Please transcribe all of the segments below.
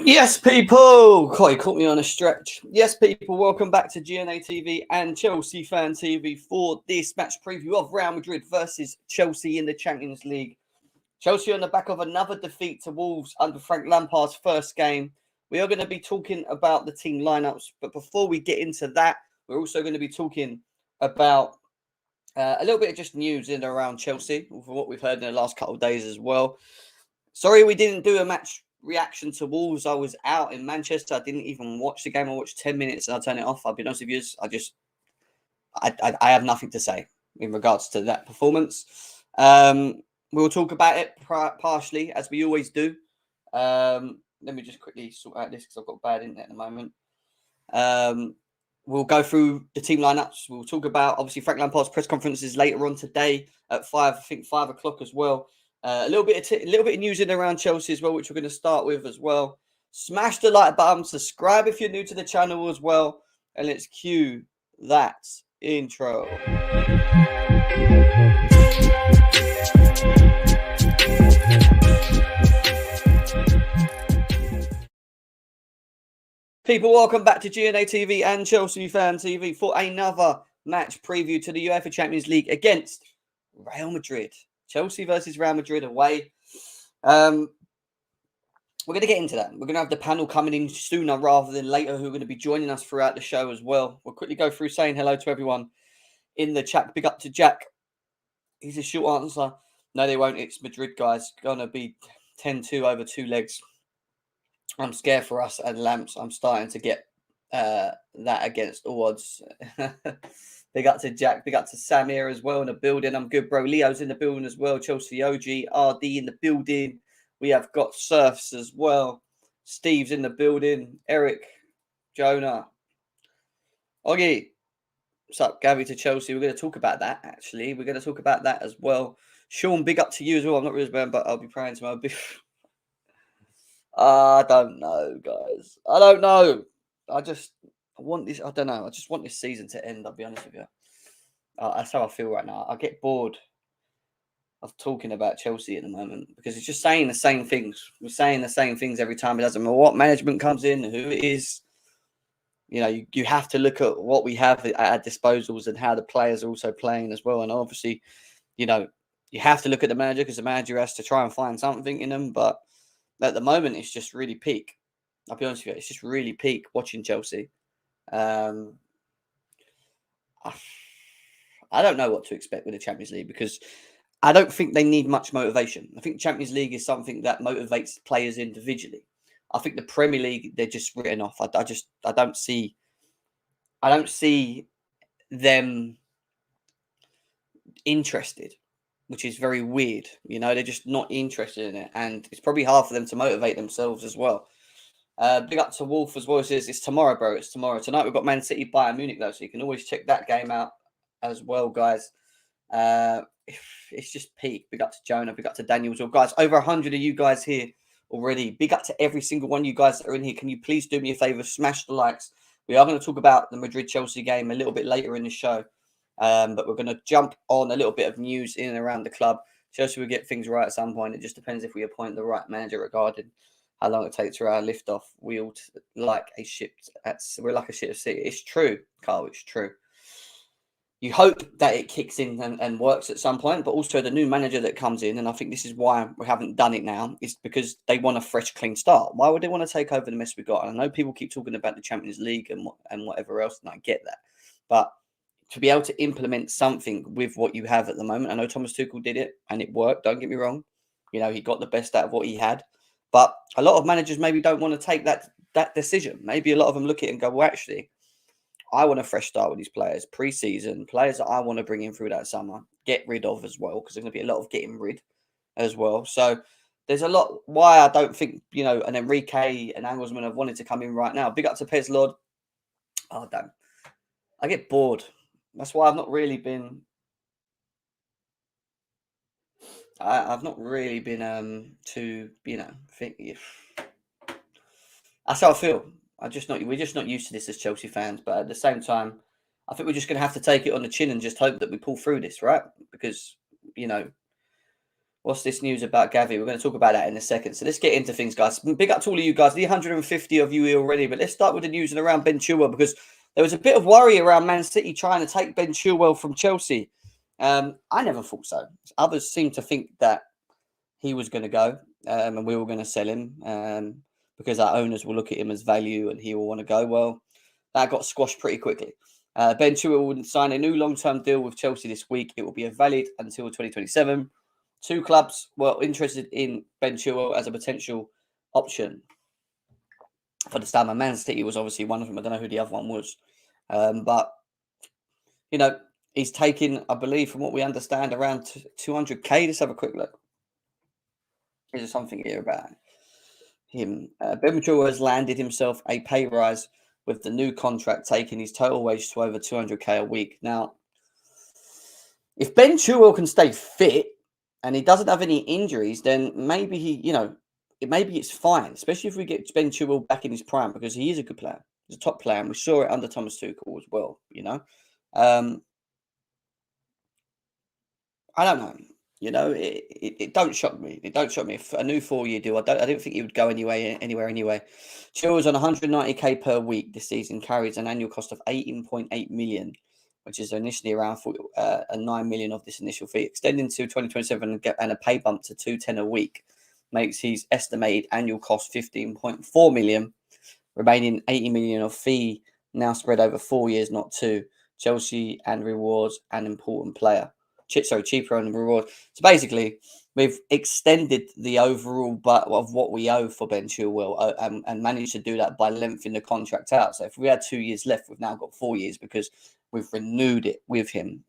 Yes, people! God, you caught me on a stretch. Yes, people, welcome back to GNA TV and Chelsea Fan TV for this match preview of Real Madrid versus Chelsea in the Champions League. Chelsea on the back of another defeat to Wolves under Frank Lampard's first game. We are going to be talking about the team lineups, but before we get into that, we're also going to be talking about a little bit of just news in and around Chelsea, from what we've heard in the last couple of days as well. Sorry we didn't do a match reaction to Wolves. I was out in Manchester. I didn't even watch the game. I watched 10 minutes and I turned it off. I'll be honest with you. I have nothing to say in regards to that performance. We'll talk about it partially, as we always do. Let me just quickly sort out this because I've got bad internet at the moment. We'll go through the team lineups. We'll talk about, obviously, Frank Lampard's press conferences later on today at 5 o'clock as well. A little bit of news in and around Chelsea as well, which we're going to start with as well. Smash the like button, subscribe if you're new to the channel as well, and let's cue that intro. People, welcome back to GNA TV and Chelsea Fan TV for another match preview to the UEFA Champions League against Real Madrid. Chelsea versus Real Madrid away. We're going to get into that. We're going to have the panel coming in sooner rather than later who are going to be joining us throughout the show as well. We'll quickly go through saying hello to everyone in the chat. Big up to Jack. He's a short answer. No, they won't. It's Madrid, guys. Going to be 10-2 over 2 legs. I'm scared for us and Lamps. I'm starting to get that against all odds. Big up to Jack. Big up to Samir as well in the building. I'm good, bro. Leo's in the building as well. Chelsea OG. RD in the building. We have got Surfs as well. Steve's in the building. Eric. Jonah. Oggy. What's up, Gabby to Chelsea? We're going to talk about that, actually. We're going to talk about that as well. Sean, big up to you as well. I'm not really bad, but I'll be praying tomorrow. I don't know, guys. I don't know. I want this. I don't know. I just want this season to end. I'll be honest with you. That's how I feel right now. I get bored of talking about Chelsea at the moment because it's just saying the same things. We're saying the same things every time. It doesn't matter what management comes in, who it is. You know, you have to look at what we have at our disposals and how the players are also playing as well. And obviously, you know, you have to look at the manager because the manager has to try and find something in them. But at the moment, it's just really peak. I'll be honest with you. It's just really peak watching Chelsea. I don't know what to expect with the Champions League because I don't think they need much motivation. I think Champions League is something that motivates players individually. I think the Premier League, they're just written off. I don't see them interested, which is very weird. You know, they're just not interested in it. And it's probably hard for them to motivate themselves as well. Big up to Wolf as well. It says it's tomorrow, bro. It's tomorrow. Tonight we've got Man City, Bayern Munich, though. So you can always check that game out as well, guys. It's just peak. Big up to Jonah. Big up to Daniel as well. Guys, over 100 of you guys here already. Big up to every single one of you guys that are in here. Can you please do me a favor? Smash the likes. We are going to talk about the Madrid-Chelsea game a little bit later in the show. But we're going to jump on a little bit of news in and around the club. Chelsea will get things right at some point. It just depends if we appoint the right manager regarding how long it takes for our lift off. We're like a ship at sea. It's true, Carl. It's true. You hope that it kicks in and works at some point, but also the new manager that comes in, and I think this is why we haven't done it now, is because they want a fresh, clean start. Why would they want to take over the mess we got? And I know people keep talking about the Champions League and whatever else, and I get that. But to be able to implement something with what you have at the moment, I know Thomas Tuchel did it, and it worked, don't get me wrong. You know, he got the best out of what he had. But a lot of managers maybe don't want to take that decision. Maybe a lot of them look at it and go, well, actually, I want a fresh start with these players, pre-season, players that I want to bring in through that summer, get rid of as well, because there's going to be a lot of getting rid as well. So there's a lot why I don't think, you know, an Enrique and Angelsman have wanted to come in right now. Big up to Pez Lord. Oh, damn. I get bored. That's why I've not really been to, you know, think. That's how I feel. We're just not used to this as Chelsea fans. But at the same time, I think we're just going to have to take it on the chin and just hope that we pull through this, right? Because, you know, What's this news about Gavi? We're going to talk about that in a second. So let's get into things, guys. Big up to all of you guys. The 150 of you here already, but let's start with the news and around Ben Chilwell, because there was a bit of worry around Man City trying to take Ben Chilwell from Chelsea. I never thought so. Others seem to think that he was going to go and we were going to sell him because our owners will look at him as value and he will want to go. Well, that got squashed pretty quickly. Ben Chilwell will sign a new long-term deal with Chelsea this week. It will be valid until 2027. Two clubs were interested in Ben Chilwell as a potential option for the summer. Man City was obviously one of them. I don't know who the other one was. But, you know, he's taking, I believe, from what we understand, around 200k. Let's have a quick look. Is there something here about him? Ben Chilwell has landed himself a pay rise with the new contract, taking his total wage to over 200k a week. Now, if Ben Chilwell can stay fit and he doesn't have any injuries, then maybe maybe it's fine, especially if we get Ben Chilwell back in his prime, because he is a good player. He's a top player, and we saw it under Thomas Tuchel as well, I don't know. It don't shock me. It don't shock me. If a new 4-year deal, I don't think he would go anywhere anyway. Chilwell's on 190k per week this season, carries an annual cost of 18.8 million, which is initially around 9 million of this initial fee. Extending to 2027 and a pay bump to 210 a week makes his estimated annual cost 15.4 million, remaining 80 million of fee now spread over 4 years, not 2. Chelsea and rewards an important player. Cheaper on the reward. So basically, we've extended the overall but of what we owe for Ben Chilwell and managed to do that by lengthening the contract out. So if we had 2 years left, we've now got 4 years because we've renewed it with him.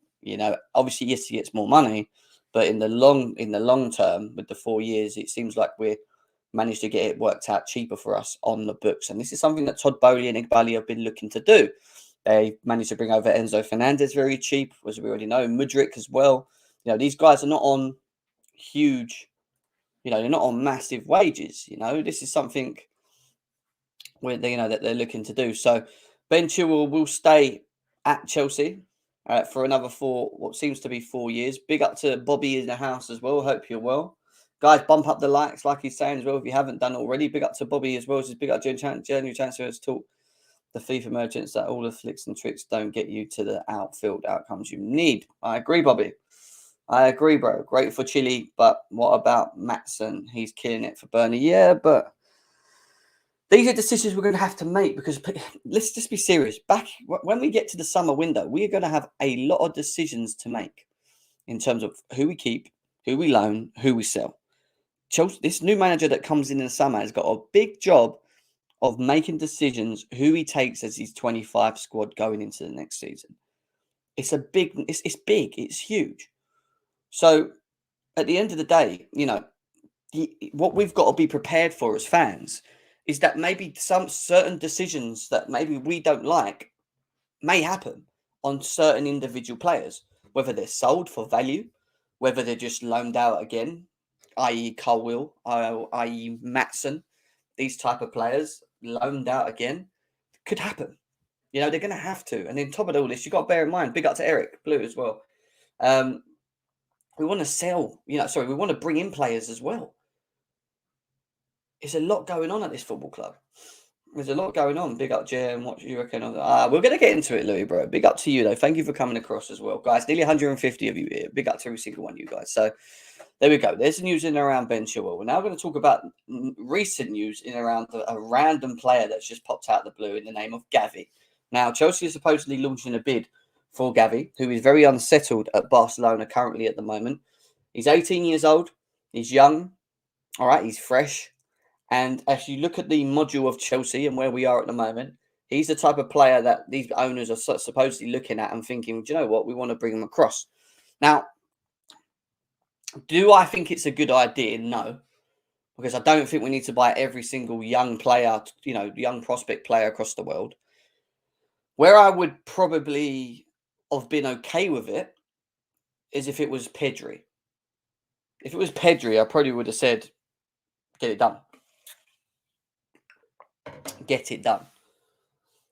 Obviously, yes, he gets more money, but in the long term, with the 4 years, it seems like we're managed to get it worked out cheaper for us on the books. And this is something that Todd Bowley and Igbali have been looking to do. They managed to bring over Enzo Fernandez very cheap, as we already know. Mudryk as well. These guys are not on huge, they're not on massive wages. This is something that they're looking to do. So Ben Chilwell will stay at Chelsea for another what seems to be 4 years. Big up to Bobby in the house as well. Hope you're well. Guys, bump up the likes, like he's saying as well, if you haven't done already. Big up to Bobby as well. Just big up January Chancellor has taught the FIFA merchants that all the flicks and tricks don't get you to the outfield outcomes you need. I agree, Bobby. I agree, bro. Great for Chile, but what about Matson? He's killing it for Burnley. Yeah, but these are decisions we're going to have to make, because let's just be serious. When we get to the summer window, we are going to have a lot of decisions to make in terms of who we keep, who we loan, who we sell. Chelsea, this new manager that comes in the summer has got a big job of making decisions who he takes as his 25 squad going into the next season. It's big, it's huge. So at the end of the day, what we've got to be prepared for as fans is that maybe some certain decisions that maybe we don't like may happen on certain individual players, whether they're sold for value, whether they're just loaned out again, i.e. Chilwell, i.e. Matson, these type of players loaned out again. Could happen. They're going to have to. And then top of all this, you've got to bear in mind, big up to Eric Blue as well. We want to sell, we want to bring in players as well. There's a lot going on at this football club. There's a lot going on. Big up, Jim. What do you reckon? We're going to get into it, Louis, bro. Big up to you, though. Thank you for coming across as well. Guys, nearly 150 of you here. Big up to every single one of you guys. So there we go. There's the news in and around Ben Chilwell. We're now going to talk about recent news in and around a random player that's just popped out of the blue in the name of Gavi. Now, Chelsea is supposedly launching a bid for Gavi, who is very unsettled at Barcelona currently at the moment. He's 18 years old. He's young. All right, he's fresh. And as you look at the module of Chelsea and where we are at the moment, he's the type of player that these owners are supposedly looking at and thinking, do you know what? We want to bring him across. Now, do I think it's a good idea? No. Because I don't think we need to buy every single young player, young prospect player across the world. Where I would probably have been okay with it is if it was Pedri. If it was Pedri, I probably would have said, get it done. Get it done.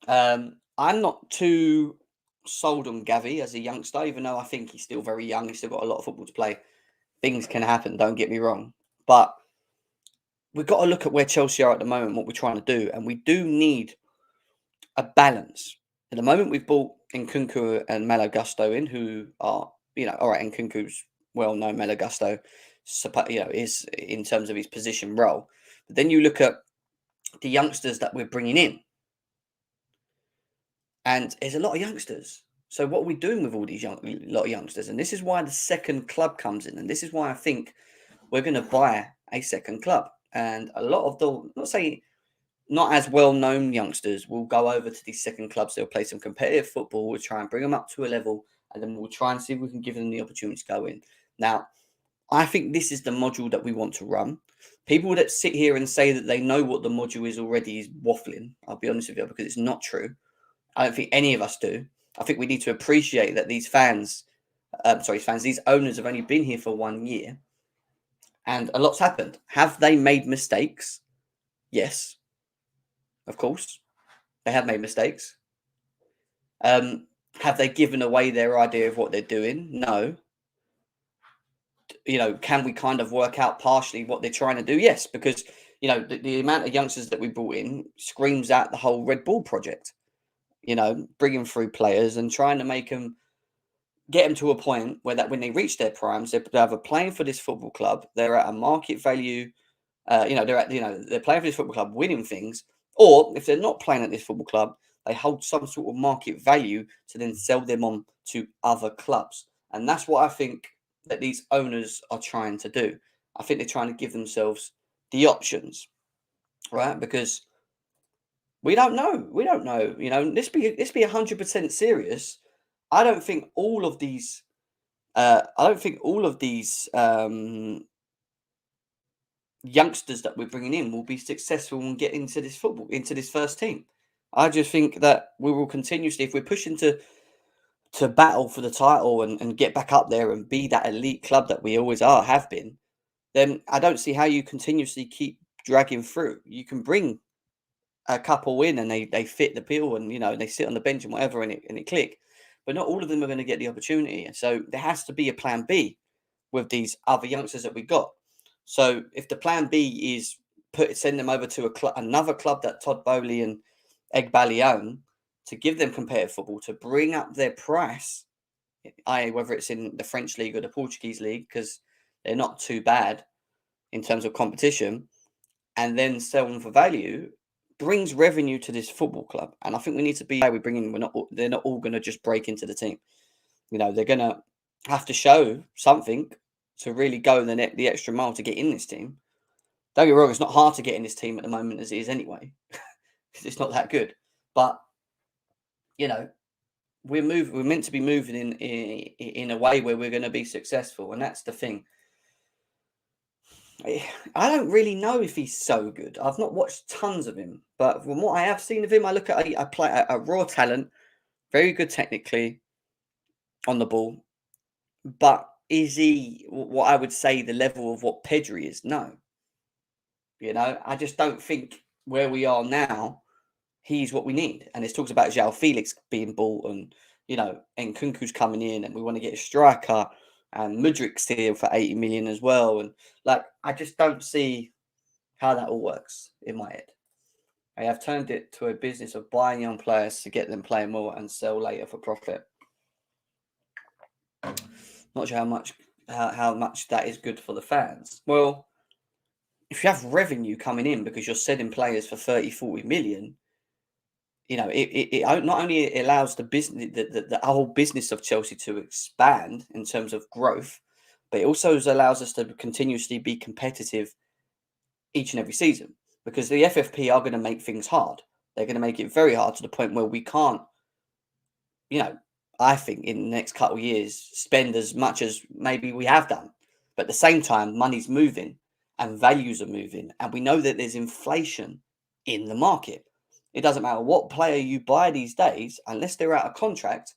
I'm not too sold on Gavi as a youngster, even though I think he's still very young. He's still got a lot of football to play. Things can happen, don't get me wrong. But we've got to look at where Chelsea are at the moment, what we're trying to do. And we do need a balance. At the moment, we've bought Nkunku and Malo Gusto in, who are, all right, Nkunku's well-known. Malo Gusto, is in terms of his position role. But then you look at the youngsters that we're bringing in, and there's a lot of youngsters. So what are we doing with all these lot of youngsters? And this is why the second club comes in, and this is why I think we're going to buy a second club. And a lot of not as well-known youngsters will go over to these second clubs. They'll play some competitive football. We'll try and bring them up to a level, and then we'll try and see if we can give them the opportunity to go in. Now, I think this is the module that we want to run. People that sit here and say that they know what the module is already is waffling. I'll be honest with you, because it's not true. I don't think any of us do. I think we need to appreciate that these these owners have only been here for 1 year, and a lot's happened. Have they made mistakes? Yes, of course, they have made mistakes. Have they given away their idea of what they're doing? No. Can we kind of work out partially what they're trying to do? Yes, because, the amount of youngsters that we brought in screams out the whole Red Bull project, bringing through players and trying to get them to a point where that when they reach their primes, they're either playing for this football club, they're at a market value, they're playing for this football club, winning things, or if they're not playing at this football club, they hold some sort of market value to then sell them on to other clubs. And that's what I think that these owners are trying to do. I think they're trying to give themselves the options, right? Because we don't know. We don't know. Let's be 100% serious. I don't think all of these. Youngsters that we're bringing in will be successful and get into this first team. I just think that we will continuously, if we're pushing to battle for the title and get back up there and be that elite club that we always have been, then I don't see how you continuously keep dragging through. You can bring a couple in and they fit the bill and they sit on the bench and whatever and it click, but not all of them are going to get the opportunity. And so there has to be a plan B with these other youngsters that we got. So if the plan B is send them over to another club that Todd Bowley and Egbali own, to give them competitive football, to bring up their price, whether it's in the French league or the Portuguese league, because they're not too bad in terms of competition, and then sell them for value, brings revenue to this football club. And I think we need to be we bring in. They're not all going to just break into the team. They're going to have to show something to really go the extra mile to get in this team. Don't get me wrong, it's not hard to get in this team at the moment as it is anyway, because it's not that good. But we're meant to be moving in a way where we're going to be successful, and that's the thing. I don't really know if he's so good. I've not watched tons of him, but from what I have seen of him, I look at a raw talent, very good technically on the ball, but is he what I would say the level of what Pedri is? No. I just don't think where we are now, he's what we need. And it talks about Joao Felix being bought and, Nkunku's coming in and we want to get a striker and Mudrik's here for 80 million as well. And I just don't see how that all works in my head. I have turned it to a business of buying young players to get them playing more and sell later for profit. Not sure how much that is good for the fans. Well, if you have revenue coming in because you're selling players for 30, 40 million, it not only allows the business, the whole business of Chelsea to expand in terms of growth, but it also allows us to continuously be competitive each and every season, because the FFP are going to make things hard. They're going to make it very hard to the point where we can't, I think in the next couple of years, spend as much as maybe we have done. But at the same time, money's moving and values are moving. And we know that there's inflation in the market. It doesn't matter what player you buy these days, unless they're out of contract,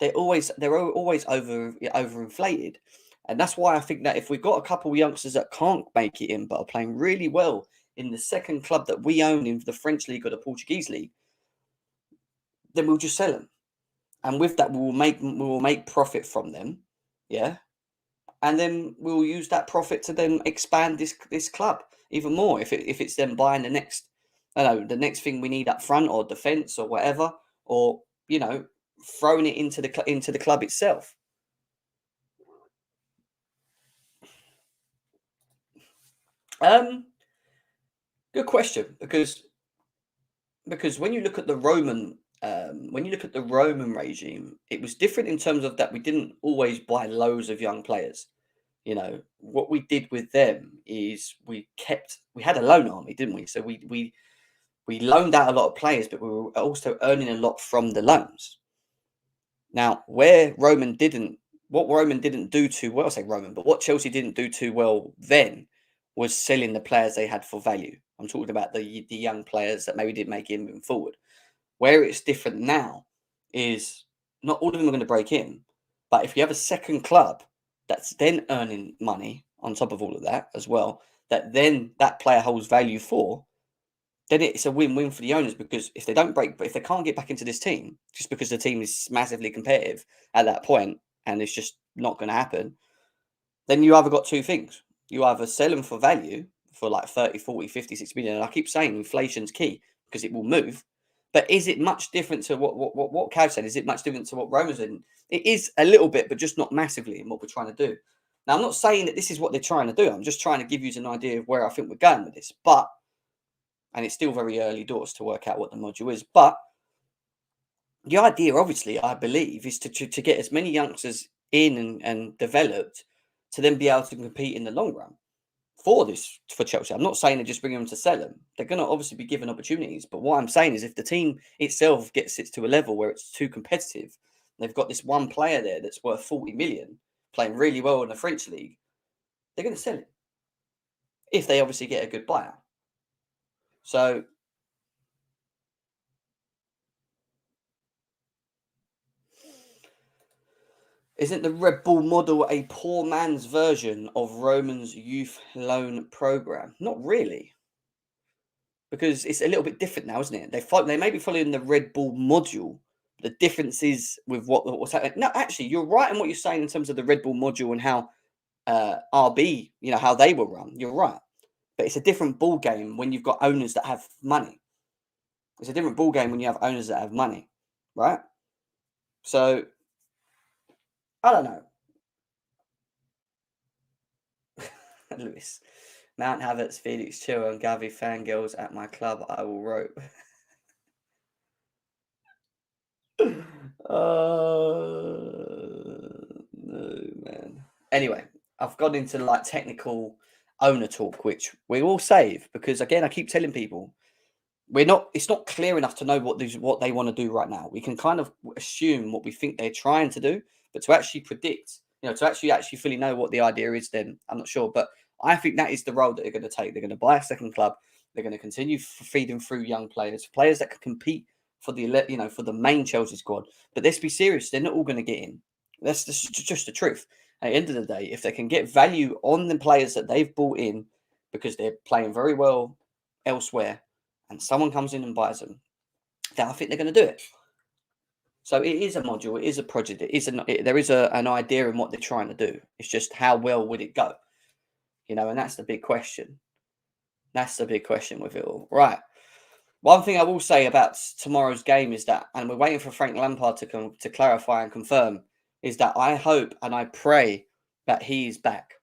they're always overinflated. And that's why I think that if we've got a couple of youngsters that can't make it in, but are playing really well in the second club that we own in the French league or the Portuguese league, then we'll just sell them. And with that, we will make profit from them. Yeah. and then we'll use that profit to then expand this club even more. If it's then buying the next, I don't know, the next thing we need up front or defence or whatever, or throwing it into the club itself. Good question, because when you look at the Roman regime, it was different in terms of that we didn't always buy loads of young players. What we did with them is we had a loan army, didn't we? So we loaned out a lot of players, but we were also earning a lot from the loans. Now, what Roman didn't do too well, I say Roman, but what Chelsea didn't do too well then was selling the players they had for value. I'm talking about the young players that maybe didn't make it moving forward. Where it's different now is not all of them are going to break in, but if you have a second club that's then earning money on top of all of that as well, that then that player holds value for, then it's a win-win for the owners, because if they can't get back into this team just because the team is massively competitive at that point and it's just not going to happen, then you either got two things. You either sell them for value for like 30, 40, 50, 60 million. And I keep saying inflation's key because it will move. But is it much different to what Cav said? Is it much different to what Roma's in? It is a little bit, but just not massively in what we're trying to do. Now, I'm not saying that this is what they're trying to do. I'm just trying to give you an idea of where I think we're going with this. And it's still very early doors to work out what the module is. But the idea, obviously, I believe, is to get as many youngsters in and developed to then be able to compete in the long run for Chelsea. I'm not saying they're just bringing them to sell them. They're going to obviously be given opportunities. But what I'm saying is if the team itself gets it to a level where it's too competitive, they've got this one player there that's worth 40 million, playing really well in the French league, they're going to sell it if they obviously get a good buyer. So isn't the Red Bull model a poor man's version of Roman's youth loan program? Not really, because it's a little bit different now, isn't it? They may be following the Red Bull module. The difference is with what's happening. No, actually, you're right in what you're saying in terms of the Red Bull module and how RB, how they were run. You're right, but it's a different ball game when you've got owners that have money. It's a different ball game when you have owners that have money, right? So I don't know. Lewis. Mount Havertz, Felix, Chilwell, and Gavi fangirls at my club. I will rope. No, man. Anyway, I've gone into like technical owner talk, which we will save because again, I keep telling people it's not clear enough to know what they want to do right now. We can kind of assume what we think they're trying to do, but to actually predict, to actually fully know what the idea is, then I'm not sure. But I think that is the road that they're going to take. They're going to buy a second club. They're going to continue feeding through young players that can compete for for the main Chelsea squad. But let's be serious; they're not all going to get in. That's just the truth. At the end of the day, if they can get value on the players that they've bought in because they're playing very well elsewhere, and someone comes in and buys them, then I think they're going to do it. So it is a module, it is a project, there is an idea in what they're trying to do. It's just how well would it go, and that's the big question. That's the big question with it all. Right. One thing I will say about tomorrow's game is that, and we're waiting for Frank Lampard to clarify and confirm, is that I hope and I pray that he is back.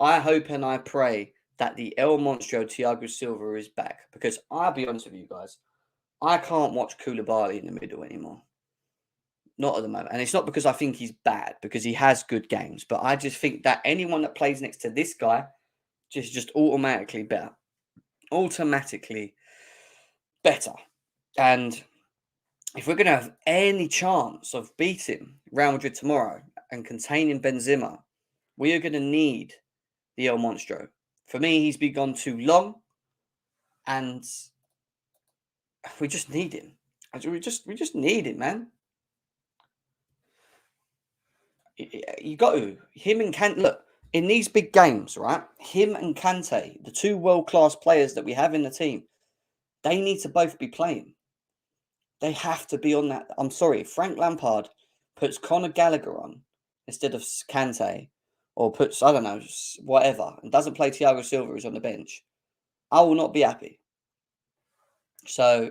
I hope and I pray that the El Monstro Thiago Silva is back, because I'll be honest with you guys, I can't watch Koulibaly in the middle anymore. Not at the moment. And it's not because I think he's bad, because he has good games. But I just think that anyone that plays next to this guy just automatically better. Automatically better. And if we're going to have any chance of beating Real Madrid tomorrow and containing Benzema, we are going to need the El Monstro. For me, he's been gone too long. And we just need him. We just need him, man. You got to. Him and Kante, look, in these big games, right? Him and Kante, the two world-class players that we have in the team, they need to both be playing. They have to be on that. I'm sorry, Frank Lampard puts Conor Gallagher on instead of Kante, or puts, I don't know, whatever, and doesn't play Thiago Silva who's on the bench, I will not be happy. So,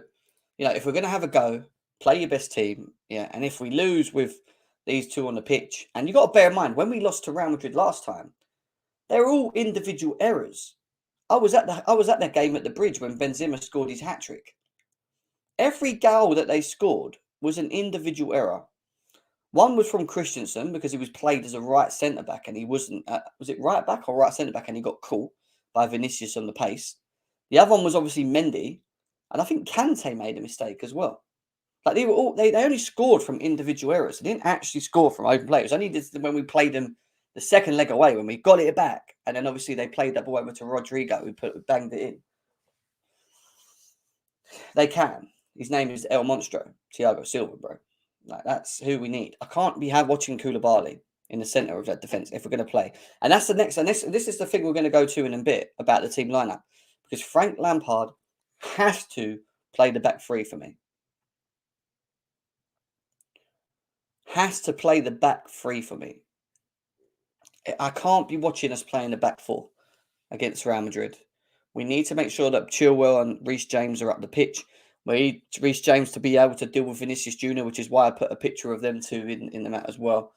if we're going to have a go, play your best team. Yeah. And if we lose with these two on the pitch, and you've got to bear in mind, when we lost to Real Madrid last time, they're all individual errors. I was at that game at the Bridge when Benzema scored his hat-trick. Every goal that they scored was an individual error. One was from Christensen because he was played as a right centre-back and he wasn't, was it right back or right centre-back, and he got caught by Vinicius on the pace. The other one was obviously Mendy, and I think Kante made a mistake as well. Like they only scored from individual errors. They didn't actually score from open play. It was only when we played them the second leg away, when we got it back, and then obviously they played that ball over to Rodrigo, who banged it in. They can. His name is El Monstro, Thiago Silva, bro. Like, that's who we need. I can't be watching Koulibaly in the centre of that defence if we're going to play. And that's the next. And this is the thing we're going to go to in a bit about the team lineup, because Frank Lampard has to play the back three for me. Has to play the back three for me. I can't be watching us playing the back four against Real Madrid. We need to make sure that Chilwell and Reece James are up the pitch. We need Reece James to be able to deal with Vinicius Jr., which is why I put a picture of them two in the mat as well.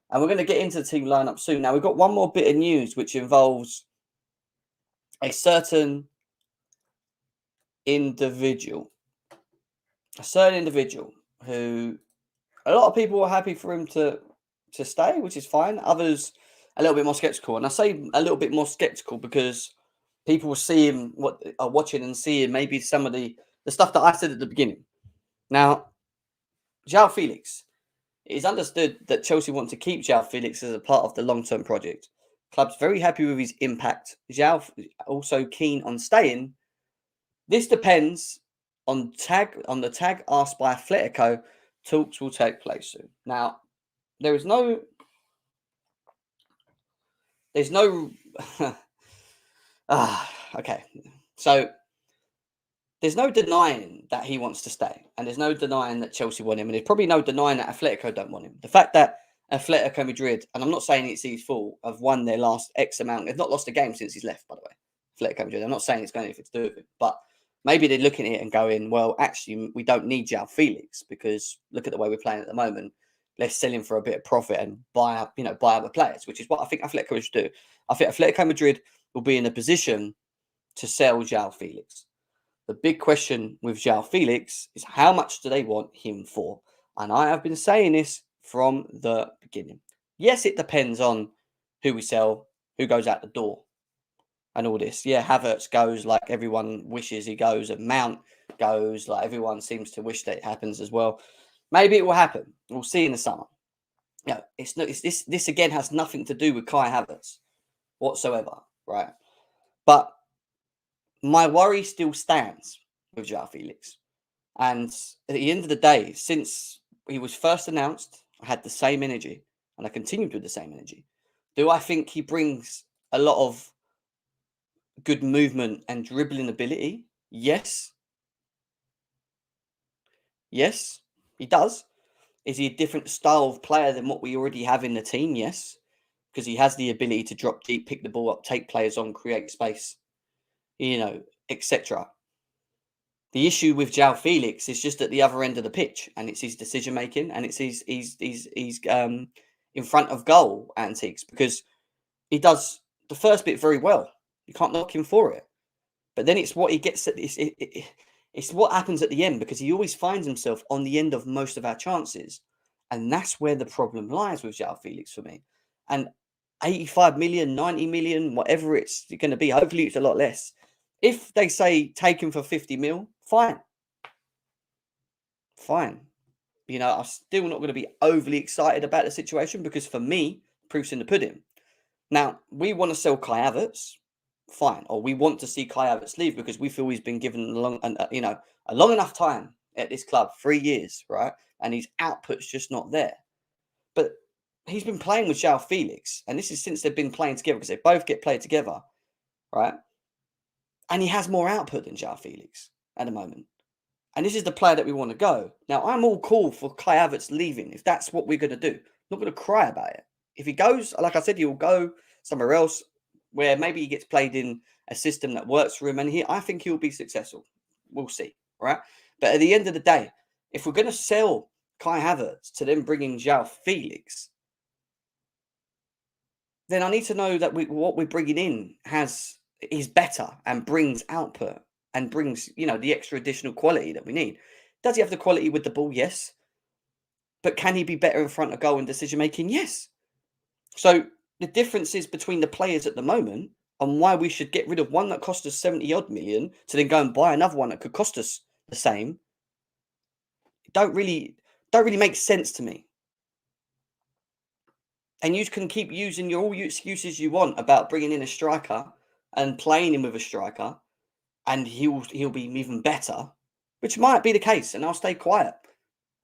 And we're going to get into the team lineup soon. Now, we've got one more bit of news, which involves a certain individual. A certain individual who a lot of people were happy for him to stay, which is fine. Others a little bit more skeptical. And I say a little bit more skeptical because people will see him, what are watching and seeing maybe some of the stuff that I said at the beginning. Now, Joao Felix. It is understood that Chelsea want to keep Joao Felix as a part of the long-term project. Club's very happy with his impact. Joao also keen on staying. This depends on the tag asked by Atletico. Talks will take place soon. Now, there's no okay. So there's no denying that he wants to stay, and there's no denying that Chelsea want him, and there's probably no denying that Atletico don't want him. The fact that Atletico Madrid, and I'm not saying it's his fault, have won their last X amount. They've not lost a game since he's left, by the way. Atletico Madrid. I'm not saying it's going anything to do with it, but maybe they're looking at it and going, well, actually, we don't need Joao Felix because look at the way we're playing at the moment. Let's sell him for a bit of profit and buy other players, which is what I think Atletico should do. I think Atletico Madrid will be in a position to sell Joao Felix. The big question with Joao Felix is how much do they want him for? And I have been saying this from the beginning. Yes, it depends on who we sell, who goes out the door, and all this. Yeah, Havertz goes like everyone wishes he goes, and Mount goes like everyone seems to wish that it happens as well. Maybe it will happen. We'll see in the summer. This again has nothing to do with Kai Havertz whatsoever, right? But my worry still stands with Joao Felix. And at the end of the day, since he was first announced, I had the same energy and I continued with the same energy. Do I think he brings a lot of good movement and dribbling ability? Yes. Yes, he does. Is he a different style of player than what we already have in the team? Yes. Because he has the ability to drop deep, pick the ball up, take players on, create space, etc. The issue with Joao Felix is just at the other end of the pitch, and it's his decision making, and it's his in front of goal antics, because he does the first bit very well. You can't knock him for it, but then it's what he gets at. It's what happens at the end, because he always finds himself on the end of most of our chances, and that's where the problem lies with Joao Felix for me. And 85 million, 90 million, whatever it's going to be, hopefully it's a lot less. If they say take him for 50 mil, fine. Fine. I'm still not going to be overly excited about the situation, because for me, proof's in the pudding. Now, we want to sell Kai Havertz, fine. Or we want to see Kai Havertz leave because we feel he's been given a long enough time at this club, 3 years, right? And his output's just not there. But he's been playing with Joao Felix, and this is since they've been playing together, because they both get played together, right? And he has more output than Joao Felix at the moment. And this is the player that we want to go. Now, I'm all cool for Kai Havertz leaving, if that's what we're going to do. I'm not going to cry about it. If he goes, like I said, he'll go somewhere else where maybe he gets played in a system that works for him, and I think he'll be successful. We'll see, right? But at the end of the day, if we're going to sell Kai Havertz to then bring in Joao Felix, then I need to know that what we're bringing in is better and brings output and brings, the extra additional quality that we need. Does he have the quality with the ball? Yes. But can he be better in front of goal and decision making? Yes. So the differences between the players at the moment and why we should get rid of one that cost us 70 odd million to then go and buy another one that could cost us the same don't really make sense to me. And you can keep using all your excuses you want about bringing in a striker and playing him with a striker, and he'll be even better, which might be the case. And I'll stay quiet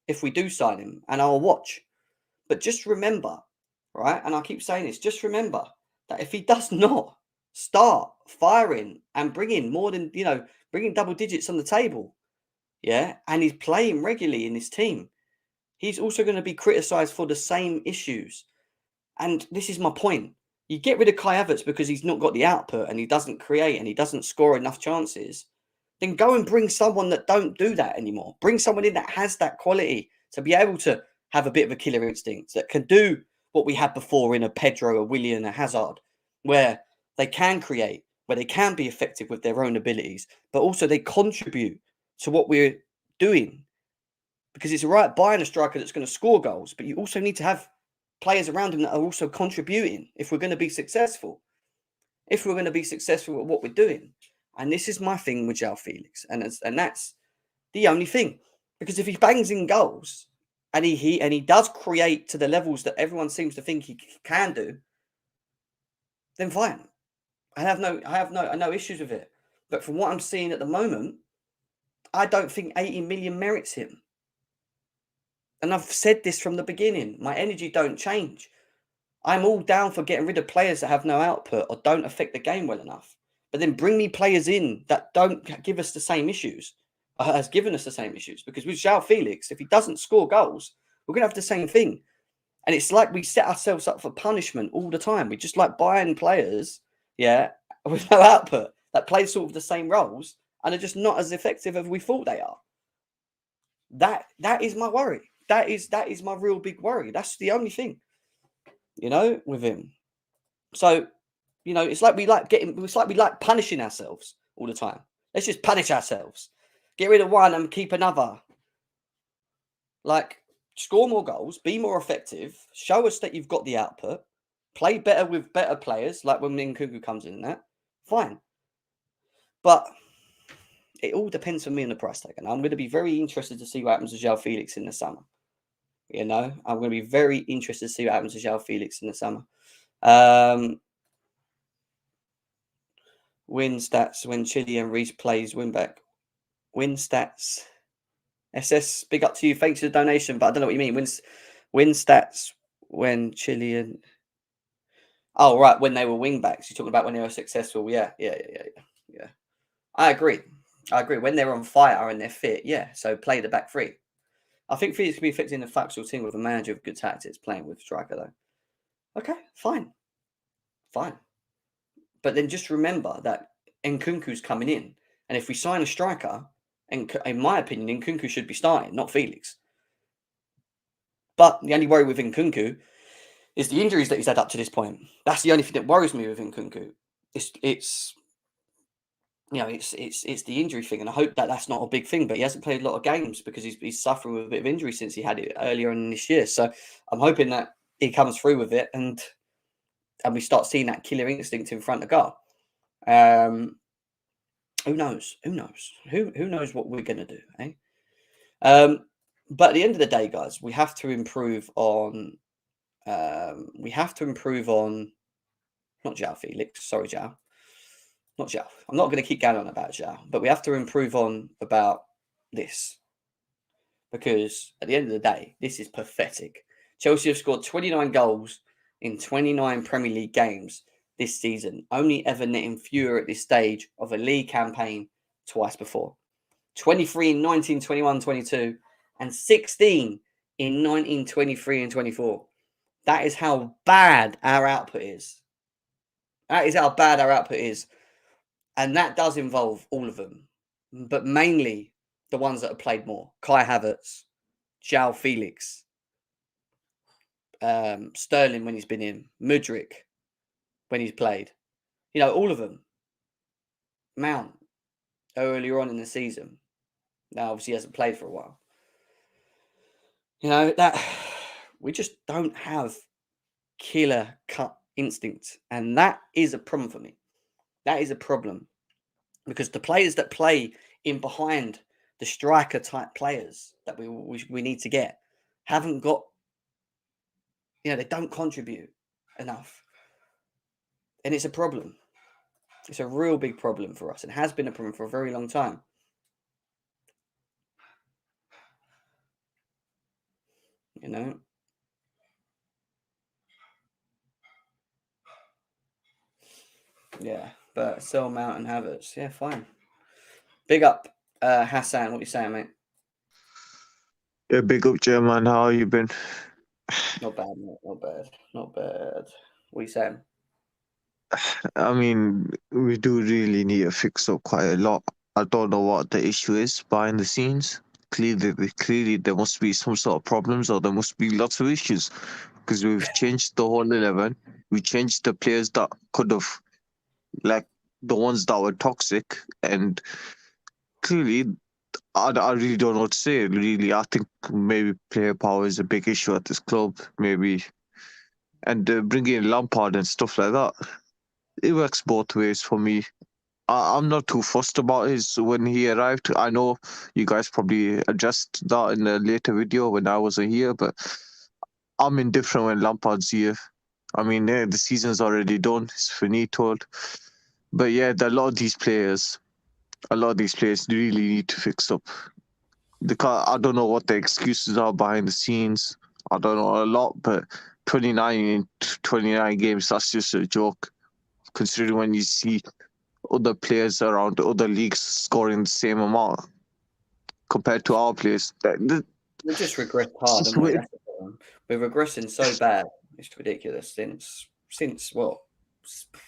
if we do sign him, and I'll watch. But just remember, right? And I keep saying this, just remember that if he does not start firing and bringing more than, bringing double digits on the table, yeah, and he's playing regularly in this team, he's also going to be criticised for the same issues. And this is my point. You get rid of Kai Havertz because he's not got the output and he doesn't create and he doesn't score enough chances. Then go and bring someone that don't do that anymore. Bring someone in that has that quality to be able to have a bit of a killer instinct, that can do what we had before in a Pedro, a Willian, a Hazard, where they can create, where they can be effective with their own abilities, but also they contribute to what we're doing. Because it's all right buying a striker that's going to score goals, but you also need to have players around him that are also contributing if we're going to be successful. If we're going to be successful at what we're doing. And this is my thing with Joao Felix. And that's the only thing. Because if he bangs in goals and he does create to the levels that everyone seems to think he can do, then fine. I have no issues with it. But from what I'm seeing at the moment, I don't think 80 million merits him. And I've said this from the beginning. My energy don't change. I'm all down for getting rid of players that have no output or don't affect the game well enough. But then bring me players in that don't give us the same issues, or has given us the same issues. Because with Joao Felix, if he doesn't score goals, we're going to have the same thing. And it's like we set ourselves up for punishment all the time. We just like buying players, yeah, with no output that play sort of the same roles and are just not as effective as we thought they are. That is my worry. That is my real big worry. That's the only thing, with him. So, it's like we like punishing ourselves all the time. Let's just punish ourselves. Get rid of one and keep another. Like, score more goals, be more effective, show us that you've got the output, play better with better players, like when Nkunku comes in and that. Fine. But it all depends on me on the price tag. And I'm going to be very interested to see what happens to Joao Felix in the summer. I'm going to be very interested to see what happens to Joao Felix in the summer. Win stats when Chile and Reece plays win back. Win stats. SS, big up to you. Thanks for the donation, but I don't know what you mean. Win stats when Chile and... Oh, right, when they were wing backs. You're talking about when they were successful. Yeah. I agree. When they're on fire and they're fit, yeah. So play the back three. I think Felix can be effective in a factual team with a manager of good tactics playing with striker, though. Okay, fine. But then just remember that Nkunku's coming in. And if we sign a striker, in my opinion, Nkunku should be starting, not Felix. But the only worry with Nkunku is the injuries that he's had up to this point. That's the only thing that worries me with Nkunku. It's the injury thing, and I hope that that's not a big thing. But he hasn't played a lot of games because he's suffering with a bit of injury since he had it earlier in this year. So I'm hoping that he comes through with it and we start seeing that killer instinct in front of goal. Who knows? Who knows what we're going to do, eh? But at the end of the day, guys, we have to improve on. Not Joao Felix. Sorry, Joao. Not Joao. I'm not going to keep going on about Joao, but we have to improve on about this. Because at the end of the day, this is pathetic. Chelsea have scored 29 goals in 29 Premier League games this season, only ever netting fewer at this stage of a league campaign twice before. 23 in 19, 21, 22, and 16 in 19, 23, and 24. That is how bad our output is. That is how bad our output is. And that does involve all of them, but mainly the ones that have played more. Kai Havertz, Joao Felix, Sterling when he's been in, Mudryk when he's played. You know, all of them. Mount earlier on in the season. Now, obviously, he hasn't played for a while. You know, that we just don't have killer cut instinct. And that is a problem for me. That is a problem. Because the players that play in behind the striker type players that we need to get haven't got, you know, they don't contribute enough. And it's a problem. It's a real big problem for us. It has been a problem for a very long time. You know? Yeah, but sell Mount and Havertz. Yeah, fine. Big up, Hassan. What you saying, mate? Yeah, big up, German. How you been? Not bad, mate. Not bad. Not bad. What you saying? I mean, we do really need to fix up quite a lot. I don't know what the issue is behind the scenes. Clearly, there must be some sort of problems, or there must be lots of issues, because we've changed the whole 11. We changed the players that could have, like the ones that were toxic, and clearly, I really don't know what to say. Really, I think maybe player power is a big issue at this club. Maybe, and bringing in Lampard and stuff like that. It works both ways for me. I'm not too fussed about his when he arrived. I know you guys probably addressed that in a later video when I wasn't here, but I'm indifferent when Lampard's here. I mean, the season's already done. It's finito. But yeah, a lot of these players really need to fix up. Because I don't know what the excuses are behind the scenes. I don't know a lot, but 29 in 29 games, that's just a joke. Considering when you see other players around other leagues scoring the same amount compared to our players. We just regressed It's hard, just haven't we? weird. That's the problem. We're regressing so bad. It's ridiculous. Since what?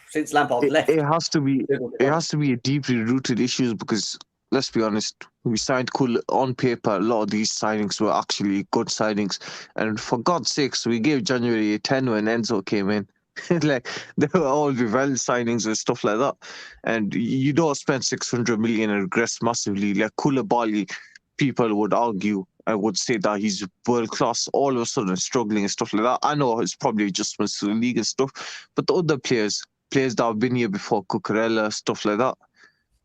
Since Lampard It left. has to be a deeply rooted issue because let's be honest, we signed cool on paper. A lot of these signings were actually good signings, and for God's sakes, we gave January a 10 when Enzo came in. Like they were all revenge signings and stuff like that, and you don't spend 600 million and regress massively. Like Koulibaly, people would argue. I would say that he's world class. All of a sudden, struggling and stuff like that. I know it's probably adjustments to the league and stuff, but the other players that have been here before, Cucurella, stuff like that.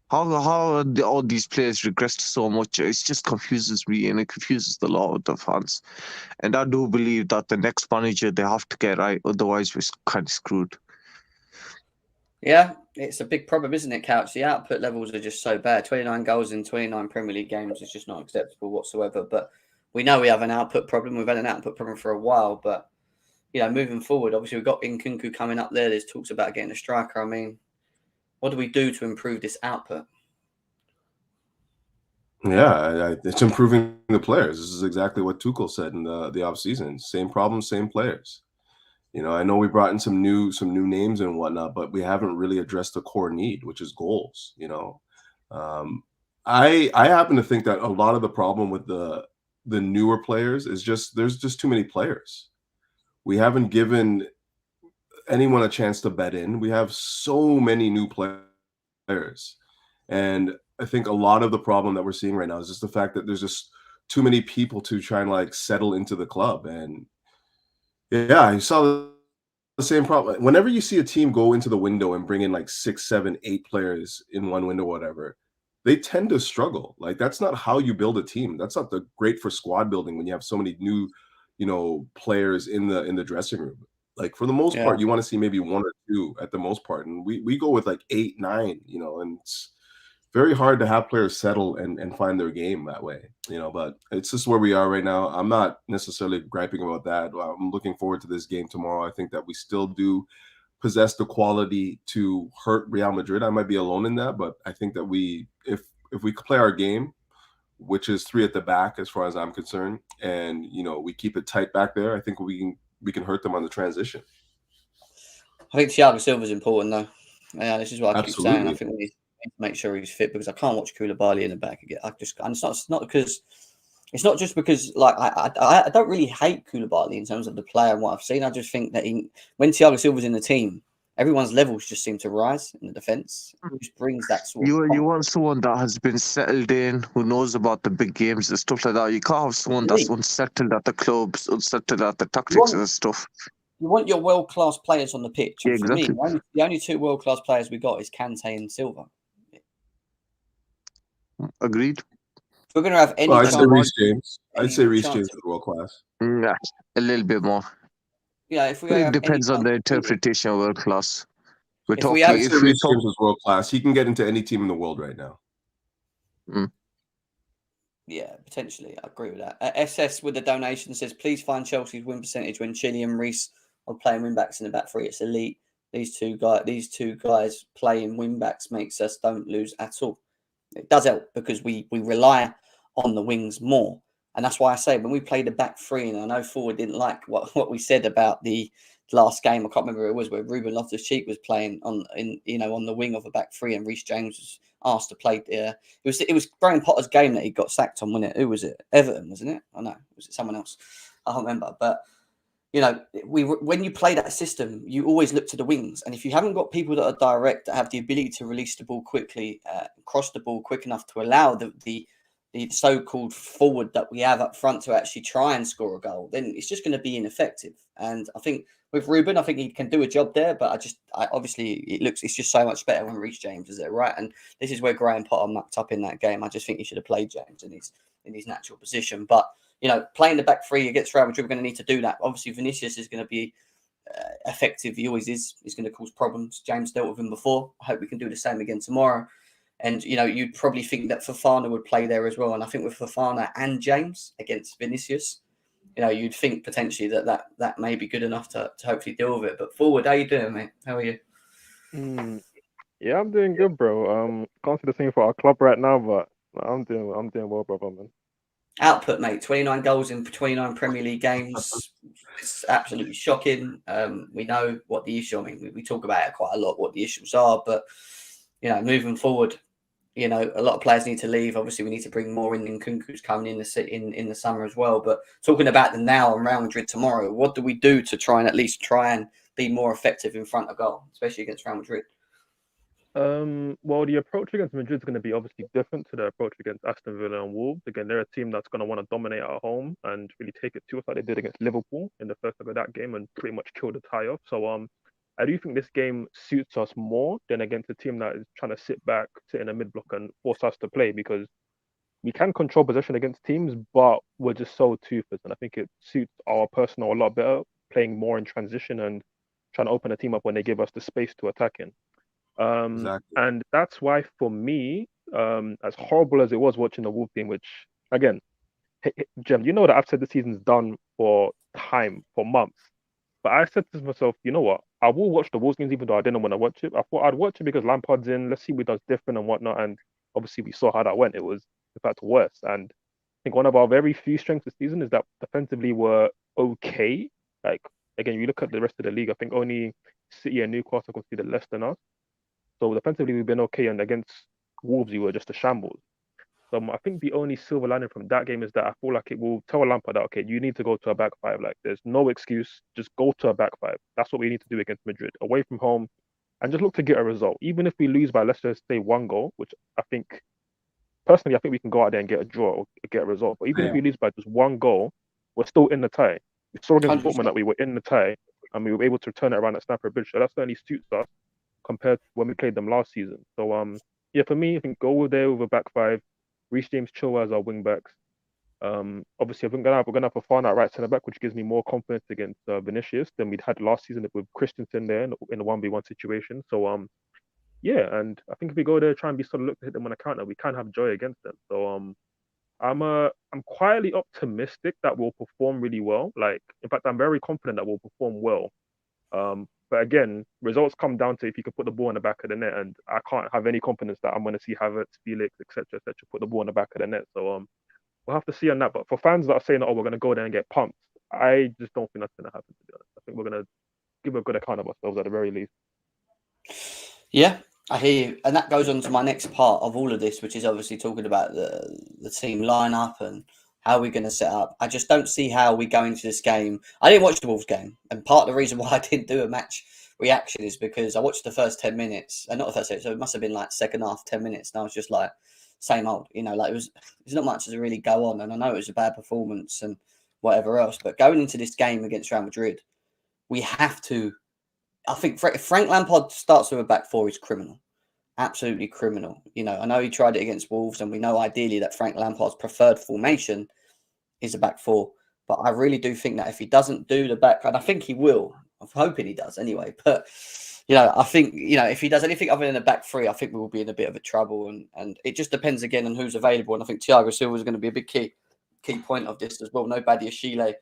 How all these players regressed so much? It just confuses me and it confuses the lot of the fans. And I do believe that the next manager they have to get right, otherwise we're kind of screwed. Yeah, it's a big problem, isn't it, Couch? The output levels are just so bad. 29 goals in 29 Premier League games is just not acceptable whatsoever. But we know we have an output problem. We've had an output problem for a while. But, you know, moving forward, obviously we've got Nkunku coming up there. There's talks about getting a striker. I mean, what do we do to improve this output? Yeah, it's improving the players. This is exactly what Tuchel said in the off season. Same problems, same players. You know, I know we brought in some new names and whatnot, but we haven't really addressed the core need, which is goals. You know, um, I happen to think that a lot of the problem with the newer players is just there's just too many players. We haven't given anyone a chance to bet in. We have so many new players, and I think a lot of the problem that we're seeing right now is just the fact that there's just too many people to try and like settle into the club. And yeah, you saw the same problem. Whenever you see a team go into the window and bring in like 6, 7, 8 players in one window, whatever, they tend to struggle. Like that's not how you build a team. That's not the great for squad building when you have so many new, players in the dressing room. Like for the most Yeah. part, you want to see maybe one or two at the most part, and we go with like 8, 9, and it's very hard to have players settle and find their game that way, but it's just where we are right now. I'm not necessarily griping about that. I'm looking forward to this game tomorrow. I think that we still do possess the quality to hurt Real Madrid. I might be alone in that, but I think that if we play our game, which is three at the back as far as I'm concerned, and we keep it tight back there, I think hurt them on the transition. I think Thiago Silva's important though. Yeah, this is what I keep saying. I Absolutely. think we need to make sure he's fit because I can't watch Koulibaly in the back again. And it's not because it's not just because like I don't really hate Koulibaly in terms of the player and what I've seen. I just think that when Thiago Silva's in the team, everyone's levels just seem to rise in the defence. It just brings that sort of You want someone that has been settled in, who knows about the big games and stuff like that. You can't have someone that's unsettled at the clubs, unsettled at the tactics and stuff. You want your world-class players on the pitch. And Yeah, for exactly. me, the only two world-class players we got is Kante and Silva. Agreed. If we're going to have any I'd chance, say Reece James. I'd say Reece chance James is world class. Yeah, a little bit more. Yeah, if we But it have depends any on the chance, interpretation of world class. We're If we talking. have- I'd If say we Reece talk, James is world class. He can get into any team in the world right now. yeah, potentially, I agree with that. SS with the donation says, please find Chelsea's win percentage when Chile and Reece are playing win backs in the back three. It's elite. These two guys playing win backs makes us don't lose at all. It does help because we rely on the wings more. And that's why I say when we played the back three, and I know Forward didn't like what we said about the last game. I can't remember who it was, where Ruben Loftus-Cheek was playing on the wing of a back three, and Reece James was asked to play. It was Graham Potter's game that he got sacked on, wasn't it? Who was it? Everton, wasn't it? Oh no, was it someone else? I can't remember. But when you play that system, you always look to the wings, and if you haven't got people that are direct, that have the ability to release the ball quickly, cross the ball quick enough to allow the so-called forward that we have up front to actually try and score a goal, then it's just going to be ineffective. And I think with Ruben, I think he can do a job there, but obviously it's just so much better when Reece James is there, right? And this is where Graham Potter mucked up in that game. I just think he should have played James in his natural position. But playing the back three against Real Madrid, we're going to need to do that. Obviously, Vinicius is going to be effective. He always is. He's going to cause problems. James dealt with him before. I hope we can do the same again tomorrow. And, you'd probably think that Fofana would play there as well. And I think with Fofana and James against Vinicius, you'd think potentially that may be good enough to hopefully deal with it. But Forward, how you doing, mate? How are you? Yeah, I'm doing good, bro. Can't say the same for our club right now, but I'm doing well, brother, man. Output, mate. 29 goals in 29 Premier League games. It's absolutely shocking. We know what the issue. I mean, we talk about it quite a lot, what the issues are. But moving forward, a lot of players need to leave. Obviously, we need to bring more in. Nkunku's coming in the summer as well. But talking about them now and Real Madrid tomorrow, what do we do to try and be more effective in front of goal, especially against Real Madrid? Well, the approach against Madrid is going to be obviously different to the approach against Aston Villa and Wolves. Again, they're a team that's going to want to dominate at home and really take it to us like they did against Liverpool in the first leg of that game and pretty much kill the tie off. So I do think this game suits us more than against a team that is trying to sit in the mid block and force us to play, because we can control possession against teams, but we're just so toothless. And I think it suits our personnel a lot better, playing more in transition and trying to open the team up when they give us the space to attack in. Exactly. And that's why, for me, as horrible as it was watching the Wolves game, which, again, Jem, that I've said the season's done for months. But I said to myself, you know what? I will watch the Wolves games even though I didn't want to watch it. I thought I'd watch it because Lampard's in. Let's see what he does different and whatnot. And obviously, we saw how that went. It was, in fact, worse. And I think one of our very few strengths this season is that defensively we're okay. Like, again, you look at the rest of the league, I think only City and Newcastle conceded less than us. So defensively, we've been okay, and against Wolves, we were just a shambles. So I think the only silver lining from that game is that I feel like it will tell Lampard that, okay, you need to go to a back five. Like, there's no excuse. Just go to a back five. That's what we need to do against Madrid, away from home, and just look to get a result. Even if we lose by, let's just say, 1 goal, which personally, I think we can go out there and get a draw or get a result. But even if we lose by just 1 goal, we're still in the tie. We saw against 100%. Dortmund that we were in the tie, and we were able to turn it around at Stamford Bridge. So that certainly suits us compared to when we played them last season. So for me, I think go there with a back five. Reece James, Chilwell as our wing backs. Obviously, we're gonna have Fofana at right centre back, which gives me more confidence against Vinicius than we'd had last season with Christensen there in the 1v1 situation. So and I think if we go there, try and be solid, look to hit them on a counter, we can have joy against them. So I'm quietly optimistic that we'll perform really well. Like, in fact, I'm very confident that we'll perform well. But again, results come down to if you can put the ball in the back of the net, and I can't have any confidence that I'm going to see Havertz, Felix, etc., put the ball in the back of the net. So we'll have to see on that. But for fans that are saying, "Oh, we're going to go there and get pumped," I just don't think that's going to happen, to be honest. I think we're going to give a good account of ourselves at the very least. Yeah, I hear you. And that goes on to my next part of all of this, which is obviously talking about the team lineup and how we're going to set up. I just don't see how we go into this game. I didn't watch the Wolves game. And part of the reason why I didn't do a match reaction is because I watched the first 10 minutes. And not the first 10, so it must have been like second half, 10 minutes. And I was just like, same old. Like there's not much to really go on. And I know it was a bad performance and whatever else. But going into this game against Real Madrid, we have to. I think if Frank Lampard starts with a back four, he's criminal. Absolutely criminal. I know he tried it against Wolves, and we know ideally that Frank Lampard's preferred formation is a back four. But I really do think that if he doesn't do the back, and I think he will, I'm hoping he does anyway. But, I think, if he does anything other than a back three, I think we will be in a bit of a trouble. And it just depends again on who's available. And I think Thiago Silva is going to be a big key point of this as well. No Badiashile,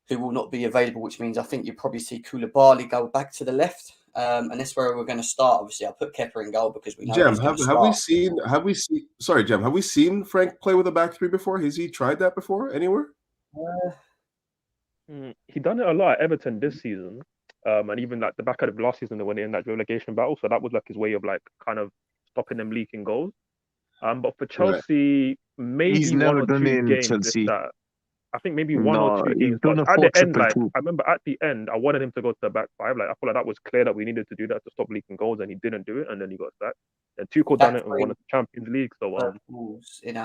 who will not be available, which means I think you'll probably see Koulibaly go back to the left. And that's where we're going to start. Obviously, I'll put Kepa in goal because we know Jem, he's going to have start. we seen? Sorry, Jem, have we seen Frank play with a back three before? Has he tried that before anywhere? He done it a lot at Everton this season, and even like the back of last season they went in that relegation battle. So that was like his way of like kind of stopping them leaking goals. But for Chelsea, maybe He's one never or done two it in games. Chelsea. I think maybe one or two he's games. done But a at the end, 4-2-2. I remember at the end, I wanted him to go to the back five. Like I feel like that was clear that we needed to do that to stop leaking goals, and he didn't do it, and then he got sacked. And Tuchel done it and won the Champions League. So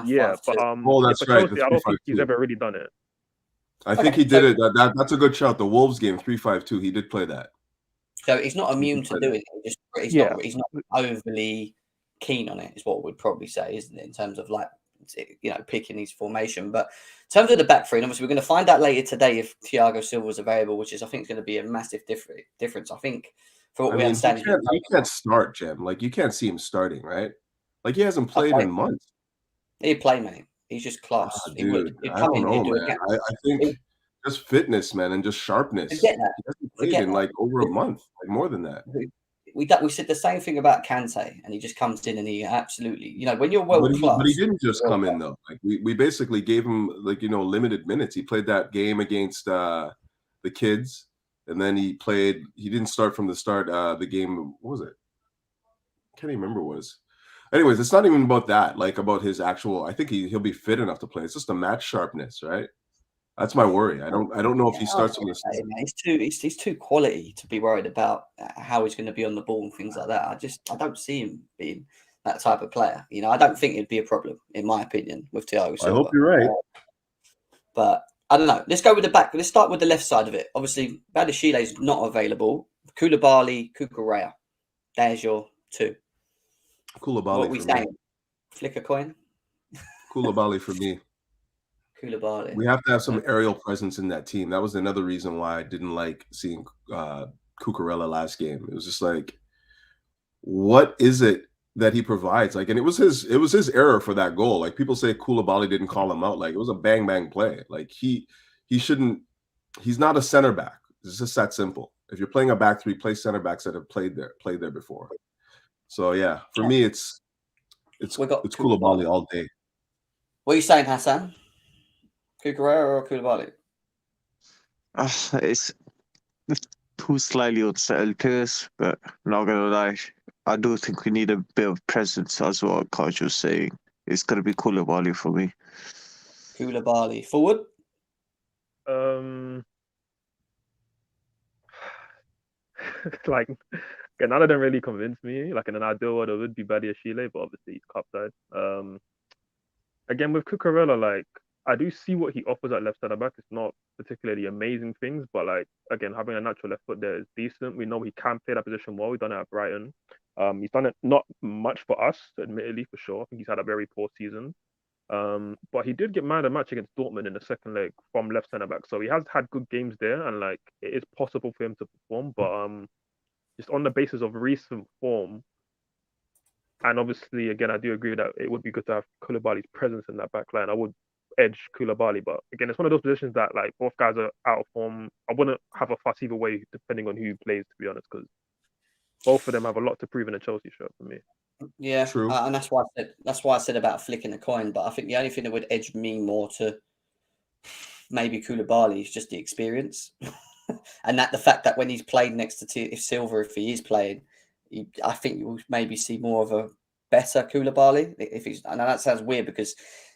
yeah, but that's for right. Chelsea, I don't think he's ever really done it. I think he did it. That's a good shout. The Wolves game 3-5-2. He did play that. So he's not immune to doing it. He's not overly keen on it. Is what we'd probably say, isn't it? In terms of like picking his formation, but in terms of the back three, and obviously we're going to find out later today if Thiago Silva is available, which is I think is going to be a massive difference. I think for what we understand, he can't start, Jem. Like you can't see him starting, right? Like he hasn't played in months. He'd play, mate. He's just class. He would. I don't know, man. I think just fitness, man, and just sharpness. He hasn't played in like over a month, like more than that. We said the same thing about Kante, and he just comes in and he absolutely, when you're world class. But he didn't just come in though. Like we basically gave him like limited minutes. He played that game against the kids, and then he didn't start from the start. The game, what was it? I can't even remember what it was. Anyways, it's not even about that. Like about his actual. I think he'll be fit enough to play. It's just a match sharpness, right? That's my worry. I don't know if he starts from the season. He's too quality to be worried about how he's going to be on the ball and things like that. I don't see him being that type of player. I don't think it'd be a problem, in my opinion, with Thiago Silva. I hope you're right. But I don't know. Let's go with the back. Let's start with the left side of it. Obviously, Badiashile is not available. Koulibaly, Cucurella. There's your two. Koulibaly. What are we saying? Flick a coin? Koulibaly for me. Koulibaly. We have to have some aerial presence in that team. That was another reason why I didn't like seeing Cucurella last game. It was just like, what is it that he provides? Like, and it was his error for that goal. Like people say Koulibaly didn't call him out. Like it was a bang bang play. Like he shouldn't. He's not a center back. It's just that simple. If you're playing a back three, play center backs that have played there before. So yeah, for me it's Koulibaly all day. What are you saying, Hassan? Cucurella or Koulibaly? It's two slightly unsettled players, but not gonna lie, I do think we need a bit of presence as well. Coach was saying it's gonna be Koulibaly for me. Koulibaly forward. Like none of them really convinced me. Like in an ideal world, it would be Badiashile, but obviously he's cup side. Again with Cucurella, like I do see what he offers at left centre back. It's not particularly amazing things, but like again, having a natural left foot there is decent. We know he can play that position well. We've done it at Brighton. He's done it not much for us, admittedly, for sure. I think he's had a very poor season. But he did get man of the match against Dortmund in the second leg from left centre back. So he has had good games there, and like it is possible for him to perform. But just on the basis of recent form, and obviously, again, I do agree that it would be good to have Koulibaly's presence in that back line. I would edge Koulibaly, but again, it's one of those positions that like both guys are out of form. I wouldn't have a fuss either way, depending on who plays, to be honest, because both of them have a lot to prove in a Chelsea shirt for me. Yeah, true. And that's why I said about flicking a coin. But I think the only thing that would edge me more to maybe Koulibaly is just the experience, and that the fact that when he's played next to Silva, if he is playing, I think you will maybe see more of a better Koulibaly. If he's, I know that sounds weird because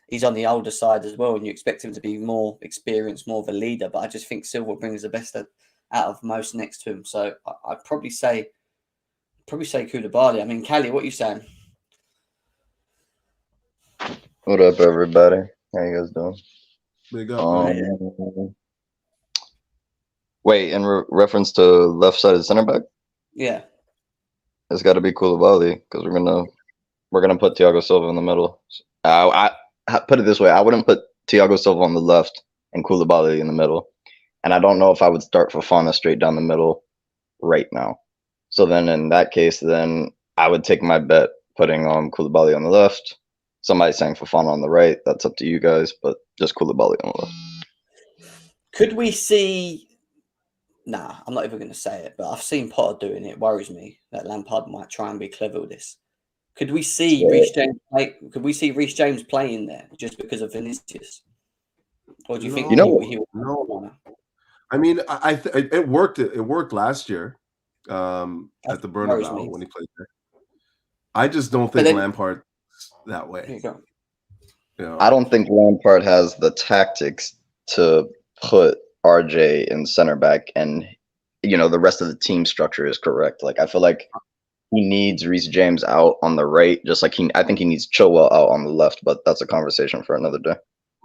he's on the older side as well, and you expect him to be more experienced, more of a leader. But I just think Silva brings the best out of most next to him. So I'd probably say Koulibaly. I mean, Callie, what are you saying? What up, everybody? How you guys doing? Big up, man. Wait, in reference to left-sided center back, Yeah. it's got to be Koulibaly because we're gonna put Thiago Silva in the middle. I put it this way: I wouldn't put Thiago Silva on the left and Koulibaly in the middle, and I don't know if I would start Fofana straight down the middle right now. So then, in that case, then I would take my bet putting Koulibaly on the left. Somebody saying Fofana on the right. That's up to you guys, but just Koulibaly on the left. Could we see? Nah, I'm not even going to say it, but I've seen Potter doing it. It worries me that Lampard might try and be clever with this. Could we see Reece James play? Could we see Reece James playing there just because of Vinicius? Or do you think? No. I mean, it worked. It worked last year at the Bernabeu when he played there. I just don't think Lampard that way. You know? I don't think Lampard has the tactics to put RJ in center back, and the rest of the team structure is correct. Like I feel like he needs Reece James out on the right, just like I think he needs Chilwell out on the left. But that's a conversation for another day.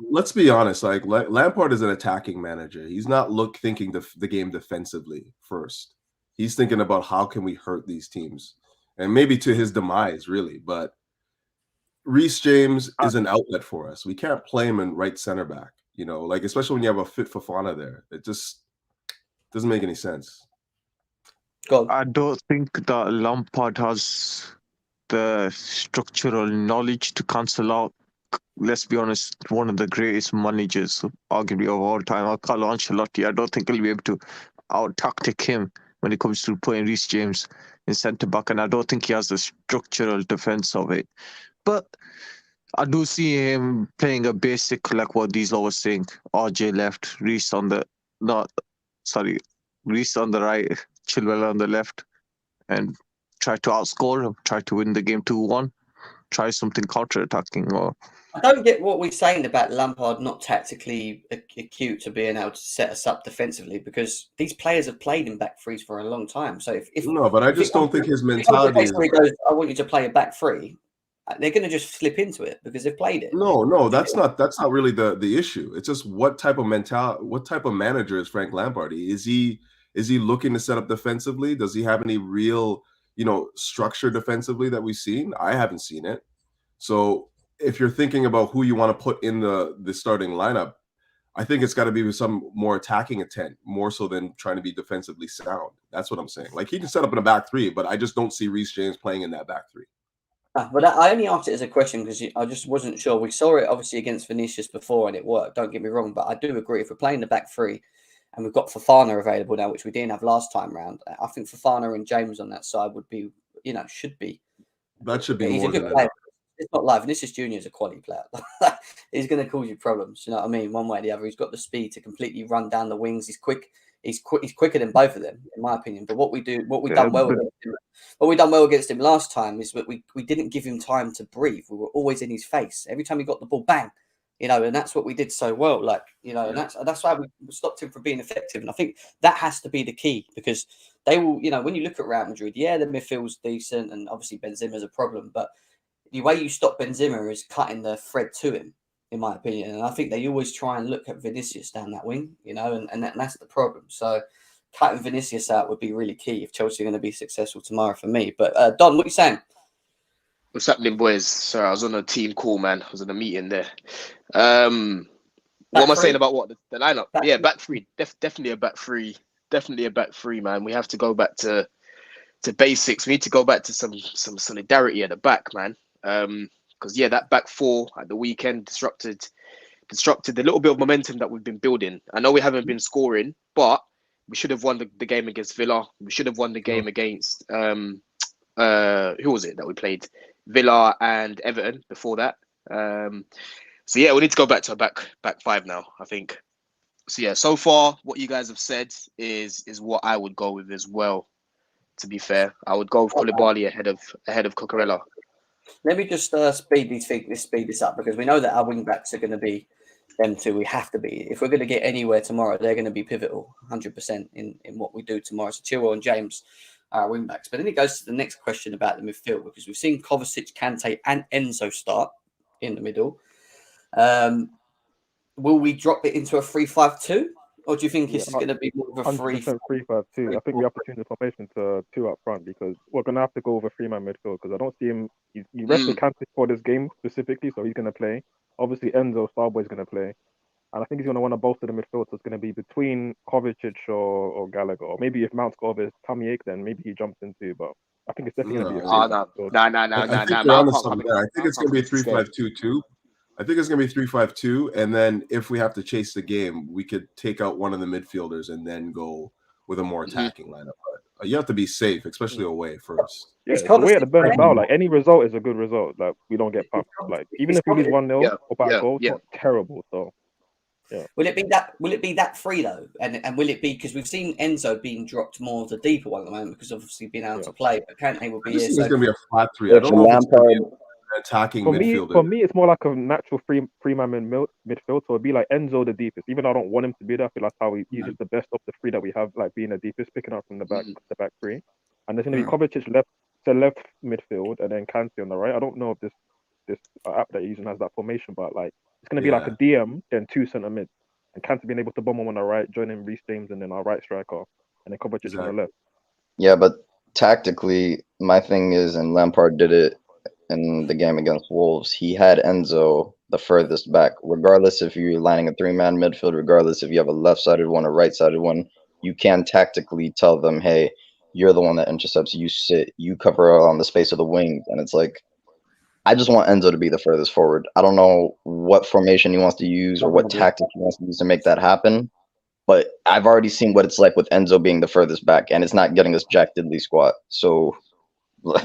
Let's be honest. Like Lampard is an attacking manager. He's not thinking the game defensively first. He's thinking about how can we hurt these teams, and maybe to his demise, really. But Reece James is an outlet for us. We can't play him in right center back. Like especially when you have a fit Fofana there, it just doesn't make any sense. I don't think that Lampard has the structural knowledge to cancel out, let's be honest, one of the greatest managers, arguably of all time, Carlo Ancelotti. I don't think he'll be able to out-tactic him when it comes to putting Reece James in centre-back, and I don't think he has the structural defence of it. But I do see him playing a basic, like what Diesel was saying, RJ left, Reece on the right, Chilwell on the left, and try to outscore him, try to win the game 2-1, try something counter-attacking. Or I don't get what we're saying about Lampard not tactically acute to being able to set us up defensively, because these players have played in back threes for a long time. So I just don't think his mentality is. He goes, I want you to play a back three. They're going to just slip into it because they've played it. No, that's not really the issue. It's just what type of manager is Frank Lampard? Is he looking to set up defensively? Does he have any real, structure defensively that we've seen? I haven't seen it. So if you're thinking about who you want to put in the starting lineup, I think it's got to be with some more attacking intent, more so than trying to be defensively sound. That's what I'm saying. Like he can set up in a back three, but I just don't see Reece James playing in that back three. But I only asked it as a question because I just wasn't sure. We saw it obviously against Vinicius before and it worked. Don't get me wrong, but I do agree if we're playing the back three and we've got Fofana available now, which we didn't have last time round, I think Fofana and James on that side would be, should be. That should be he's more a good than player. It's not live. Vinicius Jr. is a quality player. He's going to cause you problems. You know what I mean? One way or the other. He's got the speed to completely run down the wings. He's quick. He's quicker than both of them, in my opinion. But what we done well against him last time is that we didn't give him time to breathe. We were always in his face. Every time he got the ball, bang, and that's what we did so well. And that's why we stopped him from being effective. And I think that has to be the key, because they will, when you look at Real Madrid, the midfield's decent and obviously Benzema's a problem, but the way you stop Benzema is cutting the thread to him, in my opinion. And I think they always try and look at Vinicius down that wing, and that's the problem. So cutting Vinicius out would be really key if Chelsea are going to be successful tomorrow for me. But Don, what are you saying? What's happening, boys? Sorry, I was on a team call, man. I was in a meeting there. What am I saying about what? The lineup? Back three. Definitely a back three. Definitely a back three, man. We have to go back to basics. We need to go back to some solidarity at the back, man. Because that back four at the weekend disrupted the little bit of momentum that we've been building. I know we haven't been scoring, but we should have won the game against Villa. We should have won the game against who was it that we played? Villa and Everton before that. We need to go back to a back five now, I think. so far what you guys have said is what I would go with as well. To be fair, I would go with Koulibaly ahead of Cucurella. Let me just speed this up, because we know that our wing backs are going to be them two. We have to be. If we're going to get anywhere tomorrow, they're going to be pivotal 100% in what we do tomorrow. So Chilwell and James are our wing backs. But then it goes to the next question about the midfield, because we've seen Kovacic, Kante and Enzo start in the middle. Will we drop it into a 3-5-2? Or do you think this is going to be more of a 100% 3-5-2. I think we have to change the formation to 2 up front, because we're going to have to go over 3-man midfield, because I don't see him. He rested Kante for this game specifically, so he's going to play. Obviously, Enzo Starboy is going to play. And I think he's going to want to bolster the midfield, so it's going to be between Kovacic or Gallagher. Or maybe if Mount's got over tummy ache, then maybe he jumps into. But I think it's definitely going to be a 3-5-2. I think you're onto something there. I think it's going to be a 3-5-2 too. I think it's going to be 3-5-2, and then if we have to chase the game, we could take out one of the midfielders and then go with a more attacking lineup. But you have to be safe, especially away first. Yeah, it's the way at the Bernabeu, like any result is a good result. Like we don't get pumped. Like even if we lose 1-0 or by a goal, it's not terrible. So yeah. Will it be that free though? And will it be, because we've seen Enzo being dropped more of the deeper one at the moment, because obviously being able to play, but Kante will be here. This is going to be a flat 3. I don't know if it's going to be attacking midfielder. For me, it's more like a natural three-man midfield. So it'd be like Enzo the deepest. Even though I don't want him to be there, I feel like how he's just the best of the 3 that we have, like being the deepest, picking up from the back 3. And there's going to be Kovacic left midfield, and then Kante on the right. I don't know if this app that you're using has that formation, but like it's going to be like a DM, then 2 centre mids, and Kante being able to bomb him on the right, joining Reece James, and then our right striker, and then Kovacic on the left. Yeah, but tactically, my thing is, and Lampard did it in the game against Wolves, he had Enzo the furthest back. Regardless if you're lining a 3-man midfield, regardless if you have a left-sided one or right-sided one, you can tactically tell them, hey, you're the one that intercepts, you sit, you cover on the space of the wings. And it's like, I just want Enzo to be the furthest forward. I don't know what formation he wants to use or what tactic he wants to use to make that happen, but I've already seen what it's like with Enzo being the furthest back, and it's not getting us jack diddly squat. So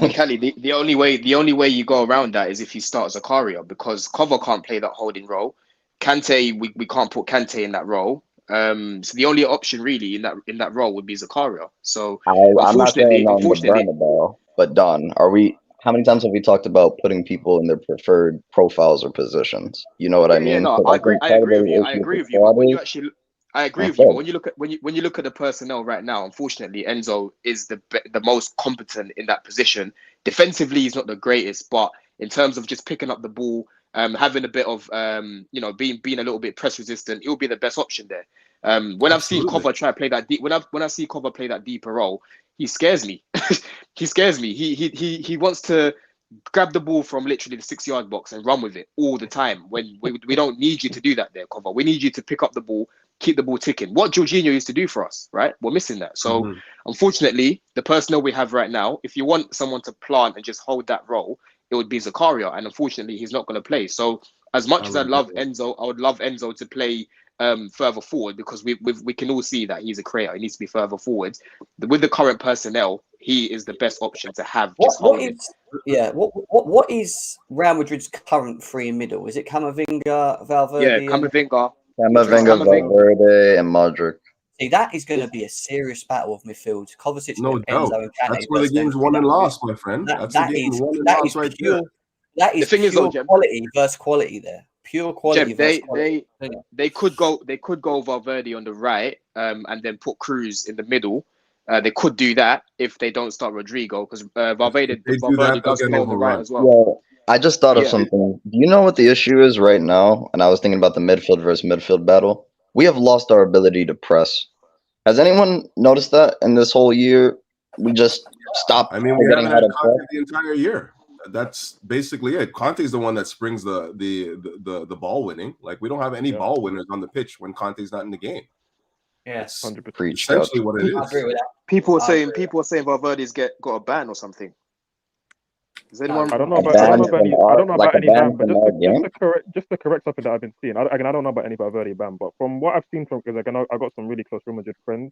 Kelly, the only way you go around that is if you start Zakaria, because Cover can't play that holding role. Kante, we can't put Kante in that role. So the only option really in that role would be Zakaria. So I'm not saying on the Bernabeu, but Don, how many times have we talked about putting people in their preferred profiles or positions? You know what I mean? Yeah, no, I agree with you. I agree with you. But when you actually, I agree with you. But when you look at the personnel right now, unfortunately, Enzo is the most competent in that position. Defensively, he's not the greatest, but in terms of just picking up the ball, having a bit of being a little bit press resistant, he'll be the best option there. When I've seen Cover try to play that deep, when I see Cover play that deeper role, he scares me. He scares me. He wants to grab the ball from literally the 6-yard box and run with it all the time. When we don't need you to do that there, Cover. We need you to pick up the ball, keep the ball ticking. What Jorginho used to do for us, right? We're missing that. So unfortunately, the personnel we have right now, if you want someone to plant and just hold that role, it would be Zakaria. And unfortunately, he's not going to play. So as much as I love Enzo, I would love Enzo to play further forward, because we can all see that he's a creator. He needs to be further forward. With the current personnel, he is the best option to have. What is Real Madrid's current 3 in middle? Is it Camavinga, Valverde? Yeah, Camavinga, Valverde, and Modric. See, that is going to be a serious battle of midfield. Kovacic, no and doubt. Enzo and Kante. That's where the game's won and lost, my friend. That's the game won and lost right there. That is pure quality versus quality there. Pure quality. They could go Valverde on the right, and then put Cruz in the middle. They could do that if they don't start Rodrigo, because Valverde does go on the right as well. Yeah, I just thought of something. Do you know what the issue is right now? And I was thinking about the midfield versus midfield battle. We have lost our ability to press. Has anyone noticed that in this whole year? We just stopped. I mean, we haven't had Conte the entire year. That's basically it. Conte's the one that springs the ball winning. Like, we don't have any ball winners on the pitch when Conte's not in the game. Yes, 100%. Essentially what it is. I agree with that. People are saying Valverde's got a ban or something. Is anyone? I don't know about any ban, but just to correct something that I've been seeing. I don't know about any Valverde ban, but from what I've seen because I got some really close Real Madrid friends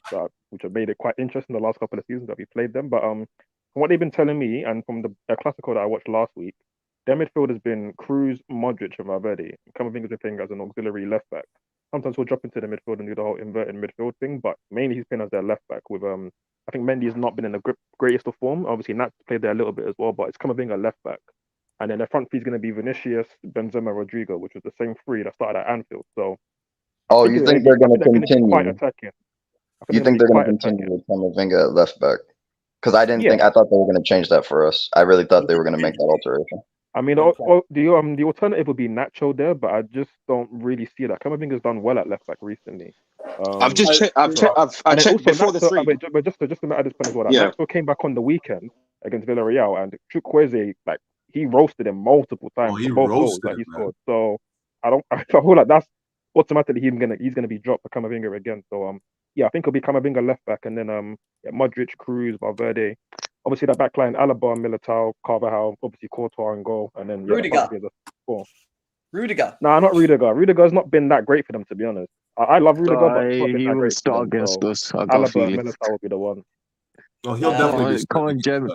which have made it quite interesting the last couple of seasons that we played them. But from what they've been telling me and from the Clasico that I watched last week, their midfield has been Cruz, Modric, and Valverde. Camavinga's been playing as an auxiliary left back. sometimes he'll drop into the midfield and do the whole inverted midfield thing, but mainly he's playing as their left back with I think Mendy has not been in the greatest of form. Obviously, Nat played there a little bit as well, but it's Camavinga left back. And then the front three is going to be Vinicius, Benzema, Rodrigo, which was the same three that started at Anfield. So, Oh, you think they're going to Quite continue? attacking. You think they're going to continue with Camavinga at left back? Because I didn't think. I thought they were going to change that for us. I really thought they were going to make that alteration. I mean, the alternative would be Nacho there, but I just don't really see that. Camavinga's done well at left back recently. I've checked before the three. But just to add this point as well, Yeah. Nacho came back on the weekend against Villarreal, and Chukwueze, like, he roasted him multiple times for both goals that he scored. So I feel like that's automatically he's gonna be dropped for Camavinga again. So I think it'll be Camavinga left back, and then Modric, Cruz, Valverde. Obviously, that backline: Alaba, Militao, Carvajal, obviously Courtois in goal, and then Rudiger. Rudiger. Nah, not Rudiger. Rudiger's not been that great for them, to be honest. I love Rudiger, but he's not been he that will great. start against us. I got Alaba and Felix. Militao will be the one. Oh, he'll definitely be. Come on, Jem.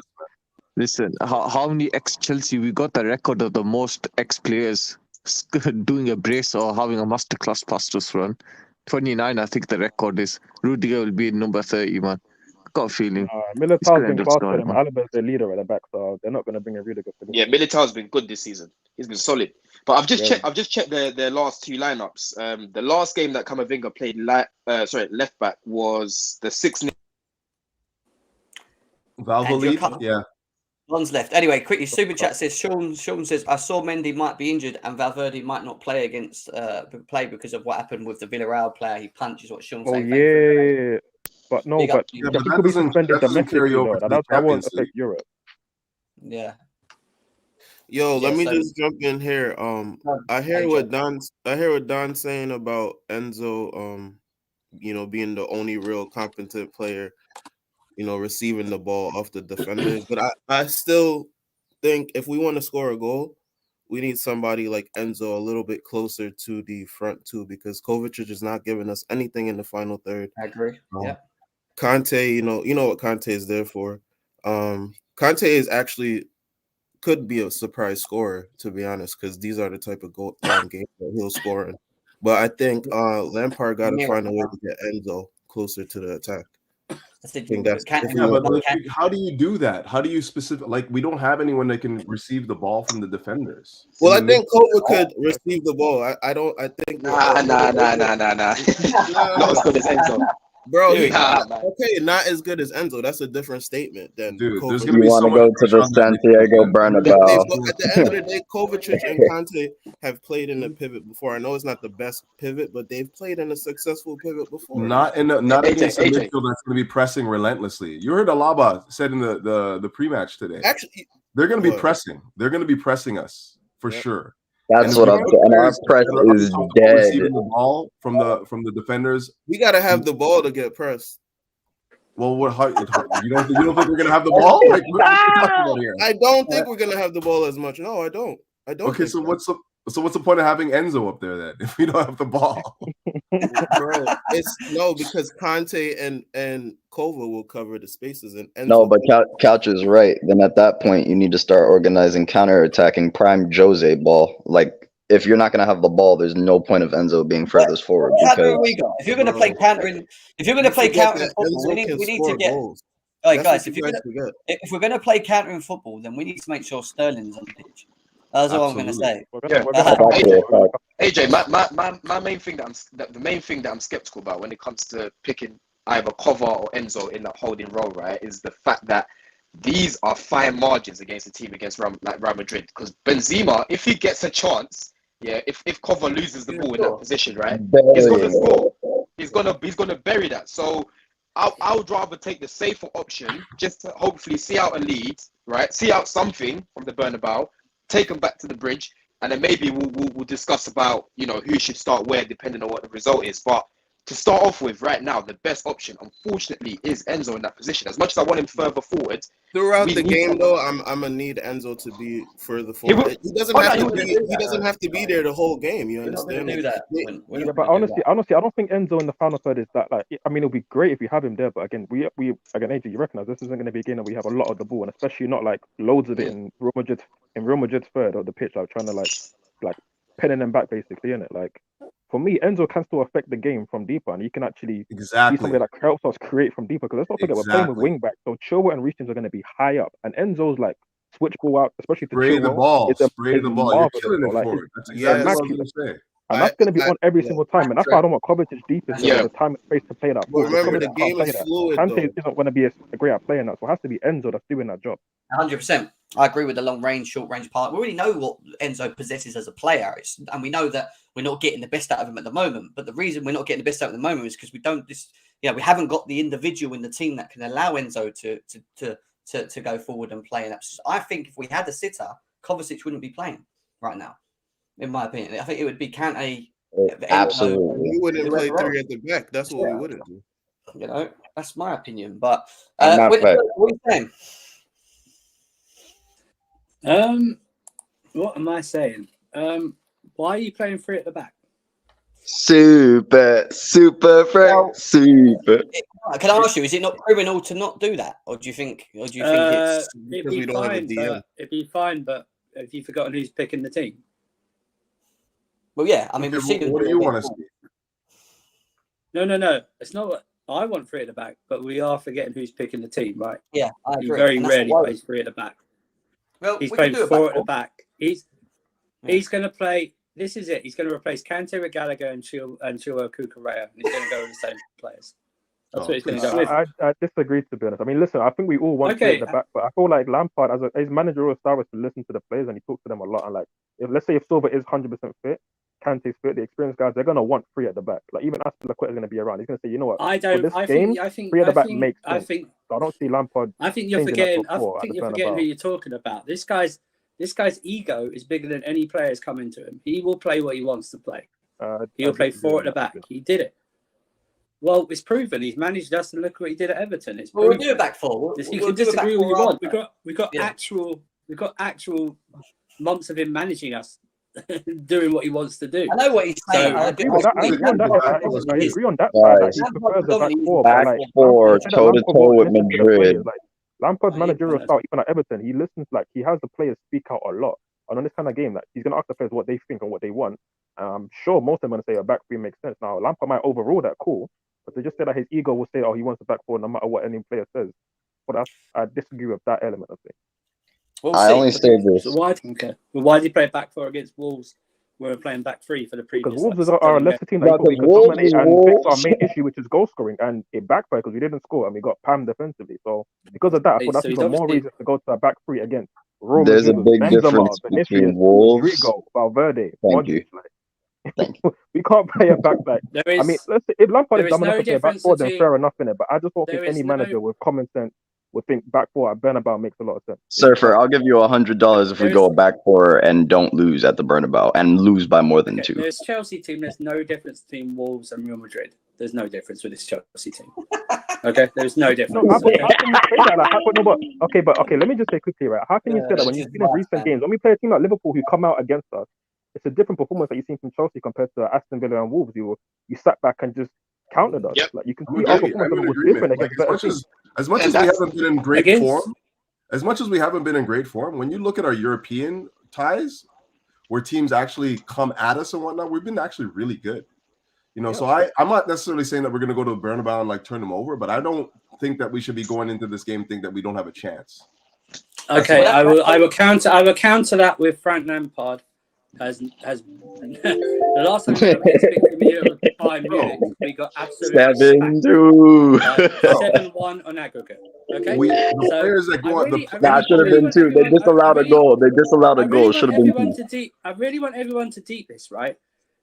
Listen, how many ex-Chelsea? We got the record of the most ex-players doing a brace or having a masterclass past us run. 29, I think the record is. Rudiger will be number 30, man. Got a feeling. Militao's been class for them. Alaba's the leader at the back, so they're not going to bring a Rudiger for this. Yeah, Militao's been good this season. He's been solid. But I've just checked their last two lineups. The last game that Camavinga played left back was the 6-0. Valverde, yeah. One's left. Anyway, quickly, Super Chat says, Sean says, I saw Mendy might be injured and Valverde might not play because of what happened with the Villarreal player. He punches what Sean saying. Yeah. But no, but he could be suspended domestically, though. That won't affect Europe. Yeah. Yo, let me just jump in here. I hear what Don's saying about Enzo, being the only real competent player, receiving the ball off the defenders. But I still think if we want to score a goal, we need somebody like Enzo a little bit closer to the front too, because Kovacic is not giving us anything in the final third. I agree. Yeah. Conte, you know what Conte is there for. Conte is actually could be a surprise scorer, to be honest, because these are the type of games that he'll score in. But I think Lampard got to find a way to get Enzo closer to the attack. How do you do that? How do you we don't have anyone that can receive the ball from the defenders. Well, I think Kova could receive the ball. I think Nah. Not as good as Enzo. Bro, not as good as Enzo. That's a different statement. Then, dude, there's gonna be so much go to the Santiago Bernabeu. At the end of the day, Kovacic and Conte have played in the pivot before. I know it's not the best pivot, but they've played in a successful pivot before. Not against a midfield that's going to be pressing relentlessly. You heard Alaba said in the pre-match today. Actually, they're going to be pressing. They're going to be pressing us for sure. That's what I'm saying. Our press is dead. Receiving the ball from the defenders. We got to have the ball to get pressed. Well, you don't think we're gonna have the ball? Like, what are you talking about here? I don't think we're gonna have the ball as much. No, I don't. Okay, so what's the point of having Enzo up there then if we don't have the ball? Bro, because Conte and Kova will cover the spaces and Enzo. No, but Couch is right. Then at that point, you need to start organizing counter-attacking prime Jose ball. Like, if you're not going to have the ball, there's no point of Enzo being furthest forward. If you're going to play countering, football, we need to get. All right, guys. If we're going to play countering football, then we need to make sure Sterling's on the pitch. That's all I'm going to say. AJ, my main thing the main thing that I'm skeptical about when it comes to picking either Kova or Enzo in that holding role, right, is the fact that these are fine margins against a team against Real Madrid. Because Benzema, if he gets a chance, if Kova loses the ball in that position, right, he's gonna score. He's gonna bury that. So I would rather take the safer option, just to hopefully see out a lead, right? See out something from the Bernabeu, take them back to the bridge, and then maybe we'll discuss about who should start where depending on what the result is. But to start off with, right now, the best option, unfortunately, is Enzo in that position. As much as I want him further forward, throughout the game, though, I'm gonna need Enzo to be further forward. He doesn't have to be there the whole game. You understand? But honestly, I don't think Enzo in the final third is that. Like, I mean, it'll be great if we have him there, but again, we AJ, you recognize this isn't going to be a game that we have a lot of the ball, and especially not like loads of it in Real Madrid's third of the pitch, like trying to like penning them back basically, innit? Like, for me, Enzo can still affect the game from deeper, and he can actually be Exactly. somebody that helps us create from deeper. Because let's not forget, we're playing with Exactly. wing back, so Chilwell and Reece James are going to be high up, and Enzo's like switch ball out, especially to Spray the Chilwell. ball. It's Spray the ball. You're marvelous, killing bro. it Like, forward. That's Yes. exactly what I was immaculate. going to say. And that's going to be on every single time, and that's why I don't want Kovacic deep is Yeah. the time and space to play that But ball. remember, Kovacic the can't game play is that. fluid, Kante though. isn't going to be a great at playing that, so it has to be Enzo that's doing that job. 100%. I agree with the long range, short range part. We already know what Enzo possesses as a player, and we know that we're not getting the best out of him at the moment. But the reason we're not getting the best out of the moment is because we don't we haven't got the individual in the team that can allow Enzo to go forward and play. And I think if we had a sitter, Kovacic wouldn't be playing right now, in my opinion. I think it would be Kante. Absolutely. We wouldn't play 3 at the back. That's what we wouldn't do. You know, that's my opinion. But Not what fair. are you saying? What am I saying? Why are you playing 3 at the back? Super, Frank, super. Can I ask you, is it not criminal to not do that, or do you think it's It'd because be we don't have a fine, DM. but it'd be fine. But have you forgotten who's picking the team? well, yeah. I mean, we've seen. What do you want to see? No. It's not what I want 3 at the back, but we are forgetting who's picking the team, right? Yeah, I agree. He very And that's rarely what plays 3 at the back. Well, He's we playing can do 4 a at the back. back. He's going to play. This is it. He's going to replace Kante with Gallagher and Chilwell Kukurea, and he's going to go with the same players. That's what he's going to go with. I disagree, to be honest. I mean, listen, I think we all want Okay. to at the back, but I feel like Lampard, as his managerial style, was to listen to the players and he talks to them a lot. And like, let's say if Silva is 100% fit, Kante's fit, the experienced guys, they're gonna want 3 at the back. Like even Aspilicueta is gonna be around. He's gonna say, you know what? I think 3 at the back makes sense. So I don't see Lampard. I think you're changing that forgetting. top I four at think the you're forgetting who Bernabeu. you're talking about. This guy's ego is bigger than any players coming to him. He will play what he wants to play. He'll play 4 at the back. He did it. Well, it's proven. He's managed us, and look what he did at Everton. It's We'll proven. do a back 4. You can disagree all you want. We've got Yeah. actual months of him managing us, doing what he wants to do. I know what he's saying. So- I I agree on that Right. side. Like, he prefers the back 4, but Back like 4, Lampard toe to won't toe with listen to the Madrid. players. Like Lampard's managerial style, even at Everton, he listens. Like he has the players speak out a lot. And on this kind of game, like he's gonna ask the players what they think and what they want. I'm sure most of them are gonna say a back 3 makes sense. Now Lampard might overrule that call, but to just say that his ego will say, oh, he wants a back 4 no matter what any player says. But I disagree with that element of it. We'll I see. only say this. So why did he play back 4 against Wolves? We're playing back 3 for the previous. Because Wolves like, are a lesser team that Because we could Wolves- dominate and fix our main issue, which is goal scoring, and it backfired because we didn't score and we got pammed defensively. So because of that, I thought that's So he's even more obviously- reason to go to a back 3 against Roma, There's a big Benzema, difference Vinicius, between Wolves. Rodrigo, Valverde, Thank you. Modric. Thank We can't play a back. There is, I mean, let's say if Lampard there is is dumb enough no to play a back difference 4, then between- fair enough in it. But I just don't there think is any no- manager with common sense would think back 4 at Bernabeu makes a lot of sense. Surfer, I'll give you $100 if we go back 4 and don't lose at the Bernabeu and lose by more than 2. There's Chelsea team. There's no difference between Wolves and Real Madrid. There's no difference with this Chelsea team. Okay, there's no difference. No, how can you say that? Like, but let me just say quickly, right? How can you say that when you've seen in recent games, when we play a team like Liverpool who come out against us, it's a different performance that you've seen from Chelsea compared to Aston Villa and Wolves. You sat back and just countered us. Yep. Like you can I'm see in our agreement. performance I'm in was agreement. different Like, against better teams. as much as we haven't been in great Against- form, as much as we haven't been in great form, when you look at our European ties, where teams actually come at us and whatnot, we've been actually really good. You know, so I'm not necessarily saying that we're going to go to the Bernabeu and like turn them over, but I don't think that we should be going into this game think that we don't have a chance. Okay, I will counter that with Frank Lampard has the last time we got against Bayern Munich, we got absolutely 7-2. 7-1 on aggregate. Okay, The players that go on That should have been 2. They disallowed a goal. They disallowed a goal. Should have been 2. I really want everyone to deep this, right?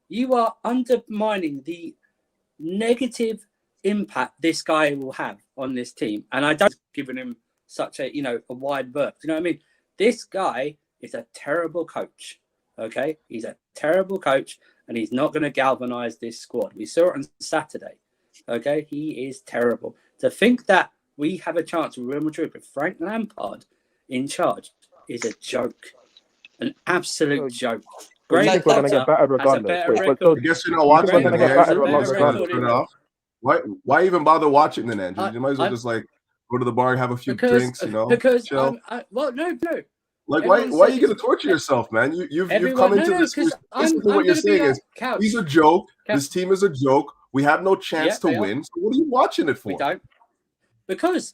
You are undermining the negative impact this guy will have on this team, and I don't giving him such a a wide berth. You know what I mean? This guy is a terrible coach. Okay, he's a terrible coach, and he's not going to galvanize this squad. We saw it on Saturday. Okay, he is terrible. To think that we have a chance with Real Madrid with Frank Lampard in charge is a joke, an absolute joke. Great, we're going to get battered regardless. I guess you're not watching. We're going to get battered regardless. Why even bother watching then, Andrew? You might as well just like go to the bar, have a few drinks, Because chill. well, no. Like, why are you going to torture yourself, man? You've come into this. Basically, what you're saying is he's a joke. This team is a joke. We have no chance to win. So what are you watching it for? We don't. Because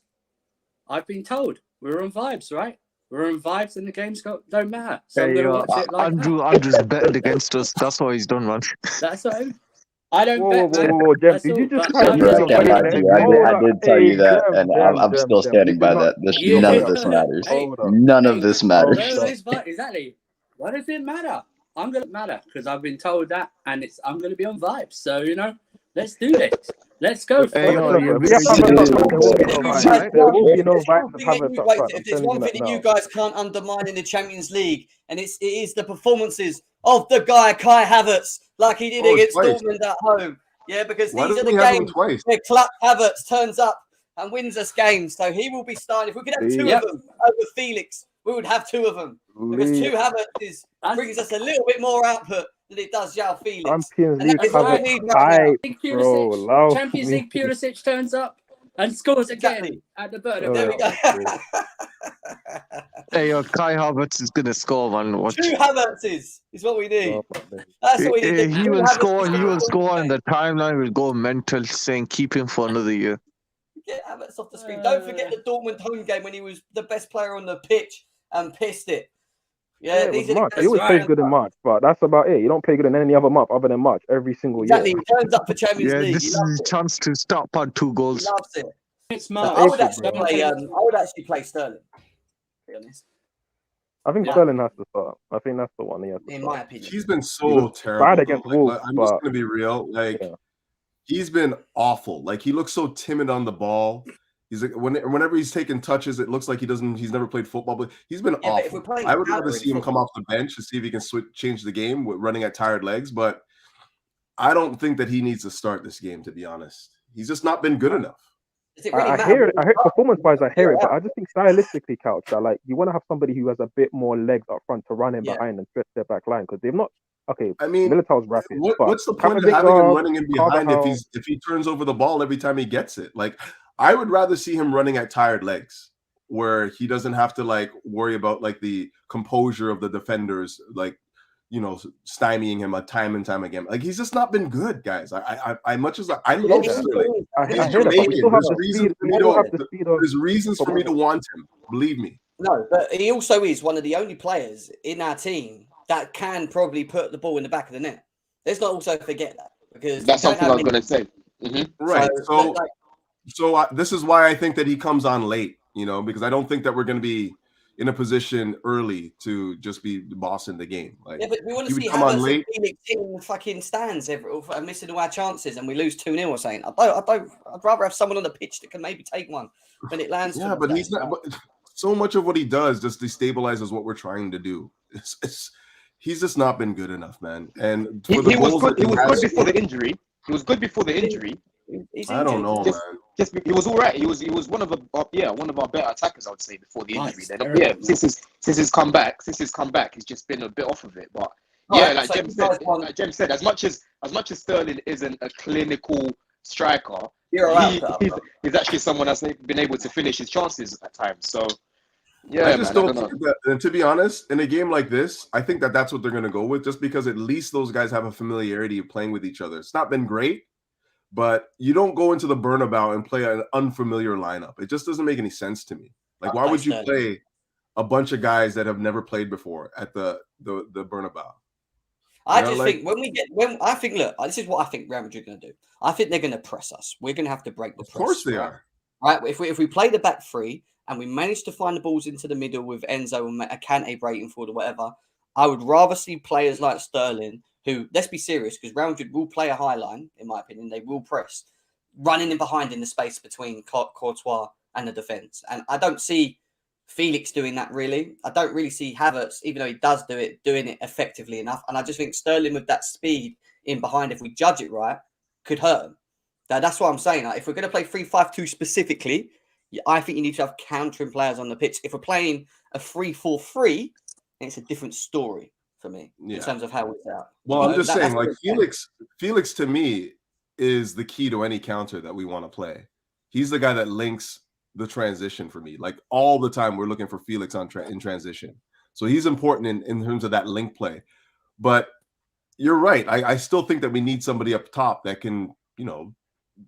I've been told we're on vibes, right? We're on vibes and the games don't matter. So I'm going to watch it like Andrew's betting against us. That's why he's done, man. That's what I don't bet. Whoa, Jeff, did you just I did tell you that, and I'm still standing by that. None of this matters. None of this matters. Exactly. Why does it matter? I'm going to matter because I've been told that, and I'm going to be on vibes. So, let's do this. Let's go. If there's one thing that you guys can't undermine in the Champions League, and it is the performances of the guy Kai Havertz, like he did against Dortmund at home. Yeah, because these are the games where Clark Havertz turns up and wins us games. So he will be starting. If we could have two of them over Felix, we would have two of them. Because two Havertzes brings us a little bit more output than it does Joao Felix. Champions League Pulisic turns up and scores again at the Bernabeu. There we go. Kai Havertz is going to score, man. Watch. Two Havertzes is what we need. That's what we need. He will score, and the timeline will go mental, saying keep him for another year. Get Havertz off the screen. Don't forget the Dortmund home game when he was the best player on the pitch and pissed it. Yeah, he always plays good in March, but that's about it. You don't play good in any other month other than March every single year. Exactly, he turns up for Champions League. This is a chance to stop on 2 goals. He loves it. It's March. I would actually play Sterling, to be honest. I think Sterling has to start. I think that's the one he has to start. In my opinion. He's been so terrible. Bad against Wolves, I'm just going to be real. He's been awful. Like, he looks so timid on the ball. He's like, whenever he's taking touches, it looks like he's never played football. But he's been awful. I would rather see him come off the bench to see if he can change the game with running at tired legs. But I don't think that he needs to start this game, to be honest. He's just not been good enough. I hear it. I hear performance-wise, I hear it, but I just think stylistically, Couch, that you want to have somebody who has a bit more legs up front to run in behind and stretch their back line, because they've not. Okay, I mean, Militao's rapid. What's the point of having him running in behind if he turns over the ball every time he gets it? Like, I would rather see him running at tired legs, where he doesn't have to worry about the composure of the defenders, stymieing him time and time again. Like, he's just not been good, guys. I much as I love Sterling. There's reasons for me to want him. Believe me. No, but he also is one of the only players in our team that can probably put the ball in the back of the net. Let's not also forget that, because that's something I was going to say. Mm-hmm. Right. So this is why I think that he comes on late, because I don't think that we're going to be in a position early to just be the boss in the game. But we want to see Havertz in the fucking stands missing all our chances, and we lose 2-0 or something. I'd rather have someone on the pitch that can maybe take one when it lands. Yeah, but he's not. But so much of what he does just destabilizes what we're trying to do. He's just not been good enough, man. And he was good before the injury. He was good before the injury. I don't know, man. He was all right. He was one of our better attackers, I would say, before the injury. Then, since his comeback, he's just been a bit off of it. But Jem said, as much as Sterling isn't a clinical striker, he's actually someone that's been able to finish his chances at times. So I just don't think that. And to be honest, in a game like this, I think that that's what they're going to go with, just because at least those guys have a familiarity of playing with each other. It's not been great, but you don't go into the Bernabeu and play an unfamiliar lineup. It just doesn't make any sense to me. Like, why would you play a bunch of guys that have never played before at the Bernabeu? I think look, this is what I think Real Madrid are going to do. I think they're going to press us. We're going to have to break the press. Of course they are. Right? If we play the back three and we manage to find the balls into the middle with Enzo and Kante breaking forward or whatever, I would rather see players like Sterling, who, let's be serious, because Real Madrid will play a high line, in my opinion. They will press, running in behind in the space between Courtois and the defence. And I don't see Felix doing that, really. I don't really see Havertz, even though he does do it, doing it effectively enough. And I just think Sterling, with that speed in behind, if we judge it right, could hurt him. That's what I'm saying. If we're going to play 3-5-2 specifically, I think you need to have countering players on the pitch. If we're playing a 3-4-3, it's a different story for me in terms of how it's out. Well, I'm just saying, Felix to me is the key to any counter that we want to play. He's the guy that links the transition for me. Like, all the time we're looking for Felix in transition. So he's important in terms of that link play. But you're right. I still think that we need somebody up top that can,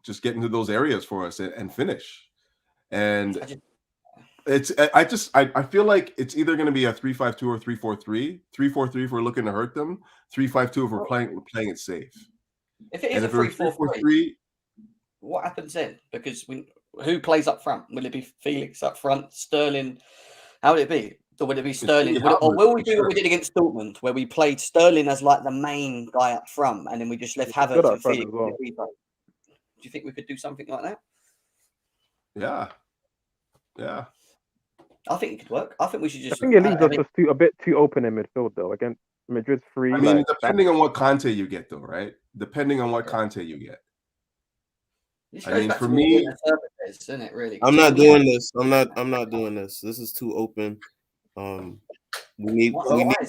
just get into those areas for us and finish. And I feel like it's either going to be a 3-5-2 or 3-4-3. 3-4-3 if we're looking to hurt them. 3-5-2 if we're playing it safe. If it is a 3-4-3, what happens then? Because who plays up front? Will it be Felix up front? Sterling? How would it be? Or would it be Sterling? Or will we do what we did against Dortmund, where we played Sterling as like the main guy up front, and then we just left Havertz and Felix? Well. Do you think we could do something like that? Yeah. I think it could work. I think we should just. I think it leaves us just a bit too open in midfield, though. Again, Madrid's free. I mean, depending on what Conte you get, though, right? Depending on what Conte you get. I mean, for me, isn't it really? I'm not doing this. I'm not doing this. This is too open. We need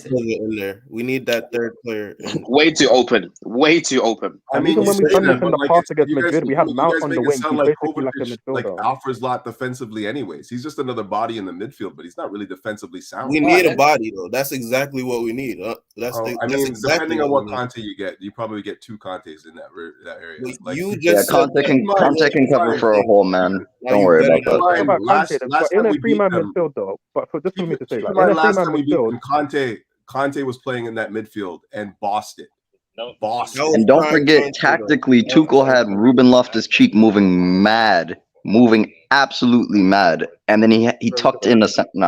in there. We need that third player. Way too open. Way too open. I mean, even when we've done this in the past against Madrid, we have Mount on the wing. He's basically like a midfielder. Alfred's lot defensively, anyways. He's just another body in the midfield, but he's not really defensively sound. We need a body, though. That's exactly what we need. Depending on what Conte you get, you probably get two Contes in that area. Conte can cover for a whole man. Don't worry about that. In a three-man midfield, though. But just for me to say, like, in a three-man midfield, Conte was playing in that midfield and bossed it. And don't forget, tactically, Tuchel had Ruben Loftus-Cheek moving absolutely mad, and then he tucked in no.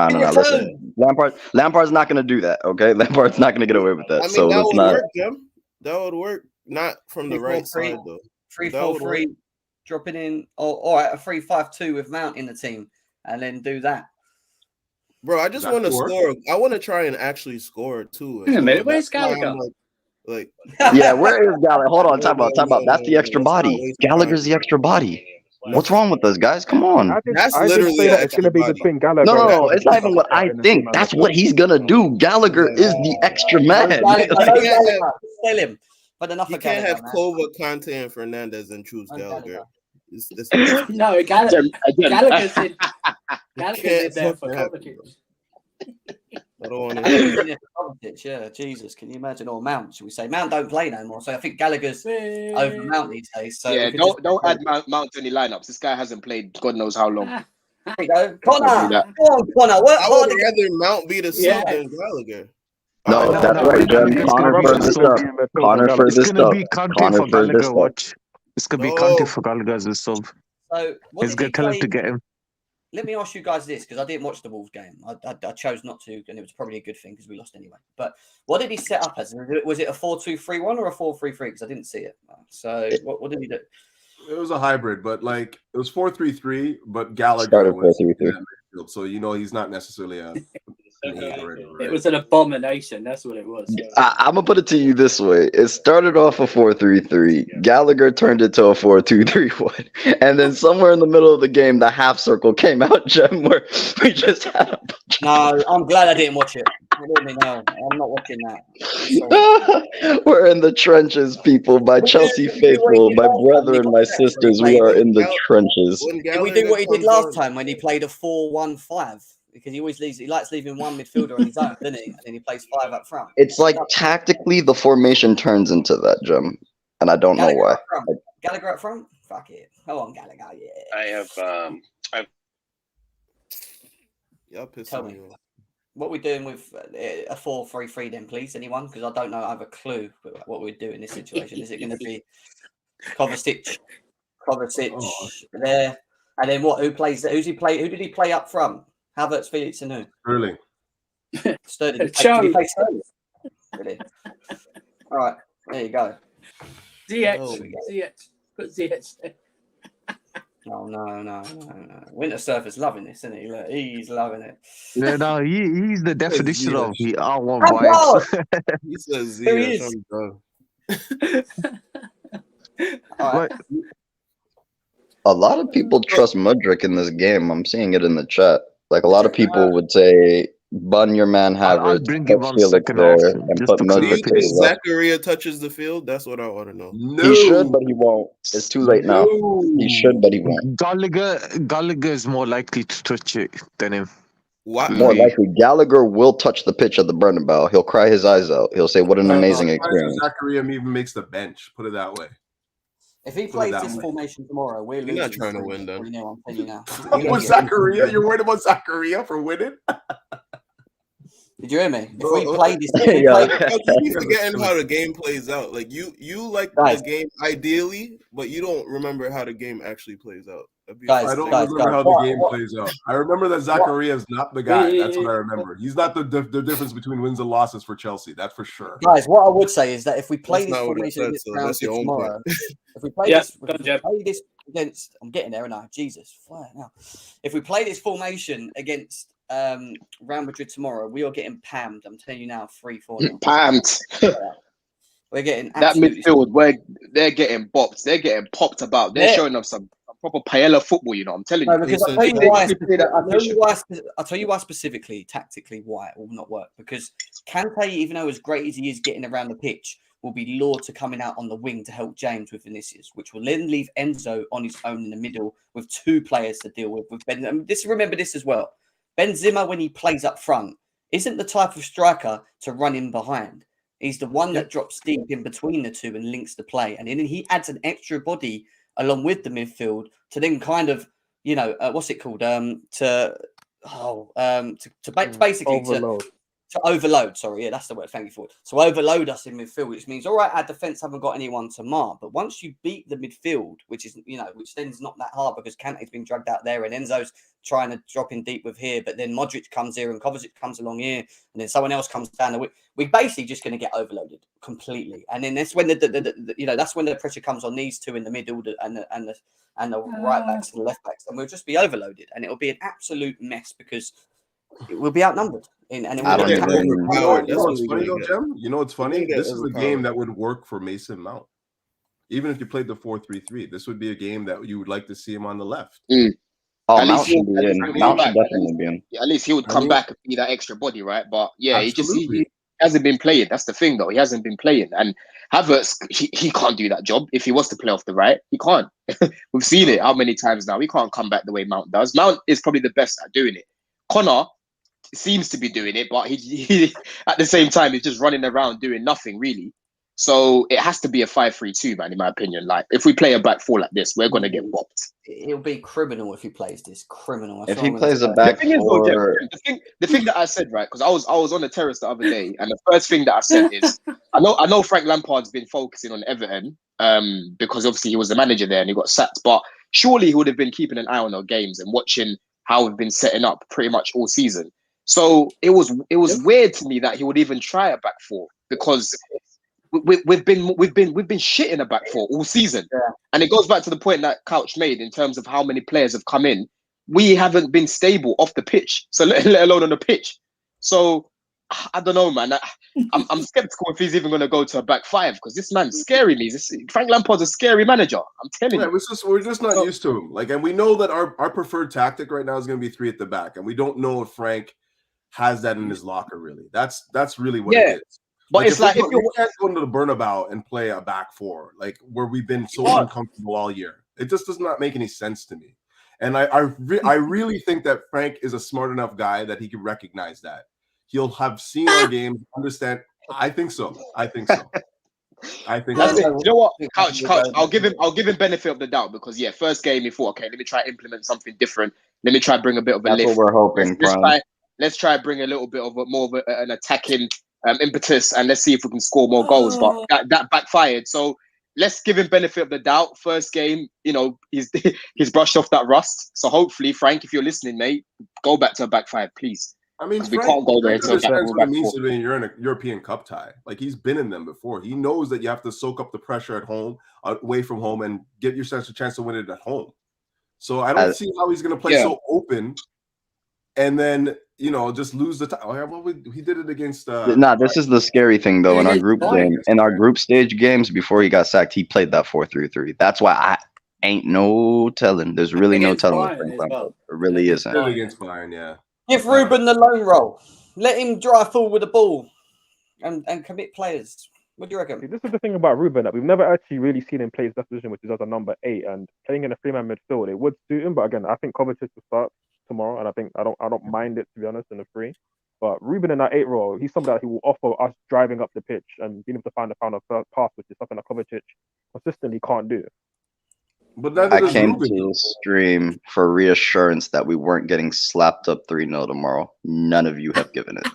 Listen, Lampard's not going to do that. Okay, Lampard's not going to get away with that. I mean, that would work, Jim. That would work. Not from the right side though. 3-4-3, dropping in, all right, a 3-5-2 with Mount in the team, and then do that. Bro, I just want to score. I want to try and actually score too. Wait a minute, where's Gallagher? Yeah, where is Gallagher? Hold on, time out. That's the extra body. Gallagher's the extra body. What's wrong with us, guys? Come on. That's literally it's going to be between Gallagher. No, it's not even what I think. That's what he's going to do. Gallagher is the extra man. Tell him. But enough you can't have Clover, Conte, and Fernandez and choose Gallagher. No, Gallagher's in there for Kovacic. I don't want to. Yeah, Jesus, can you imagine? Or Mount, should we say? Mount don't play no more, so I think Gallagher's over Mount these days. So yeah, don't add Mount to any lineups. This guy hasn't played God knows how long. There you go, Connor. Go on, Connor. I would rather Mount be the sub than Gallagher. No, that's right, Jim. Connor further stuff. It's gonna be Conte for Gallagher. Watch. It's gonna be Conte for Gallagher as a sub. So he's gonna tell him to get him. Let me ask you guys this, because I didn't watch the Wolves game. I chose not to, and it was probably a good thing because we lost anyway. But what did he set up as? Was it a 4-2-3-1 or a 4-3-3? Because I didn't see it. So what did he do? It was a hybrid, but like it was 4-3-3, but Gallagher started was 4-3-3. So he's not necessarily a. It was an abomination. That's what it was. I'm gonna put it to you this way: it started off a 4-3-3. Gallagher turned it to a 4-2-3-1, and then somewhere in the middle of the game, the half circle came out, Jem, where we just had. No, I'm glad I didn't watch it. No, I'm not watching that. We're in the trenches, people. My Chelsea faithful, my brethren, my sisters. We are in the trenches. Did we do what he did last time when he played a 4-1-5? Because he likes leaving one midfielder on his own, doesn't he? And then he plays 5 up front. It's like tactically the formation turns into that, Jim. And I don't know why. Gallagher up front? Fuck it. Come on, Gallagher, yeah. Tell me. What we're doing with a 4-3-3 then, please, anyone? Because I don't know, I have a clue what we'd do in this situation. Is it going to be Kovacic there? And then what? Who plays there? Who did he play up front? Havertz, Felix, and who? Sterling. Sterling. Did he play Sterling? Really? All right, there you go. ZX. Put ZX. No. Winter Surfer's loving this, isn't he? Look, he's loving it. Yeah, no, he's the definition of I want vibes. He says ZX. Right. A lot of people trust Mudryk in this game. I'm seeing it in the chat. Like a lot of people would say, "Bun your man Havertz, put Felix there, and put Mudryk." Do you think Zakaria touches the field? That's what I want to know. No. He should, but he won't. It's too late now. He should, but he won't. Gallagher is more likely to touch it than him. What? More likely, Gallagher will touch the pitch at the Bernabeu. He'll cry his eyes out. He'll say, "What an amazing experience." Zakaria even makes the bench. Put it that way. If he plays this formation tomorrow, we're You're not losing. trying to win, then. 3-0, I'm telling you now. With Zakaria, you're worried about Zakaria for winning? Did you hear me? If we play this, You keep forgetting how the game plays out. Like you like the game ideally, but you don't remember how the game actually plays out. I don't remember how the game plays out. I remember that Zakaria is not the guy. That's what I remember. He's not the difference between wins and losses for Chelsea. That's for sure. Guys, what I would say is that if we play this formation tomorrow, if we play this against, I'm getting there, and I Jesus, fire now. If we play this formation against Real Madrid tomorrow, we are getting pammed. I'm telling you now, 3-4. Pammed. We're getting that midfield where they're getting bopped. They're getting popped about. They're showing us some proper paella football. You know, I'm telling you. Because I'll tell you why specifically, tactically, why it will not work. Because Kante, even though as great as he is getting around the pitch, will be lured to coming out on the wing to help James with Vinicius, which will then leave Enzo on his own in the middle with two players to deal with Ben. Remember this as well. Benzema, when he plays up front, isn't the type of striker to run in behind. He's the one that drops deep in between the two and links the play. And then he adds an extra body along with the midfield to then kind of, what's it called? Basically to overload. Sorry, yeah, that's the word. Thank you for it. So overload us in midfield, which means, all right, our defense haven't got anyone to mark. But once you beat the midfield, which is, which then is not that hard because Kante's been dragged out there and Enzo's trying to drop in deep with here, but then Modric comes here and Kovacic comes along here, and then someone else comes down. We're basically just going to get overloaded completely, and then that's when that's when the pressure comes on these two in the middle and the right backs and the left backs, and we'll just be overloaded, and it'll be an absolute mess because we'll be outnumbered. You know what's funny though, Jem? You know what's funny? This is a game that would work for Mason Mount. Even if you played the 4-3-3, this would be a game that you would like to see him on the left. Oh, Mount should be in. Mount should definitely be in. At least he would come back and be that extra body, right? But yeah, he hasn't been playing. That's the thing, though. He hasn't been playing, and Havertz, he can't do that job. If he was to play off the right, he can't. We've seen it how many times now. He can't come back the way Mount does. Mount is probably the best at doing it. Connor seems to be doing it, but he at the same time he's just running around doing nothing really. So it has to be a 5-3-2, man, in my opinion. Like if we play a back four like this, we're gonna get bopped. It'll be criminal if he plays this. Criminal. If he plays a back four, the thing that I said, right? Because I was on the terrace the other day, and the first thing that I said is, I know Frank Lampard's been focusing on Everton, because obviously he was the manager there and he got sacked. But surely he would have been keeping an eye on our games and watching how we've been setting up pretty much all season. So it was weird to me that he would even try a back four because we've been shit in a back four all season, and it goes back to the point that Couch made in terms of how many players have come in. We haven't been stable off the pitch, so let alone on the pitch. So I don't know, man. I'm skeptical if he's even going to go to a back five because this man's scary me. Frank Lampard's a scary manager. I'm telling you. We're just not used to him. Like, and we know that our preferred tactic right now is going to be 3 at the back, and we don't know if Frank has that in his locker. Really, that's really what it is. But it's like if you can't go into the Bernabeu and play a back four, like where we've been so uncomfortable all year. It just does not make any sense to me. And I really think that Frank is a smart enough guy that he can recognize that. He'll have seen our games, understand. I think so. You know what, Couch. I'll give him benefit of the doubt because first game he thought, okay, let me try to implement something different. Let me try bring a bit of a lift. That's what we're hoping. Let's try bring a little bit of an attacking impetus, and let's see if we can score more goals. But that backfired. So let's give him benefit of the doubt. First game, he's brushed off that rust. So hopefully, Frank, if you're listening, mate, go back to a back five, please. I mean, we can't go there until what it means to be you're in a European Cup tie. Like he's been in them before. He knows that you have to soak up the pressure at home, away from home, and get yourself a chance to win it at home. So I don't see how he's going to play so open, and then just lose the time. He did it against. This is the scary thing though. In our group stage games before he got sacked, he played that 4-3-3. That's why I ain't no telling. There's really no telling. There really isn't. Against Bayern, yeah. Give Ruben the lone role. Let him drive forward with the ball and commit players. What do you reckon? See, this is the thing about Ruben, that we've never actually really seen him play his best position, which is as a number 8, and playing in a 3-man midfield. It would suit him, but again, I think Kovacic will start. tomorrow, and I think I don't mind it, to be honest, in the 3. But Ruben in that 8 role, he's somebody that he will offer us driving up the pitch and being able to find a first pass, which is something that Kovacic consistently can't do. But I neither does came Ruben. to the stream for reassurance that we weren't getting slapped up 3-0 tomorrow. None of you have given it.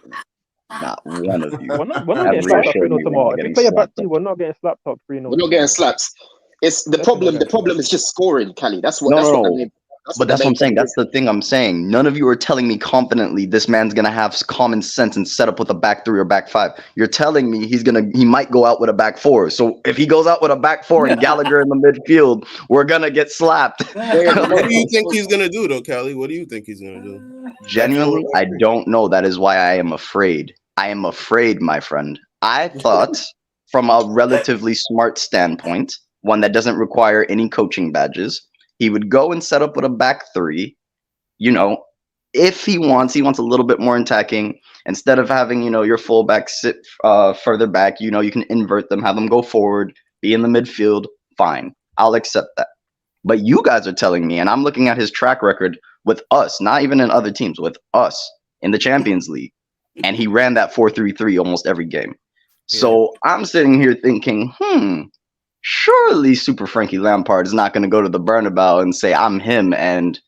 Not one of you. We're not have getting slapped up reassured 3-0 me we're tomorrow. not If we getting play a back slapped three, up. we're not getting slapped up 3-0. We're not getting slaps. It's the problem. The problem is just scoring, Cali. That's what. But that's what I'm saying. That's the thing I'm saying. None of you are telling me confidently this man's gonna have common sense and set up with a back 3 or back 5. You're telling me he might go out with a back 4. So if he goes out with a back 4 and Gallagher in the midfield, we're gonna get slapped. What do you think he's gonna do, though, Callie? What do you think he's gonna do? Genuinely, I don't know. That is why I am afraid. I am afraid, my friend. I thought, from a relatively smart standpoint, one that doesn't require any coaching badges, he would go and set up with a back 3. You know, if he wants a little bit more attacking. Instead of having, your fullback sit further back, you can invert them, have them go forward, be in the midfield. Fine. I'll accept that. But you guys are telling me, and I'm looking at his track record with us, not even in other teams, with us in the Champions League. And he ran that 4-3-3 almost every game. So I'm sitting here thinking, surely Super Frankie Lampard is not going to go to the Bernabeu and say, I'm him, and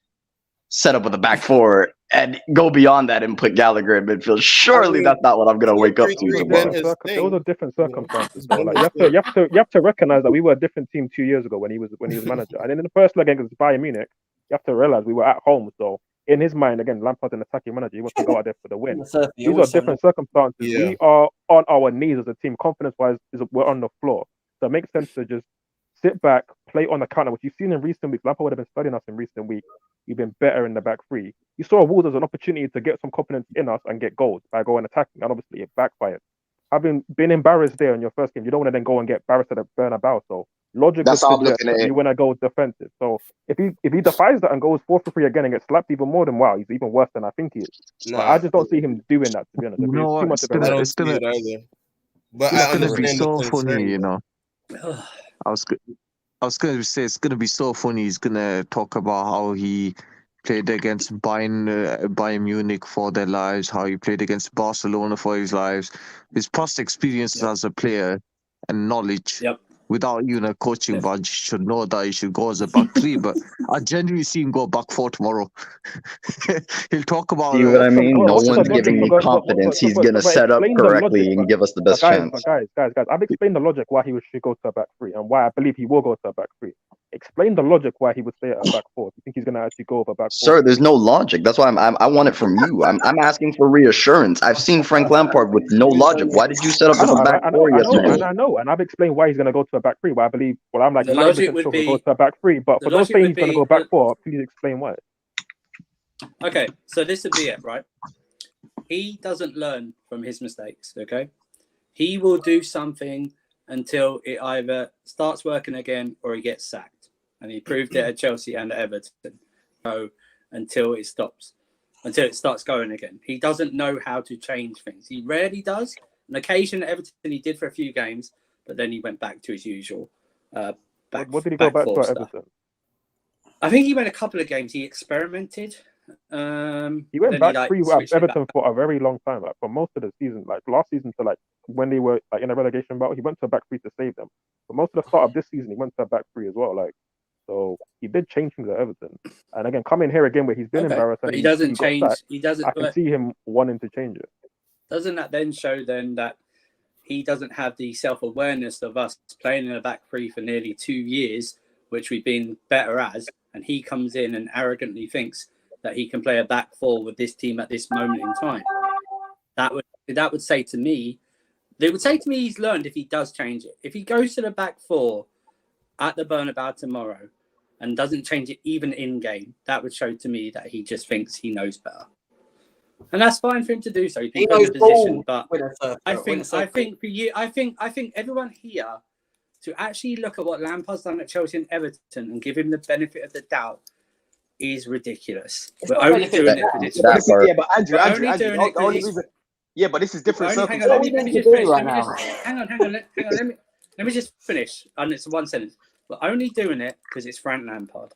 set up with a back 4 and go beyond that and put Gallagher in midfield. Surely that's not what I'm going to wake up to tomorrow. Those are different circumstances. Though. Like, you have to recognize that we were a different team 2 years ago when he was manager. And then in the first leg against Bayern Munich, you have to realize we were at home. So in his mind, again, Lampard's an attacking manager. He wants to go out there for the win. These are different circumstances. Yeah. We are on our knees as a team. Confidence-wise, we're on the floor. So it makes sense to just sit back, play on the counter, which you've seen in recent weeks. Lampard would have been studying us in recent weeks. We've been better in the back 3. You saw Wolves as an opportunity to get some confidence in us and get goals by going attacking, and obviously it backfired. Having been embarrassed there in your first game, you don't want to then go and get embarrassed at the Bernabeu. So logic would suggest that you want to go defensive. So if he defies that and goes 4-3 again and gets slapped even more, then wow, he's even worse than I think he is. But I just don't see him doing that, to be honest. It's gonna be so funny, I was going to say it's going to be so funny. He's going to talk about how he played against Bayern Munich for their lives, how he played against Barcelona for his lives, his past experiences as a player and knowledge. Without even a coaching badge, should know that he should go as a back 3. But I genuinely see him go back 4 tomorrow. He'll talk about. See what I mean? No one's giving me confidence. He's gonna set up correctly and give us the best chance. Guys, I've explained the logic why he should go to a back 3 and why I believe he will go to a back 3. Explain the logic why he would stay at a back 4. Do you think he's gonna actually go over back 4? Sir, there's no logic. That's why I want it from you. I'm asking for reassurance. I've seen Frank Lampard with no logic. Why did you set up with a back 4 yesterday? I know, and I've explained why he's gonna go to a back 3. Why I believe. Well, I'm like 90% sure he'll go to a back 3. But for those saying he's gonna go back 4, please explain why. Okay, so this would be it, right? He doesn't learn from his mistakes, okay? He will do something until it either starts working again or he gets sacked. And he proved it at Chelsea and at Everton. So until it stops, until it starts going again. He doesn't know how to change things. He rarely does. On occasion at Everton he did for a few games, but then he went back to his usual what did he go back to at Everton? I think he went a couple of games. He experimented. He went back 3 at Everton for a very long time, like for most of the season, like last season to like when they were like in a relegation battle, he went to a back 3 to save them. But most of the start of this season, he went to a back 3 as well. Like, so he did change things at Everton. And again, coming here again where he's been embarrassed, and he doesn't change. Sacked, he doesn't. I can see him wanting to change it. Doesn't that then show then that he doesn't have the self-awareness of us playing in a back 3 for nearly 2 years, which we've been better as, and he comes in and arrogantly thinks that he can play a back 4 with this team at this moment in time? That would say to me, they would say to me he's learned if he does change it. If he goes to the back 4 at the Bernabeu tomorrow and doesn't change it even in game, that would show to me that he just thinks he knows better. And that's fine for him to do so. He knows the position, but I think for you, I think everyone here to actually look at what Lampard's done at Chelsea and Everton and give him the benefit of the doubt is ridiculous. We're only doing it because it's yeah, but Andrew, yeah, but this is different circumstances. Hang on. Let me just finish. And it's one sentence. We're only doing it because it's Frank Lampard.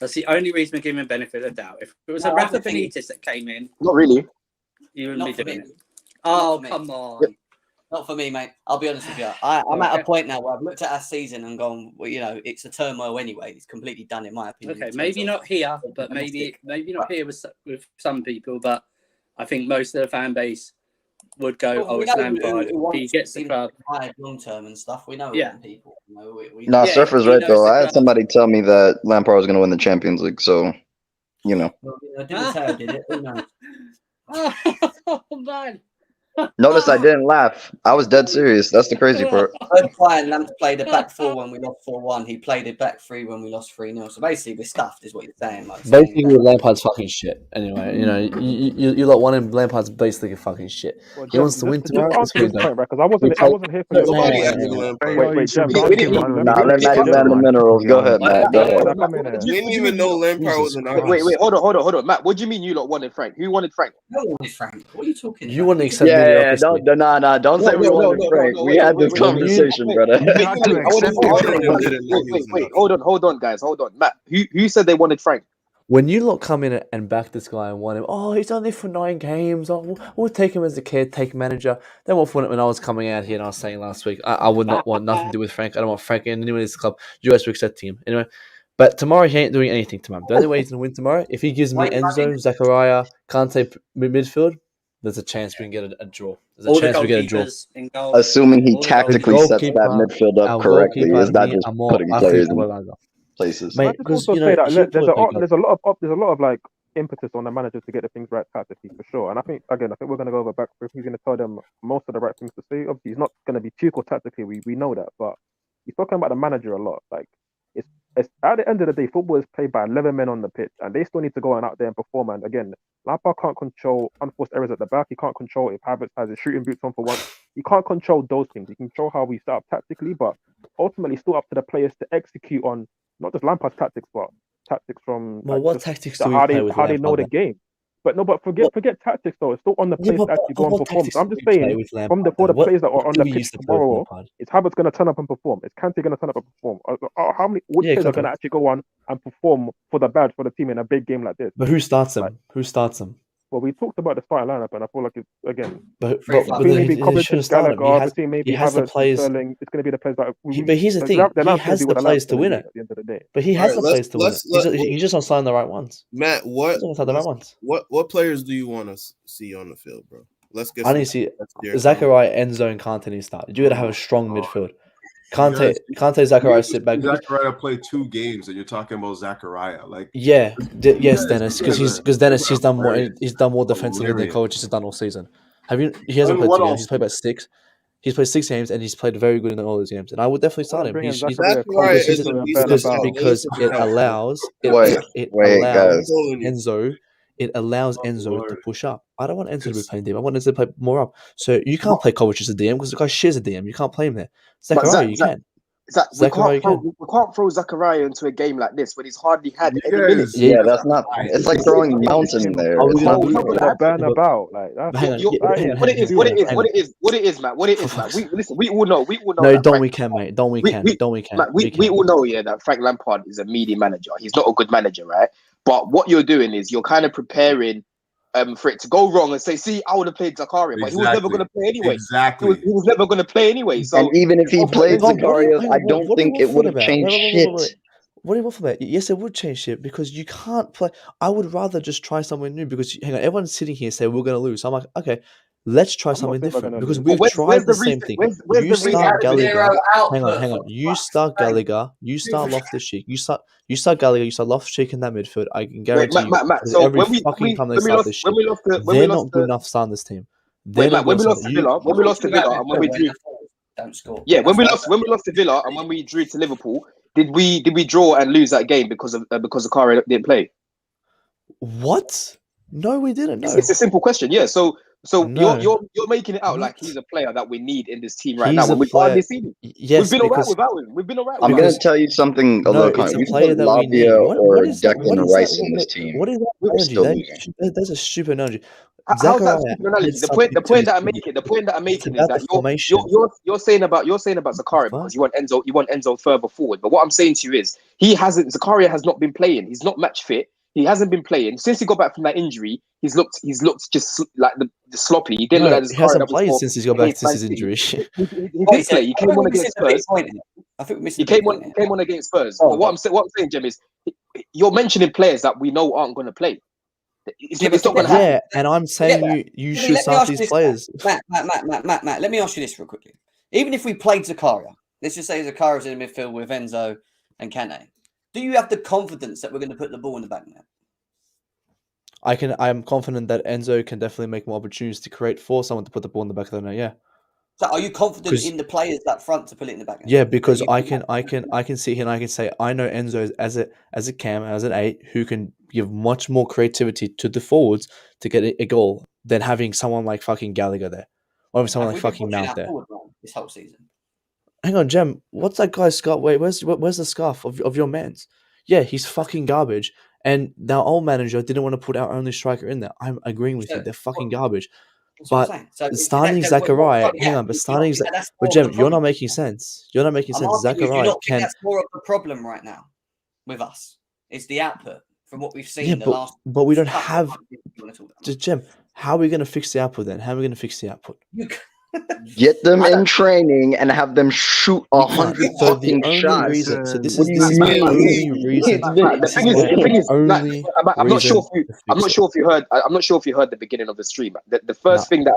That's the only reason we're giving him benefit of the doubt. If it was a Rafa Benitez that came in, Not really. you wouldn't Not be for doing me. it. Oh, for me. come on. Not for me, mate. I'll be honest with you. I'm at a point now where I've looked at our season and gone, well, you know, it's a turmoil anyway. It's completely done, in my opinion. Okay, maybe not here, but maybe not here with some people. But I think most of the fan base would go, Well, "Oh, we it's know Lampard. who He gets the club." long term and stuff. We know Yeah. people. You know, we Nah, Yeah, Surfer's he right knows though. the I had club. somebody tell me that Lampard was going to win the Champions League, so you know. Well, Di Matteo did it. Who knows? Oh man! Notice I didn't laugh. I was dead serious. That's the crazy part. Third Brian Lamp played a back 4 when we lost 4-1. He played a back 3 when we lost 3-0. So basically, we're stuffed, is what you're saying. Like, Basically, Lampard's fucking shit. Anyway, you know, you lot want him. Lampard's basically fucking shit. Well, He wants to win just tomorrow. answer his point, right? Because I wasn't here for your Nobody point. had Lampard. Wait, Jem, We didn't- Nah, let Matt land the minerals. Go ahead, Matt. Go ahead. Come in We didn't even know Lampard was an Wait, hold on. Matt, what do you mean you lot wanted Frank? Who wanted Frank? No one is Frank. What are you talking about? You want to accept Yeah, mediocrity. don't say we wanted Frank. We had this conversation, brother. Wait, hold on, guys, hold on. Matt, who said they wanted Frank? When you lot come in and back this guy and want him, oh, he's only for 9 games. Oh, we'll take him as a caretaker manager. Then when I was coming out here and I was saying last week, I would not want nothing to do with Frank. I don't want Frank in anyone in this club. You guys will accept him. Anyway, but tomorrow he ain't doing anything tomorrow. The only way he's going to win tomorrow, if he gives me Enzo, Zakaria, Kante midfield, there's a chance we can get a draw. There's a chance we get a draw. Assuming he tactically sets that midfield up correctly. Is not just putting players in places. Mate, because you know, there's a lot of like impetus on the manager to get the things right tactically for sure. And I think we're going to go over back. He's going to tell them most of the right things to say. Obviously, he's not going to be Tuchel tactically. We know that, but he's talking about the manager a lot. Like it's at the end of the day, football is played by 11 men on the pitch, and they still need to go out there and perform. And again, Lampard can't control unforced errors at the back. He can't control if Havertz has his shooting boots on for once. He can't control those things. He can control how we set up tactically, but ultimately, still up to the players to execute on not just Lampard's tactics, but tactics from what tactics do we how play with they know the game. But forget tactics though. It's still on the players to actually go and perform. So I'm just saying, for the players that are on the pitch tomorrow, is Havertz going to turn up and perform? Is Kante going to turn up and perform? Which players are going to actually go on and perform for the badge for the team in a big game like this? But who starts them? Who starts them? Well, we talked about the starting lineup, and I feel like it's again. But maybe Coventry, Gallagher, maybe has the players. Sterling. It's going to be the players that. But here's the thing: he has the players to win it. At the end of the day, but he has the players to win it. He's just not signing the right ones. Matt, what players do you want to see on the field, bro? Let's get. I need to see Zakaria, Enzo, and Kante need to start. You got to have a strong midfield. Kante, Zakaria sit back. Zakaria played 2 games, and you're talking about Zakaria, like yes, Dennis, because Dennis he's done more defensively than Kovacic has done all season. He hasn't played 2 games. He's played about 6. He's played 6 games and he's played very good in all those games. And I would definitely start him. Because it allows Enzo. It allows Enzo to push up. I don't want Enzo to be playing DM. I want Enzo to play more up. So you can't play Kovacic as a DM because the guy shares a DM. You can't play him there. Zakaria, you can. We can't throw Zakaria into a game like this when he's hardly had any minutes. Yeah, that's not. It's like throwing Mountain in there. It's not burn about like that. What it is, Matt. What it is, Matt. We all know. No, don't we can, mate. Don't we can. We all know, yeah, that Frank Lampard is a meaty manager. He's not a good manager, right? But what you're doing is you're kind of preparing for it to go wrong and say, see, I would have played Zakaria, but he was never going to play anyway. Exactly. He was never going to play anyway. So, and even if he played Zakaria, I don't think it would have changed shit. What do you want from that? Yes, it would change shit because you can't play. I would rather just try something new because, hang on, everyone's sitting here saying we're going to lose. So I'm like, okay, let's try something different because we've tried the same thing. You start Gallagher. Hang on. You start Gallagher. You start Loftus-Cheek. You start Gallagher. You start Loftus-Cheek in that midfield. I can guarantee you. Matt, so every fucking time they start this shit, they're not good enough to start this team. When we lost to Villa, and when we drew, don't score. Yeah, when we lost to Villa and when we drew to Liverpool, did we draw and lose that game because Zakaria didn't play? What? No, we didn't. No. It's a simple question. Yeah. So No. you're making it out like he's a player that we need in this team right now. When we hardly see him. Yes, we've been alright without him. We've been alright. I'm going to tell you something a little it's a You player put that we need. Lavia or What is that? Declan Rice in this team. What is that We're still analogy? losing. That's a stupid analogy. How's that Zakaria stupid analogy? did The point something that to I'm making. The point that I'm making is about that the formation. you're saying about Zakaria because you want Enzo further forward. But what I'm saying to you is He hasn't. Zakaria has not been playing. He's not match fit. He hasn't been playing since he got back from that injury. He's looked just like the sloppy. He didn't look like this. He hasn't played since he's got back since his injury. He did play. He came on against Spurs. I think we missed. He came on against Spurs. But what I'm saying, Jim, is you're mentioning players that we know aren't going to play. It's not going to happen. Yeah, and I'm saying you should start these players. Matt, let me ask you this real quickly. Even if we played Zakaria, let's just say Zakaria's in the midfield with Enzo and Kane. Do you have the confidence that we're going to put the ball in the back net? I'm confident that Enzo can definitely make more opportunities to create for someone to put the ball in the back of the net. Yeah. So are you confident in the players up front to put it in the back net? Yeah, because I can see here and I can say I know Enzo as a cam, as an 8, who can give much more creativity to the forwards to get a goal than having someone like fucking Gallagher there, or someone like fucking Mount there. This whole season. Hang on, Jem. What's that guy's scarf? Wait, where's the scarf of your man's? Yeah, he's fucking garbage. And our old manager didn't want to put our only striker in there. I'm agreeing with you. They're fucking garbage. But starting Zakaria, hang on, but starting but Jem, you're not making sense. You're not making sense. Zakaria can. That's more of the problem right now with us. It's the output from what we've seen. Yeah, but we don't have. Jem, how are we going to fix the output then? How are we going to fix the output? Get them in training and have them shoot 100 fucking shots. So this is the only reason. I'm not sure if you heard. I'm not sure if you heard the beginning of the stream. The first thing that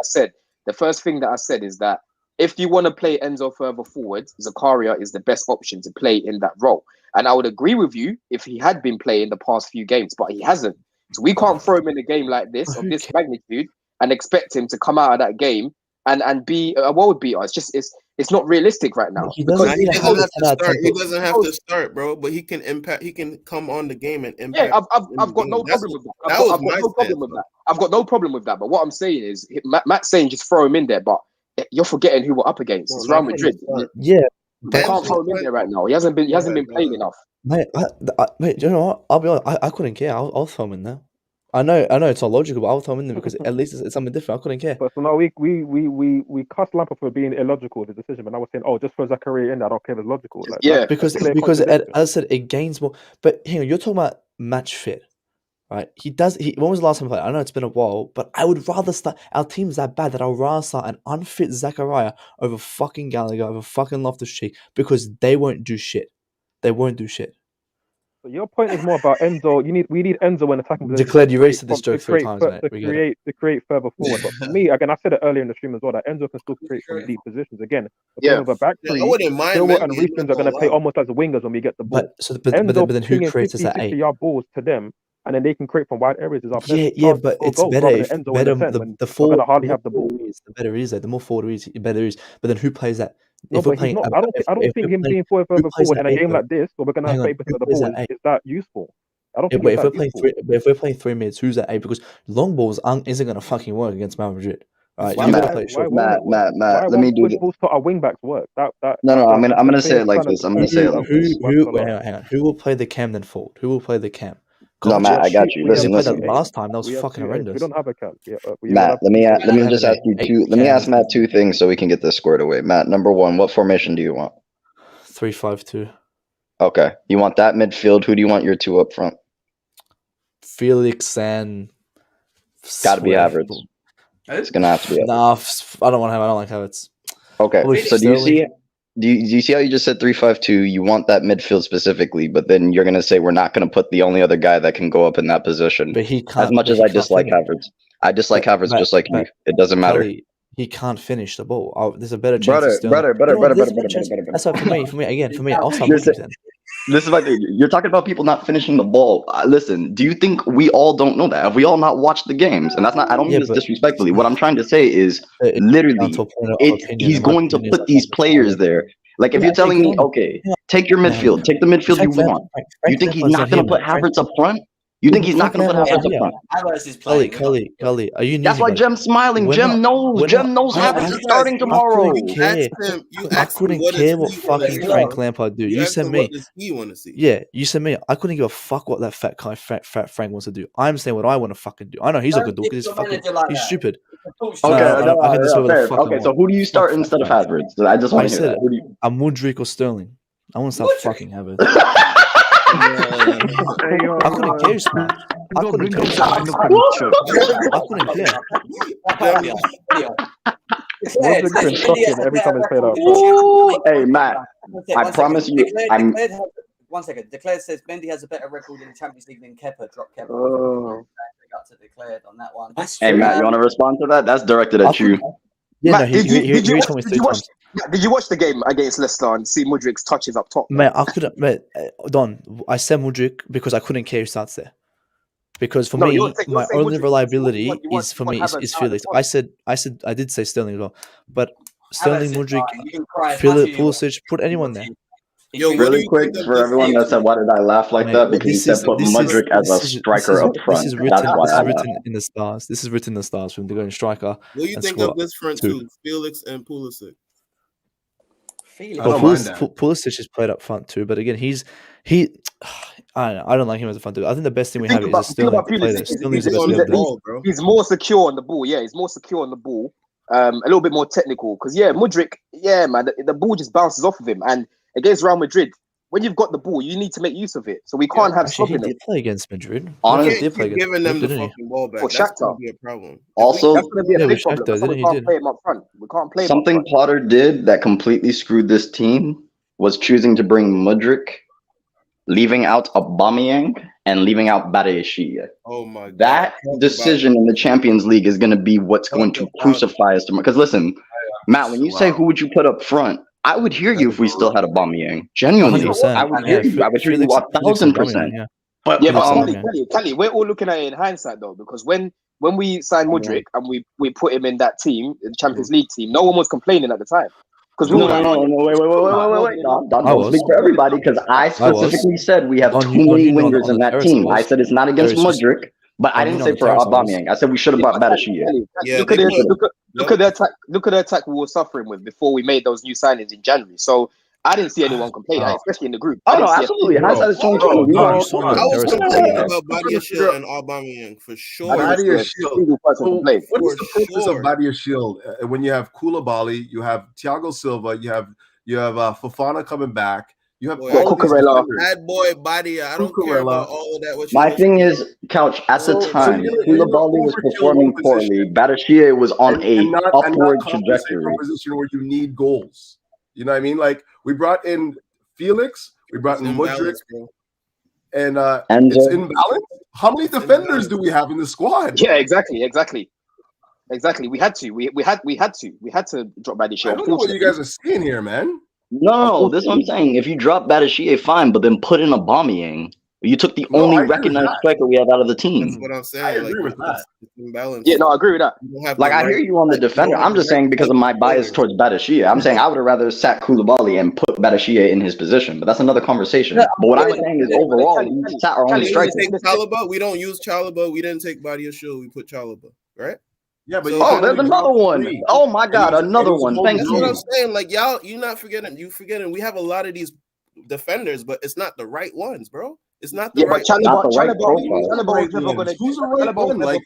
I said is that if you want to play Enzo further forward, Zakaria is the best option to play in that role. And I would agree with you if he had been playing the past few games, but he hasn't. So we can't throw him in a game like this of this magnitude and expect him to come out of that game and be a world beater. It's not realistic right now. He doesn't have to start, bro. But he can impact. He can come on the game and impact. Yeah, I've got no problem with that. I've got no problem with that. But what I'm saying is, Matt's saying just throw him in there, but you're forgetting who we're up against. It's Real Madrid. Yeah, they can't throw him in there right now. He hasn't been playing enough. Mate, you know what? I'll be honest. I couldn't care. I'll throw him in there. I know it's not logical, but I'll throw him in there because at least it's something different. I couldn't care. But so now we cussed Lampard for being illogical with the decision, but now we're saying, just throw Zakaria in there. I don't care if it's logical. Like, yeah, because as I said, it gains more. But hang on, you're talking about match fit, right? When was the last time he played? I know it's been a while, but I would rather start. Our team's that bad that I'd rather start an unfit Zakaria over fucking Gallagher, over fucking Loftus-Cheek, because they won't do shit. They won't do shit. So your point is more about Enzo. We need Enzo when attacking position. Declared, you raised this joke 3 times, mate. To create further forward. But for me, again, I said it earlier in the stream as well, that Enzo can still create from deep positions. Again, with a back three, Chilwell and Reece are going to play almost as wingers when we get the ball. But then who creates as that 8? Balls to them, and then they can create from wide areas. But it's better. The forward hardly have the ball. The better is. The more forward is, the better is. But then who plays that? No, but I don't think him being further forward in a game like this, where we're going to have 8% of the ball, is that useful. I don't think if we're playing 3 minutes, who's at 8? Because long balls isn't going to fucking work against Madrid. Right? Matt, let me do this. Our wing backs work. No, I'm gonna say it like this. I'm gonna say it like this. Hang on. Who will play the cam then forward? Who will play the cam? No, Matt, I got you. Listen. Last time that was fucking horrendous. We don't have a cam. Matt, let me just ask you two. Let me ask Matt 2 things so we can get this squared away. Matt, number 1, what formation do you want? 3-5-2. Okay, you want that midfield. Who do you want your 2 up front? Felix and. Got to be Havertz. It's gonna have to be. Nah, I don't want him. I don't like Havertz. Okay, so do you see? Do you see how you just said 3-5-2? You want that midfield specifically, but then you're gonna say we're not gonna put the only other guy that can go up in that position. But he can't. As much as I dislike Havertz, I dislike Havertz just like you. It doesn't matter. He can't finish the ball. There's a better chance. Brother. That's why for me. I'll start with then. This is my thing. You're talking about people not finishing the ball. Listen, do you think we all don't know that? Have we all not watched the games? And that's not. I don't mean this disrespectfully. What I'm trying to say is, literally, he's going to put these players there. Like, if you're telling me, okay, take your midfield, take the midfield you want. You think he's not going to put Havertz up front? You think he's not going to put Havertz up front? Havertz is playing. Cully, are you? That's why Jem's smiling. Jem knows Havertz is starting tomorrow. I couldn't care what fucking Frank Lampard do. You said me. Yeah, you said me. I couldn't give a fuck what that fat guy Frank wants to do. I'm saying what I want to fucking do. I know he's a good dog because he's stupid. Okay, so who do you start instead of Havertz? I just want to hear that. I'm Mudryk or Sterling. I want to start fucking Havertz. I couldn't care, man. I couldn't care. I couldn't care. Modric's been shocking every time he's played out. Hey, Matt, I promise you, One second. Declared says Mendy has a better record in the Champions League than Kepa. Drop Kepa. Got to Declared on that one. Hey, Matt, you want to respond to that? That's directed at you. Yeah, Matt, no, he told me 3 times. Did you watch the game against Leicester and see Mudrik's touches up top? Mate, I couldn't. Mate, Don, I said Mudryk because I couldn't care who starts there. Because for me, my only reliability is Felix. I did say Sterling as well, but Sterling, Mudryk, Pulisic, put anyone there. Yo, really quick for everyone that said, "Why did I laugh like that?" Because he said put Mudryk as a striker up front. This is written in the stars. This is written in the stars from the going striker. What do you think of this front two, Felix and Pulisic? Pulisic is played up front too, but again, I don't like him as a front two. I think the best thing we have is Sterling to play there. Sterling's the best. He's more secure on the ball. Yeah, he's more secure on the ball. A little bit more technical because Mudryk, man, the ball just bounces off of him. And against Real Madrid, when you've got the ball, you need to make use of it. So we can't have stopping it. He did play against Madrid. Honestly, did play giving them the fucking ball back. That's going to be a problem. Also, that's going to be a big problem. We can't play him up front. We can't play him something up front. Potter did that completely screwed this team was choosing to bring Mudryk, leaving out Aubameyang, and leaving out Badeshia. Oh my God. That decision in the Champions League is going to be what's going to crucify us tomorrow. Because listen, Matt, when you say who would you put up front, I would hear you if we still had Aubameyang. Genuinely, I would hear you. I would hear you 1,000%. But Kelly, we're all looking at it in hindsight though, because when we signed Mudryk and we put him in that team, the Champions League team, no one was complaining at the time. Because wait. Don't speak for everybody, because I specifically said we have too many wingers in that team. I said it's not against Mudryk, but I didn't say for Aubameyang. I said we should have brought Badeshia. Look at the attack we were suffering with before we made those new signings in January. So I didn't see anyone complain, especially in the group. Oh no, absolutely. Hindsight is 2020. I was complaining about Badeshia and Aubameyang for sure. Badeshia. What is the purpose of Badeshia when you have Koulibaly, you have Thiago Silva, you have Fofana coming back? You have Cucurella. Bad boy body. I don't care about all of that. My thing is, Couch, at the time, Koulibaly was performing poorly. Badeshia was on an upward trajectory. Position where you need goals. You know what I mean? Like, we brought in Felix, we brought in Mudryk, and it's imbalance. How many defenders do we have in the squad? Yeah, exactly. We had to. We had to drop Badeshia. I don't know what you guys are seeing here, man. No, this is what I'm saying. If you drop Badeshia, fine, but then put in Aubameyang. You took the only recognized striker we have out of the team. That's what I'm saying. I agree with that. Imbalance. Yeah, no, I agree with that. I hear you on the defender. I'm just saying because of my bias towards Badeshia. I'm saying I would have rather sat Koulibaly and put Badeshia in his position, but that's another conversation. But what I'm saying is overall, we sat our own striker. We don't use Chalobah. We didn't take Badeshia. We put Chalobah, right? Yeah, but there's another one. Oh my God, another one. Thank you. That's what I'm saying. Like y'all, you're not forgetting. You forgetting. We have a lot of these defenders, but it's not the right ones, bro. It's not the right. Who's the right one? Like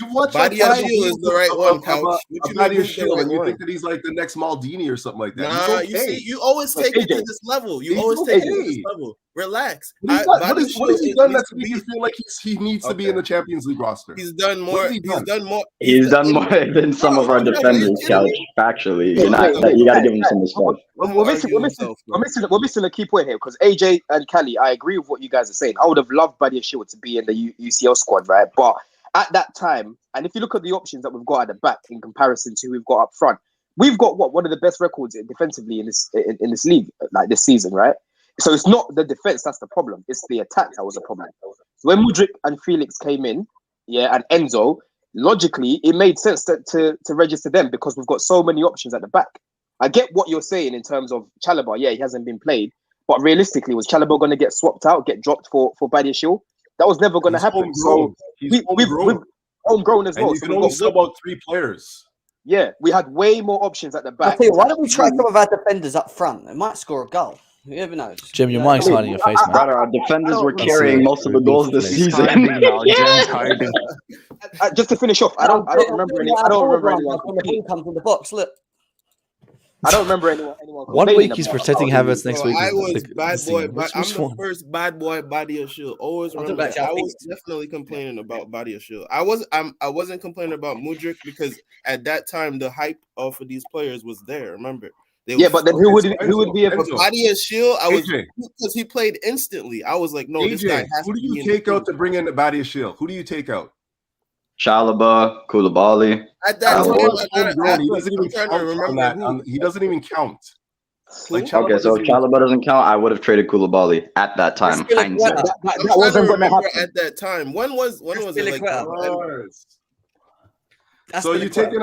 you watch Badeshia is the right one, Couch. Badeshia, and you think that he's like the next Maldini or something like that. Nah, you see, you always take it to this level. You always take it to this level. Relax. What has he done that makes you feel like he needs to be in the Champions League roster? He's done more. He's done more than some of our defenders, Couch. Factually, you got to give him some respect. We're missing a key point here because AJ and Kelly, I agree with what you guys are saying. I would have loved Badeshia to be in the UCL squad, right? But at that time, and if you look at the options that we've got at the back in comparison to who we've got up front, we've got one of the best records defensively in this league, like this season, right? So it's not the defense that's the problem; it's the attack that was a problem. So when Mudryk and Felix came in, and Enzo, logically it made sense to register them because we've got so many options at the back. I get what you're saying in terms of Chalobah. Yeah, he hasn't been played. But realistically, was Chalobah going to get swapped out, get dropped for Badeshia? That was never going to happen. So we've homegrown as well. And you can only sub out 3 players. Yeah, we had way more options at the back. Why don't we try some of our defenders up front? They might score a goal. You never know. Jim, your mic's hiding your face, man. Brother, our defenders were carrying most of the goals this season. Just to finish off, I don't remember any. I don't remember anyone. Comes from the box. Look. I don't remember anyone. 1 week complaining he's about protecting him. Havertz, next So week I he's was the bad boy. scene. Which I'm the one? first bad boy body of shield. Always I'm talking remember about that. I Joao was Felix. definitely complaining about body of shield. I wasn't complaining about Mudryk because at that time the hype of these players was there. Remember? Yeah, but then who would be a Enzo, body of shield? I was AJ. because he played instantly. I was like, no, this guy AJ, has who to do be you in the take out team. to bring in the Badia Shield? Who do you take out? Chalaba, Koulibaly. At that Chalaba. time, He doesn't even I'm trying to count on remember that. who. He doesn't even count. Like Who? Chalaba Okay, so doesn't even Chalaba doesn't count. I would have traded Koulibaly at that time. Hindsight. That I'm trying wasn't to going to remember happen. at that time. When was it? Like So you're taking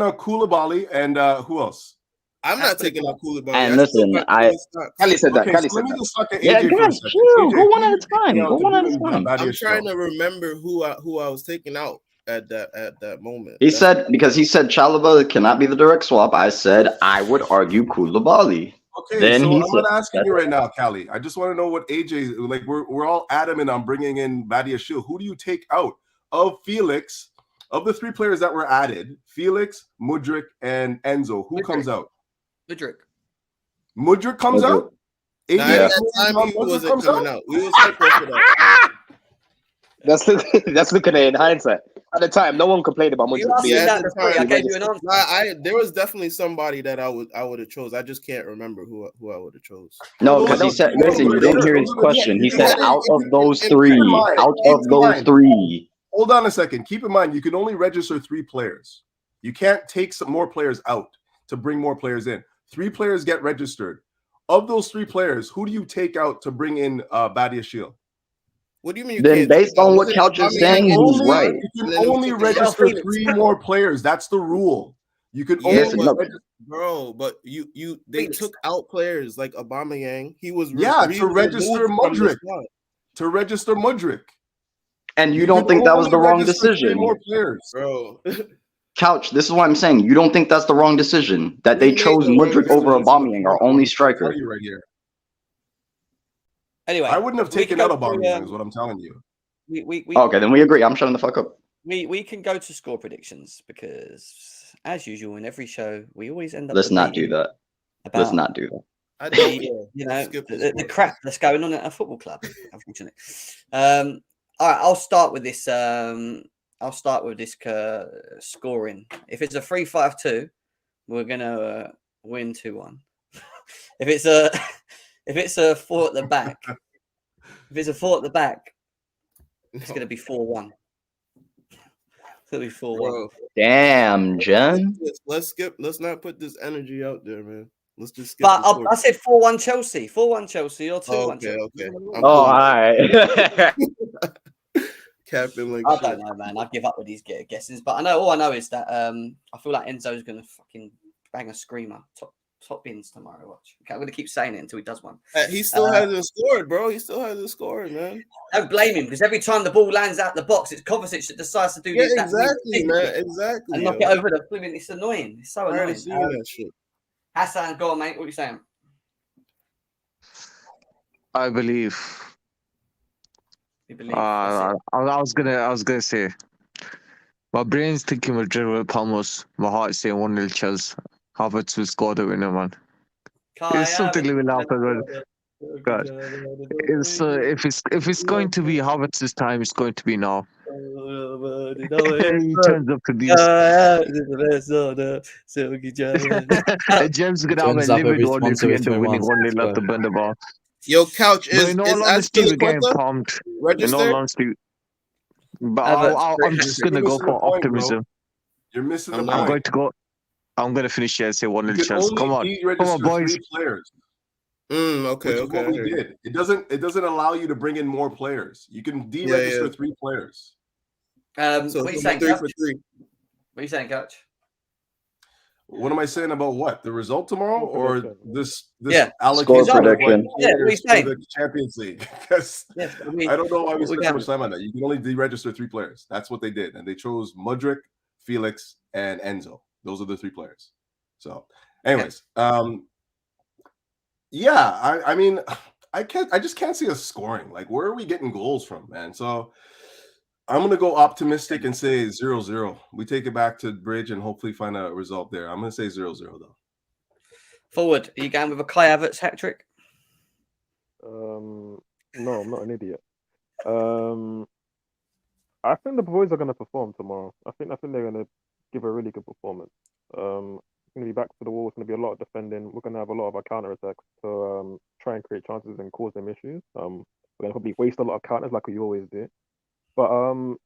out Koulibaly and who else? I'm not taking out Koulibaly. And I still listen, got I- Tony Stark. Kelly said that. Okay, Kelly so let said me that. just talk to Yeah, AJ for a guys, second. chill. AJ, Go one who at you a time. taking out Go to one at bring a in time. Badia I'm trying Shield? to remember who I was taking out at that moment. He said Chalaba cannot be the direct swap. I said I would argue Koulibaly. Okay, Then so he I'm said, not asking you right now, Callie. I just want to know what AJ like. We're all adamant on bringing in Badia Shield. Who do you take out of Felix? Of the three players that were added, Felix, Mudryk, and Enzo, who comes out? Mudryk comes Mudryk. out. AJ, Nah, Yeah. at that time he Mudryk wasn't comes coming out? out. We was hyped for that. That's looking at it in hindsight. At the time, no one complained about You Mudryk asked me being. at that the before. I time, gave you an answer. There was definitely somebody that I would have chose. I just can't remember who I would have chose. no, Those because are he the said, three listen, you players. didn't hear Those his are the question. three- He said out of those Keep in three, mind, out keep of in those mind. three. Hold on a second. Keep in mind, you can only register 3 players. You can't take some more players out to bring more players in. 3 players get registered. Of those 3 players, who do you take out to bring in Badia Shield? What do you mean you Then can't? based take out? on what Wasn't Couch is Aubameyang saying, in he's the right. squad? You And can then we only took him out? register Felix. 3 more players. That's the rule. You can Yeah, only but- register. Bro, but they Felix. took out players like Aubameyang. He was To register Mudryk. To register Mudryk. And you don't think that was only the wrong register 3 decision. more players. bro. Couch, this is what I'm saying. You don't think that's the wrong decision? That We they made chose the wrong Mudryk over decision. Aubameyang, our only striker. I'll tell you right here. Anyway, I wouldn't have we taken can out go through, Aubameyang, is what I'm telling you. we Okay, then we agree. I'm shutting the fuck up. we can go to score predictions because, as usual, in every show, we always end up. Let's not do debating that. about Let's not do that. I the, don't you know, skip the, this the one. crap that's going on at a football club. Unfortunately, all right. I'll start with this. I'll start with this scoring. If it's a 3-5-2, we're gonna win 2-1. If it's a 4 at the back, it's gonna be 4-1. It's gonna be 4-1. Bro, Damn, Jen. let's skip. Let's not put this energy out there, man. Let's just skip. But the score. I said 4-1 Chelsea, 4-1 Chelsea, or 2-1 Okay, Chelsea. okay. Oh, all right. Captain, like I shit. don't know, man. I give up with these guesses, but all I know is that I feel like Enzo's gonna fucking bang a screamer, top bins tomorrow. Watch. Okay, I'm gonna keep saying it until he does one. He still hasn't scored, bro. He still hasn't scored, man. Don't blame him because every time the ball lands out the box, it's Kovacic that decides to do Yeah, that exactly, thing man. Exactly. and knock it over the flipping. It's annoying. It's so I already annoying. seen that shit. Hassan, go on, mate. What are you saying? I believe. You believe? I was gonna say. My brain's thinking Madrid will Palmos. My heart's saying 1-0 Chelsea. Havertz will score the winner, man. It's something will happen, man. God. It's if it's going to be Havertz's time, it's going to be now. He turns up to these. James gonna have Turns a up livid every one once if he every ends up 3 winning months. 1-0 at the Bernabeu. Yo, Couch But is in all is honesty, we're getting Azpilicueta pumped. In all registered? honesty, but Havertz, I'm just gonna go missing the for point, bro. optimism. You're missing the I'm I'm point. going to go. I'm gonna finish here and say 1-0 You can Chelsea. Come on, only come on, deregister boys. 3 players. Okay, Which is okay. what we did. It doesn't allow you to bring in more players. You can deregister Yeah. 3 players. So what are you it's saying, 3 Coach? for 3. What are you saying, Coach? What am I saying about what? The result tomorrow or this Yeah. allocation Score of what prediction. Yeah, what are you players saying? for the Champions League? Because Yes, I don't know why we what we spend so got? much time on that. You can only deregister 3 players. That's what they did. And they chose Mudryk, Felix, and Enzo. Those are the 3 players. So anyways, yeah, I mean, I just can't see us scoring. Like, where are we getting goals from, man? So I'm gonna go optimistic and say 0-0. We take it back to Bridge and hopefully find a result there. I'm gonna say 0-0 though. Forward, are you going with a Kai Havertz hat trick? No, I'm not an idiot. I think the boys are going to perform tomorrow. I think they're going to give a really good performance. It's going to be back to the wall. It's going to be a lot of defending. We're going to have a lot of our counter attacks to try and create chances and cause them issues. We're going to probably waste a lot of counters like we always do. But I'm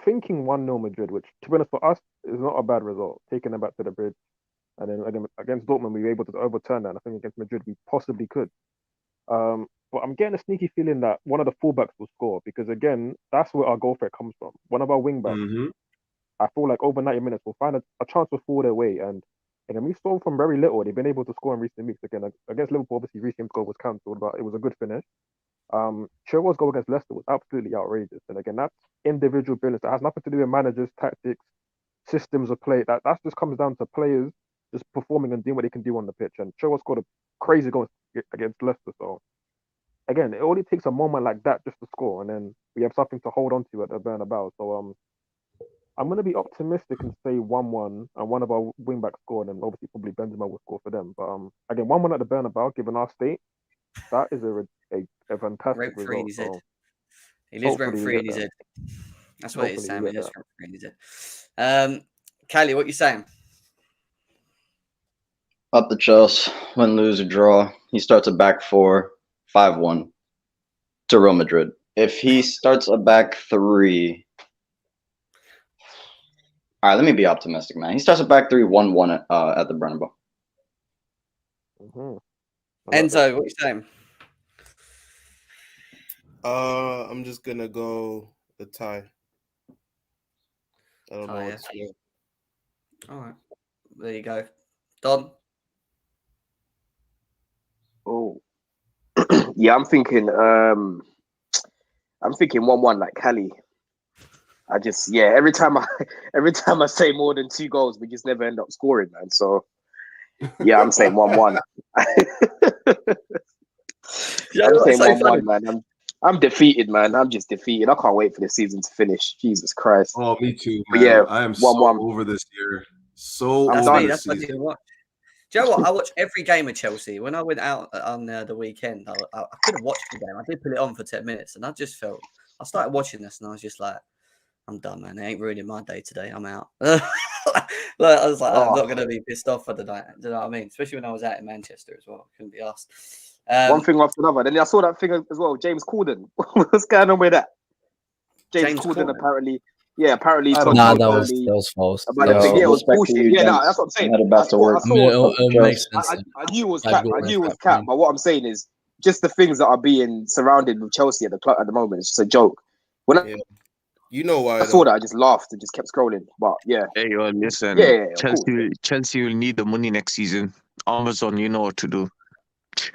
thinking 1-0 Madrid, which, to be honest, for us, is not a bad result. Taking them back to the bridge. And then again, against Dortmund, we were able to overturn that. And I think against Madrid, we possibly could. But I'm getting a sneaky feeling that one of the fullbacks will score because, again, that's where our goal threat comes from. One of our wingbacks, I feel like over 90 minutes, we'll find a chance to fall their way. And we saw from very little. They've been able to score in recent weeks. Again, against Liverpool, obviously, Reece goal was cancelled, but it was a good finish. Chilwell's goal against Leicester was absolutely outrageous. And again, that's individual brilliance. That has nothing to do with managers, tactics, systems of play. That just comes down to players just performing and doing what they can do on the pitch. And Chilwell scored a crazy goal against Leicester. So, again, it only takes a moment like that just to score. And then we have something to hold on to at the Bernabeu. So, I'm going to be optimistic and say 1-1 and one of our wing-backs scored. And obviously, probably Benzema will score for them. But, again, 1-1 at the Bernabeu, given our state, that is a fantastic result. So he lives rent free in his head. That's what he's saying. He lives rent free in his head. Callie, what are you saying? Up the Chelsea, win, lose, or draw. He starts a back 4, 5-1 to Real Madrid. If he starts a back 3, all right, let me be optimistic, man. He starts a back 3, 1-1 at the Bernabeu. Enzo, what are you saying? I'm just gonna go the tie. I don't know. Yeah. All right, there you go, Don. Oh, yeah, I'm thinking 1-1 like Cali. Every time I say more than 2 goals, we just never end up scoring, man. So yeah, I'm saying 1-1. I'm saying 1-1, man. I'm defeated, man. I'm just defeated. I can't wait for the season to finish. Jesus Christ. Oh, me too, man. But yeah, I am 1-1. So over this year. So that's over me. this That's what I season. didn't watch. Do you know what? I watch every game of Chelsea. When I went out on the weekend, I could have watched the game. I did put it on for 10 minutes, and I just felt I started watching this, and I was just like, I'm done, man. It ain't ruining my day today. I'm out. I was like, I'm not gonna be pissed off for the night. Do you know what I mean? Especially when I was out in Manchester as well. Couldn't be asked. One thing after another. Then I saw that thing as well. James Corden. What's going on with that? James Corden apparently. Yeah, apparently. Nah, that was false. It was bullshit. Yeah, no, that's what I'm saying. I knew it was cap. I knew it was cap. But what I'm saying is just the things that are being surrounded with Chelsea at the club at the moment. It's just a joke. You know why? I saw that. I just laughed and just kept scrolling. But yeah. Hey, yo, listen. Yeah, Chelsea will need the money next season. Amazon, you know what to do.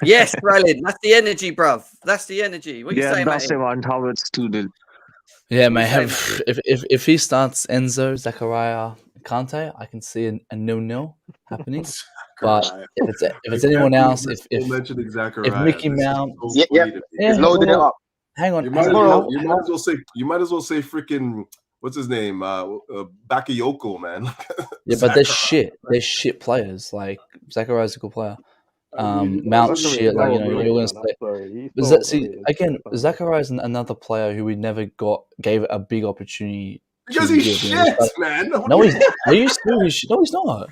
Yes, Brelin. That's the energy, bruv. That's the energy. What are you saying, mate? That's on Howard's student. Yeah, mate. If he starts Enzo, Zakaria, Kante, I can see a 0-0 happening. But if it's anyone else, if Mickey Mount, he's loading it up. Hang on, you might as well say freaking what's his name, Bakayoko, man. Yeah, but they're shit. They're shit players. Like Zakaria's a good player. Mount shit, like you're gonna say. See, again, Zakaria is another player who we never gave a big opportunity. Because he's shit, man. No, he's. Are you serious? No, he's not.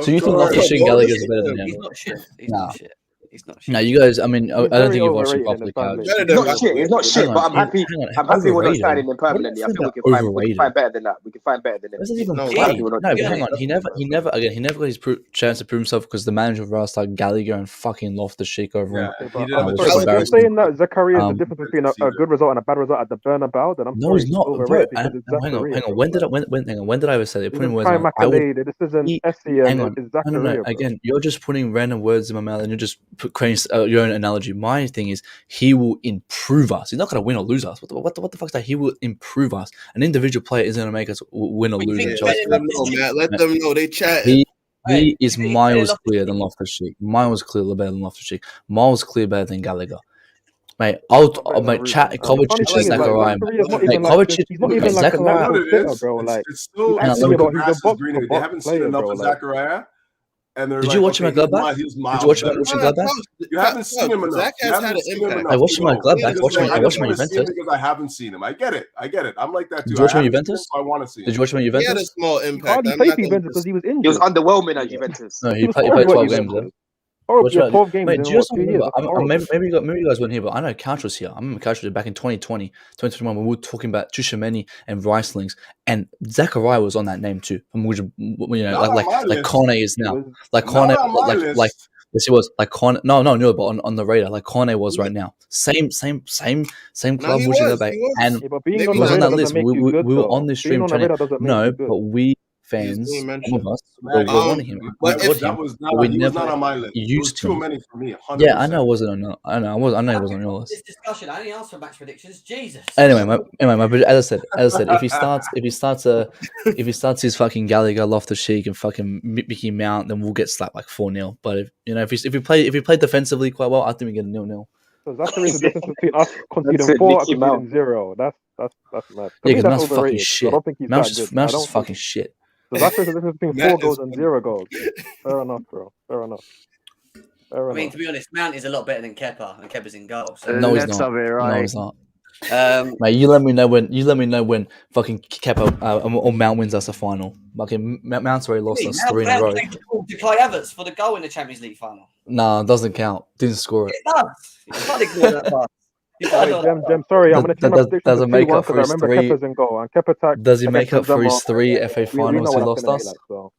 So you think Loftus-Cheek Gallagher is better than him? He's not shit. He's not shit. He's not shit. No, you guys. I mean, I don't think you've watched him properly. He's not shit. But I'm happy. We're not signing him permanently. I think we can find better than that. We can find better than him. No, but hang on. He never got his chance to prove himself because the manager of us started Gallagher and fucking Loftus-Cheek over him. You're saying that Zakaria is the difference between a good result and a bad result at the Bernabeu? Then I'm he's not. Hang on. When did I ever say that? Putting words in my mouth. This isn't Essien. No. Again, you're just putting random words in my mouth and you're just creating your own analogy. My thing is, he will improve us. He's not going to win or lose us. What the fuck is that? He will improve us. An individual player isn't going to make us win or lose. Let them know. They chat. He is miles clearer than Loftus-Cheek. Miles clearer better than Loftus-Cheek. Miles clearer better than Gallagher. Mate, mate, chat Kovacic and Zakaria. Mate, Kovacic, Zakaria. It's still they haven't seen enough of Zakaria. And they're Did like, you watch him at okay, Gladbach? he's Did miles you watch him better. at Gladbach? You haven't seen him enough. Zach You has had haven't an seen him impact. enough. I watched him at Gladbach. I Watch him just at want to see him Juventus. because I haven't seen him. I get it. I'm like that too. Did you watch him I at haven't seen him, Juventus? so I want to see him. Did you watch him at He had a Juventus? small He impact. hardly I'm played not for going Juventus because to. he was He was injured. underwhelming at Juventus. No, He he was played horrible at 12 games. Juventus. Yeah. Horrible. Watch Yeah, out. 12 games Mate, in do you what, just 2 years? remember? That's horrible. Maybe you guys weren't here, but I know Couch was here. I remember Couch was back in 2020, 2021 when we were talking about Tchouaméni and Reislings, and Zachariah was on that name too. From which, you know, Not on my like list. Kone is He now. was Like Not Kone, on my like list. yes, he was. Like Kone, no, but on the radar, like Kone was right now. Same No, club, he which was. back, He was. and yeah, but being Maybe on he the was on not. that radar list. doesn't make you good, We were though. on the Being stream on the trying radar to doesn't make you no, good. but we He's fans, being some mentioned. of us, Man, were wanting him. But We if got him, was but we not never on my list. It was used too him. many for me. 100%. Yeah, I know it wasn't on. I know he wasn't on your list. This discussion, I only asked for match predictions. Jesus. Anyway, but as I said, if he starts his fucking Gallagher, Loftus-Cheek, and fucking Mickey Mount, then we'll get slapped like 4-0. But if he play defensively quite well, I think we get a 0-0. So that's the reason difference between us conceding it, 4 Mickey and Mount. conceding 0. That's mad. To Yeah, me, because that's Mount's fucking overrated. I shit. don't think he's Mount's that just, good. Mount's I don't just think fucking shit. so. That's the difference between Matt 4 goals is and funny. 0 goals. Fair enough, bro. Fair enough. Fair I mean, enough. to be honest, Mount is a lot better than Kepa, and Kepa's in goal. So. No, he's Let's not. have it No, right. he's not. Mate, You let me know when fucking Kepa or Mount wins us a final. Fucking Mount's already lost us 3 in a row. Mount to Kai Havertz for the goal in the Champions League final. Nah, it doesn't count. Didn't score it. It does. You can't ignore that pass. You can't ignore that Jem, sorry, I'm going to change my prediction Does to it make 2-1 up for because I his remember 3? Kepa's in goal. And Kepa attack Does he against make up for his Benzema. 3 FA We know finals what he that's lost going to be us? like. So,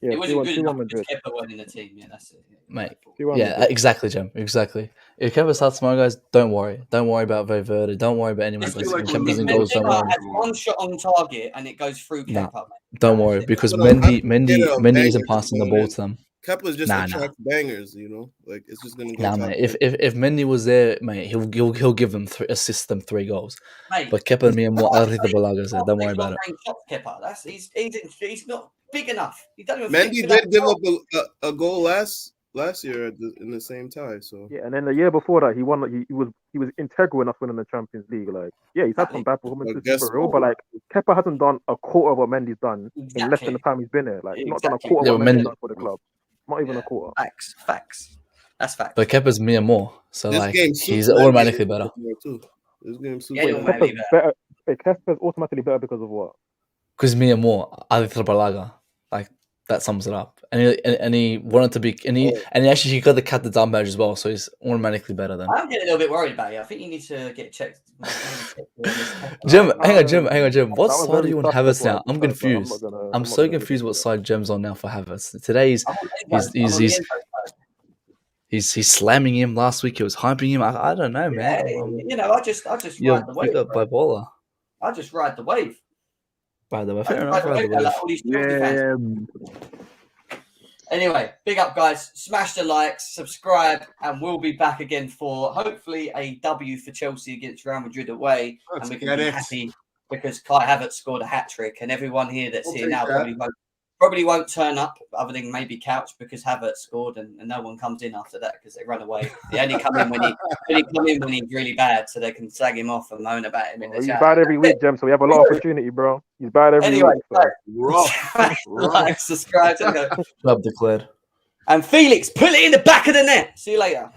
yeah, It wasn't 2-1, good 2-1 enough Madrid. because Kepa weren't in the team. Yeah, that's it. Mate. 2-1 Yeah, Madrid. exactly, Jem. Exactly. If Kepa starts tomorrow, guys, don't worry. Don't worry about Valverde. Don't worry about anyone. I feel like Kepa's in we're goals, don't Benzema worry. has one shot on target and it goes through Nah. Kepa, mate. Don't worry, because But I'm Mendy scared of isn't bangers passing the going ball in. to them. Kepa's just Nah. attract bangers, you know. Like it's just gonna go. Nah, top mate. end. If Mendy was there, mate, he'll give them assist them 3 goals. Mate, But Kepa and me and what Arita Balaga said, don't worry he's about not it. playing shots, Kepa. He's not big enough. He doesn't even Mendy fit for that did give job. up a goal last year in the same tie. So Yeah, and then the year before that, he won. He was integral in us winning the Champions League. Like, yeah, he's had some bad performances But guess for real, but like Kepa hasn't done a quarter of what Mendy's done in less than Exactly. the time he's been here. Like, not done a Exactly. quarter Yeah, of what but Mendy's Mendy- done for the club. Not even a quarter. Facts. That's facts. But Kepa's me and more, so this like game suits he's Mendy automatically better. too. This game suits Yeah, Wait, you're Mendy. Mendy Kepa's better. Wait, Kepa's automatically better because of what? Because me and more Arita Balaga, like that sums it up. And he wanted to be, and he actually he got the captain's arm badge as well, so he's automatically better than. I'm getting a little bit worried about you. I think you need to get checked. Jim, hang on, Jim. What That was side are very you on suspect Havertz what I now? I'm just said, but confused. I'm I'm not so gonna confused what do side Jim's on now for Havertz. Today He's he's slamming him. Last week he was hyping him. I don't know, yeah, man. you know, I just You're ride the wave. got bro. bipolar. I just ride the wave. By the way, I fair just enough. ride the wave like all these Chelsea fans. Anyway, big up, guys. Smash the likes, subscribe, and we'll be back again for hopefully a W for Chelsea against Real Madrid away. Let's And we can get be it. happy because Kai Havertz scored a hat trick, and everyone here that's We'll here take now that. probably won't turn up, other than maybe Couch because Havertz scored, and no one comes in after that because they run away. They only come in when he's really bad, so they can slag him off and moan about him in the He's chat. bad every week, Jem, so we have a lot of opportunity, bro. He's bad every Anyway, week. So. Rough. like, subscribe, and go. Club declared. And Felix, put it in the back of the net. See you later.